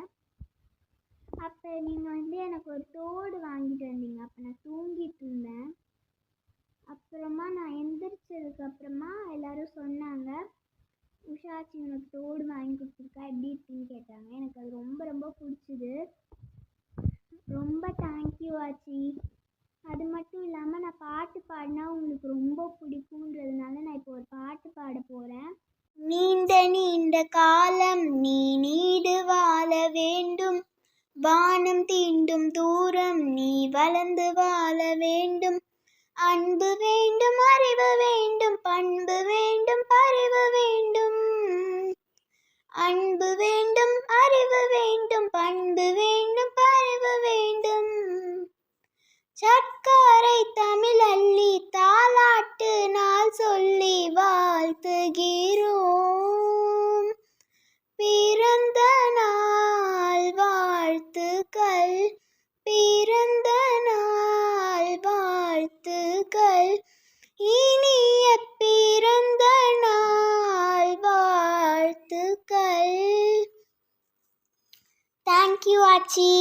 அப்போ நீங்கள் வந்து எனக்கு ஒரு தோடு வாங்கிட்டு வந்தீங்க. அப்போ நான் தூங்கிட்டு இருந்தேன். அப்புறமா நான் எந்திரிச்சதுக்கப்புறமா எல்லோரும் சொன்னாங்க, உஷாச்சி உனக்கு தோடு வாங்கி கொடுத்துருக்கா, எப்படி இருக்குன்னு கேட்டாங்க. எனக்கு அது ரொம்ப ரொம்ப பிடிச்சிது. ரொம்ப தேங்க்யூ ஆச்சி. அது மட்டும் இல்லாமல் நான் பாட்டு பாடினா உங்களுக்கு ரொம்ப பிடிக்குன்றதுனால நான் இப்போ ஒரு பாட்டு பாட போகிறேன். நீண்ட நீண்ட காலம் நீ நீடு வாழ வேண்டும், வானம் தீண்டும் தூரம் நீ வளர்ந்து வாழ வேண்டும். அன்பு வேண்டும், அறிவு வேண்டும், பண்பு வேண்டும், பரிவு வேண்டும். அன்பு வேண்டும், அறிவு வேண்டும், பண்பு வேண்டும், பரிவு வேண்டும். சர்க்கரை தமிழ் அள்ளி தாலாட்டு நாள் சொல்லி வாழ்த்துகிறோம். பிறந்த நாள் வாழ்த்துக்கள், பிறந்த நாள் வாழ்த்துக்கள், இனிய பிறந்த நாள் வாழ்த்துக்கள். தேங்க்யூ ஆச்சி.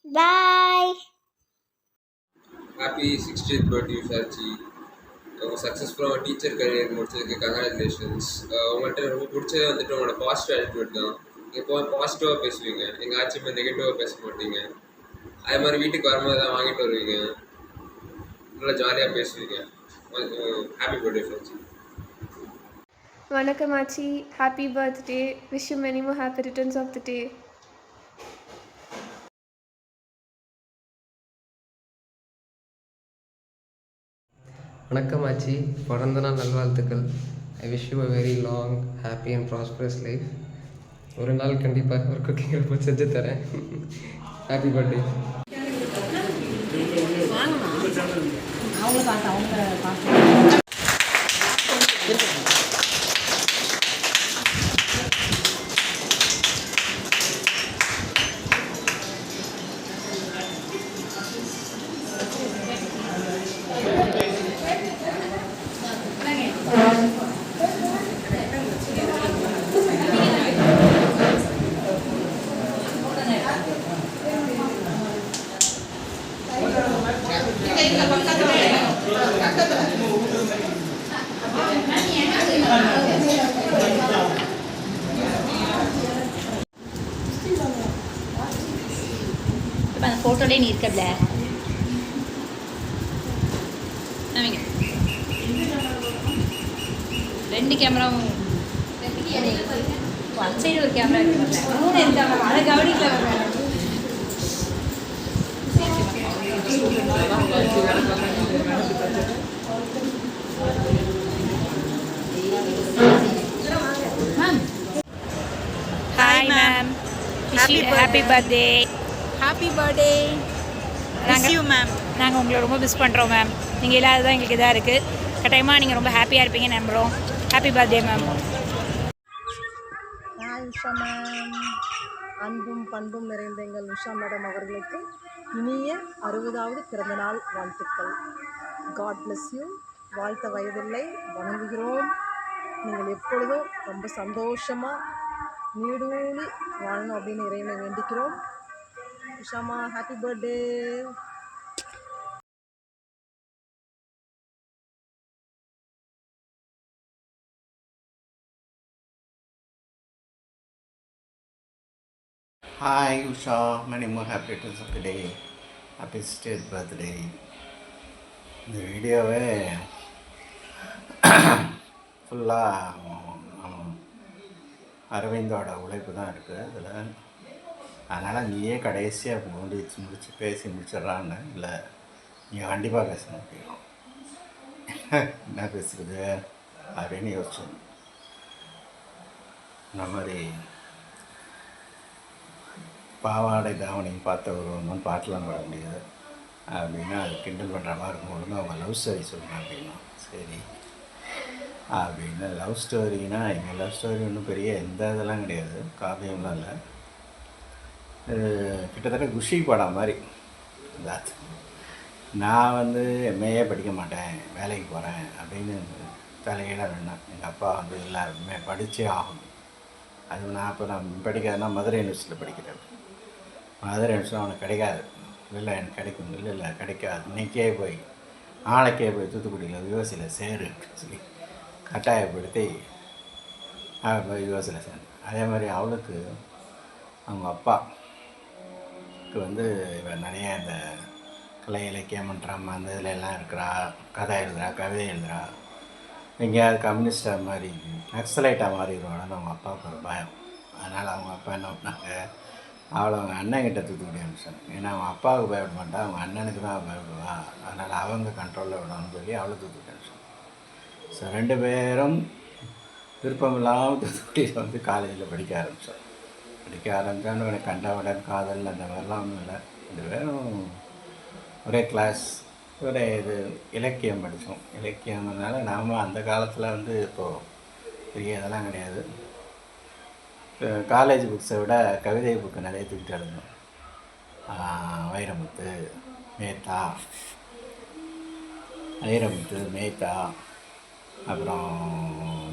பாய். Happy 60th birthday உஷாச்சி. சக்ஸஸ்ஃபுல்லாக டீச்சர் கரியர் முடிச்சதுக்கு கங்க்ராச்சுலேஷன்ஸ். உங்கள்கிட்ட ரொம்ப பிடிச்சது வந்துட்டு உங்களோட பாசிட்டிவ் ஆட்டிடியூட் தான். எப்போ பாசிட்டிவாக பேசுவீங்க, எங்கள் ஆட்சி மாதிரி நெகட்டிவாக பேச மாட்டீங்க. அதே மாதிரி வீட்டுக்கு வரும்போது தான் வாங்கிட்டு வருவீங்க, நல்லா ஜாலியாக பேசுவீங்க. ஹாப்பி பர்த்டே உஷாச்சி. வணக்கம் ஆச்சி, happy birthday. Wish you many more happy returns of the day. வணக்கம் ஆச்சி, பிறந்த நாள் நல்வாழ்த்துக்கள். I wish you a very long happy and prosperous life. ஒரு நாள் கண்டிப்பாக ஒரு குக்கிங் ரெசிபி செஞ்சு தரேன். Happy birthday. அந்த ஃபோட்டோலே நீ இருக்கல ரெண்டு கேமராவும் ஒன் சைடு ஒரு கேமரா இருக்கு, மூணு இருக்காங்க, அதை கவனிக்கல. Hi ma'am, happy birthday. Happy birthday. Thank you ma'am. நாங்கள் உங்களை ரொம்ப மிஸ் பண்ணுறோம் மேம். நீங்கள் இல்லாத தான் எங்களுக்கு இதாக இருக்குது. கட்டாயமாக நீங்கள் ரொம்ப ஹாப்பியாக இருப்பீங்கன்னு நம்புகிறோம். Happy birthday ma'am. Hi Usha ma'am. அன்பும் பண்பும் நிறைந்த எங்கள் உஷா மேடம் அவர்களுக்கு இனிய 60வது பிறந்தநாள் வாழ்த்துக்கள். God bless you. வாழ்த்த வயதில்லை, வணங்குகிறோம். நீங்கள் எப்பொழுதும் ரொம்ப சந்தோஷமாக நீடூழி வாழணும் அப்படின்னு இறைவனை வேண்டிக்கிறோம். உஷாமா, happy birthday. Hi Usha, many more happy returns of the day. Happy 60th birthday. இந்த வீடியோவே ஃபுல்லாக அரவிந்தோட உழைப்பு தான் இருக்குது அதில். அதனால் நீயே கடைசியாக முடிச்சு பேசி முடிச்சிடறான்னு. இல்லை, நீங்கள் கண்டிப்பாக பேசணும் அப்படின்னா என்ன பேசுகிறது அப்படின்னு யோசிச்சோம். இந்த மாதிரி பாவாடை தாவணியும் பார்த்த ஒரு ஒன்றும் பாட்டெலாம் பாட முடியாது அப்படின்னா அது கிண்டல் பண்ணுற மாதிரி இருக்கும். ஒழுங்காக அவங்க லவ் ஸ்டோரி சொல்லணும் அப்படின்னா சரி அப்படின்னு. லவ் ஸ்டோரினா எங்கள் லவ் ஸ்டோரி ஒன்றும் பெரிய எந்த இதெல்லாம் கிடையாது, காவியம்லாம் இல்லை. கிட்டத்தட்ட குஷி படம் மாதிரி. நான் வந்து எம்ஏயே படிக்க மாட்டேன், வேலைக்கு போகிறேன் அப்படின்னு தலையில வேணாம். எங்கள் அப்பா வந்து எல்லாருமே படித்தே ஆகணும். அது நான் படிக்காதுன்னா மதுரை யூனிவர்சிட்டியில் படிக்கிறேன். மதுரை யூனிவர்சிட்டி அவனுக்கு கிடைக்காது. இல்லை எனக்கு கிடைக்கும், இல்லை கிடைக்காது. இன்றைக்கே போய் நாளைக்கே போய் தூத்துக்குடியில் யுஎஸ்சியில் சேரு சொல்லி கட்டாயப்படுத்தி அவள் போய் யுஎஸ்சியில் சேர்ந்து. அதே மாதிரி அவளுக்கு அவங்க அப்பாவுக்கு வந்து இவன் நிறைய இந்த கலை இலக்கியம் மன்றம் அந்த இதில் எல்லாம் இருக்கிறா, கதை எழுதுறா, கவிதை எழுதுறா. எங்கேயாவது கம்யூனிஸ்டாக மாதிரி நக்சலைட்டாக மாறிடுவான்னு அவங்க அப்பாவுக்கு ஒரு பயம். அதனால் அவங்க அப்பா என்ன பண்ணாங்க, அவளை அவங்க அண்ணன்கிட்ட தூத்துக்குடி அனுப்பிச்சாங்க. ஏன்னா அவன் அப்பாவுக்கு பயப்பட மாட்டான், அவங்க அண்ணனுக்கு தான் பயப்படுவா. அதனால் அவங்க கண்ட்ரோலில் விடணும்னு சொல்லி அவளை தூத்துக்குடி அனுப்பிச்சாங்க. ஸோ 2 பேரும் விருப்பம் இல்லாமல் தூத்துக்குடியில் வந்து காலேஜில் படிக்க ஆரம்பித்தோம். படிக்க ஆரம்பித்தான்னு எனக்கு கண்டவுடன் காதல் அந்த மாதிரிலாம் ஒன்றும் இல்லை. 2 பேரும் ஒரே கிளாஸ், ஒரே இது இலக்கியம் படித்தோம். இலக்கியம்னால நாம் அந்த காலத்தில் வந்து இப்போது பெரிய இதெல்லாம் கிடையாது. காலேஜ் புக்ஸை விட கவிதை புக்கு நிறைய தூக்கிட்டு எழுதணும். வைரமுத்து, மேத்தா, அப்புறம்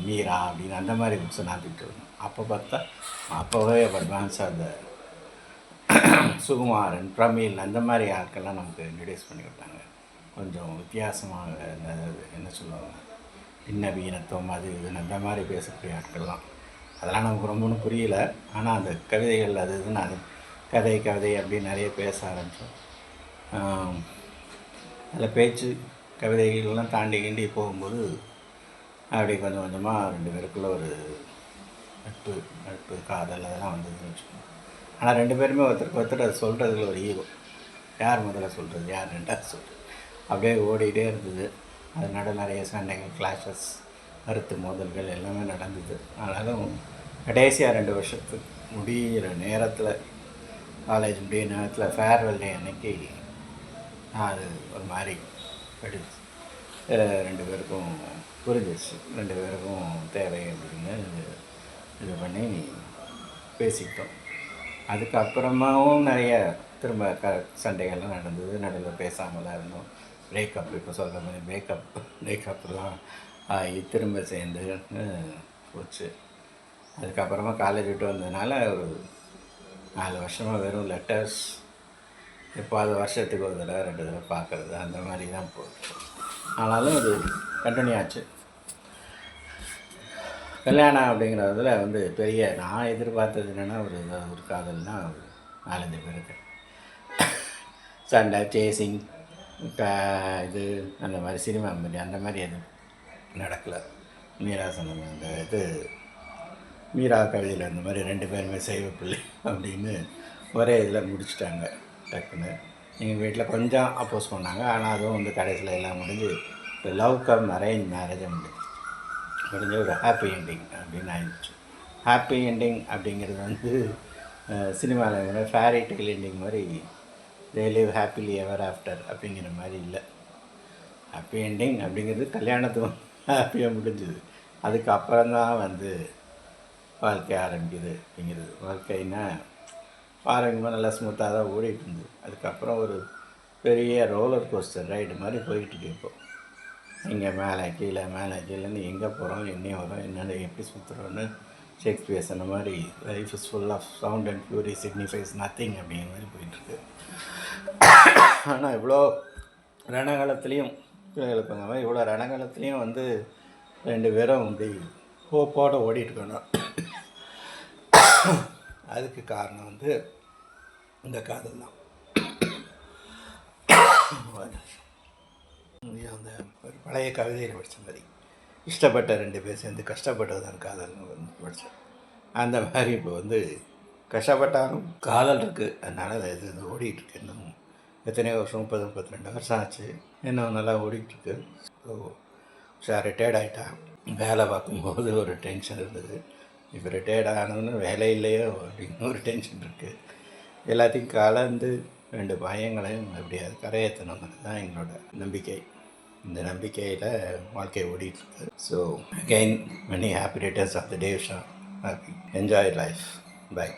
மீரா அப்படின்னு அந்த மாதிரி புக்ஸை நான் தூக்கிட்டு வரணும். அப்போ பார்த்தா அப்போவே அட்வான்ஸாக அந்த சுகுமாரன், பிரமீல் அந்த மாதிரி ஆட்கள்லாம் நமக்கு இன்ட்ரடியூஸ் பண்ணி விட்டாங்க. கொஞ்சம் வித்தியாசமாக என்ன சொல்லுவாங்க, பின்னவீனத்துவம் அது இதுன்னு அந்த மாதிரி பேசக்கூடிய ஆட்கள்லாம். அதெல்லாம் நமக்கு ரொம்ப ஒன்றும் புரியல. ஆனால் அந்த கவிதைகள் அது இதுன்னு அது கதை அப்படின்னு நிறைய பேச ஆரம்பித்தோம். அதில் பேச்சு கவிதைகள்லாம் தாண்டி போகும்போது அப்படி கொஞ்சம் கொஞ்சமாக 2 பேருக்குள்ளே ஒரு நட்பு காதல் அதெல்லாம் வந்ததுன்னு வச்சுக்கோங்க. ஆனால் 2 பேருமே ஒருத்தருக்கு அது சொல்கிறதுல ஒரு ஈகோ. யார் முதல்ல சொல்கிறது, யார் ரெண்டாவது சொல்கிறது, அப்படியே ஓடிக்கிட்டே இருந்தது. அதனால நிறைய சண்டைகள், கிளாஷஸ், கருத்து மோதல்கள் எல்லாமே நடந்தது. ஆனாலும் கடைசியாக 2 வருஷத்துக்கு முடிகிற நேரத்தில், காலேஜ் முடிகிற நேரத்தில் ஃபேர்வெல் டே அன்னைக்கு அது ஒரு மாதிரி படிச்சு 2 பேருக்கும் புரிஞ்சிச்சு. 2 பேருக்கும் தேவை அப்படின்னு இது பண்ணி பேசிக்கிட்டோம். அதுக்கப்புறமாவும் நிறைய திரும்ப சண்டைகள்லாம் நடந்தது. நடுவில் பேசாமலாம் இருந்தோம். பிரேக்கப், இப்போ சொல்கிற மாதிரி பிரேக்கப்லாம் ஆகி திரும்ப சேர்ந்து போச்சு. அதுக்கப்புறமா காலேஜ் விட்டு வந்ததுனால ஒரு 4 வருஷமாக வெறும் லெட்டர்ஸ், எப்போது வருஷத்துக்கு ஒரு தடவை 2 தடவை பார்க்குறது அந்த மாதிரி தான் போகுது. ஆனாலும் அது கண்டினியூ ஆச்சு. கல்யாணம் அப்படிங்கிறதுல வந்து பெரிய நான் எதிர்பார்த்தது என்னென்னா ஒரு காதல்னால் ஒரு 4-5 பேருக்கு சண்டை, சேசிங், இது அந்த மாதிரி சினிமா மாதிரி அந்த மாதிரி எதுவும் நடக்கலை. மீரா சொன்ன அந்த இது மீரா கவிதையில் அந்த மாதிரி 2 பேருமே செய்வ பிள்ளை அப்படின்னு ஒரே இதில் முடிச்சுட்டாங்க டக்குன்னு. எங்கள் வீட்டில் கொஞ்சம் அப்போஸ் பண்ணாங்க. ஆனால் அதுவும் வந்து கடைசியில் எல்லாம் முடிஞ்சு லவ் கம் அரேஞ்ச் மேரேஜாக முடிஞ்சு ஒரு ஹாப்பி என்டிங் அப்படின்னு ஆயிடுச்சு. ஹாப்பி என்டிங் அப்படிங்கிறது வந்து சினிமாவில் ஃபேரி டெய்ல் என்டிங் மாதிரி they live happily ever after அப்படிங்கிற மாதிரி இல்லை. ஹாப்பி என்டிங் அப்படிங்கிறது கல்யாணத்துக்கு ஹாப்பியாக முடிஞ்சுது. அதுக்கப்புறம்தான் வந்து வாழ்க்கை ஆரம்பிக்குது அப்படிங்கிறது. வாழ்க்கைன்னா ஆரம்பமாக நல்லா ஸ்மூத்தாக தான் ஓடிட்டு இருந்தது. அதுக்கப்புறம் ஒரு பெரிய ரோலர் கோஸ்டர் ரைடு மாதிரி போயிட்டு இப்போ இங்கே மேலே கீழேன்னு எங்கே போகிறோம், என்ன வரோம், என்னென்ன எப்படி சுற்றுறோன்னு ஷேக்ஸ்பியர் சொன்ன மாதிரி life is full of sound and fury signifies nothing அப்படிங்கிற மாதிரி போயிட்டுருக்கு. ஆனால் இவ்வளோ ரணகாலத்துலேயும் இவ்வளோ ரணகாலத்துலேயும் வந்து 2 பேரும் அப்படி ஹோப்போடு ஓடிட்டுருக்கணும். அதுக்கு காரணம் வந்து இந்த காதல் தான். அந்த ஒரு பழைய கவிதையில் படித்த மாதிரி இஷ்டப்பட்ட 2 பேர் சேர்ந்து கஷ்டப்பட்டதுதான் காதல்னு வந்து படித்தேன். அந்த மாதிரி இப்போ வந்து கஷ்டப்பட்டாலும் காதல் இருக்குது, அதனால் இது ஓடிட்டுருக்கு. இன்னும் எத்தனையோ வருஷம் 32 வருஷம் ஆச்சு, இன்னும் நல்லா ஓடிட்டுருக்கு. ஸோ ரிட்டையர்ட் ஆகிட்டான். வேலை பார்க்கும்போது ஒரு டென்ஷன் இருந்தது, இப்போ ரிட்டையர்ட் ஆனதுன்னு வேலை இல்லையோ அப்படின்னு ஒரு டென்ஷன் இருக்குது. எல்லாத்தையும் கலந்து 2 பையங்களையும் எப்படியாவது கரையேற்றணுங்கிறது தான் எங்களோட நம்பிக்கை. இந்த நம்பிக்கையில் வாழ்க்கை ஓடிட்டுருக்கு. So again many happy returns of the day. Happy enjoy life. By.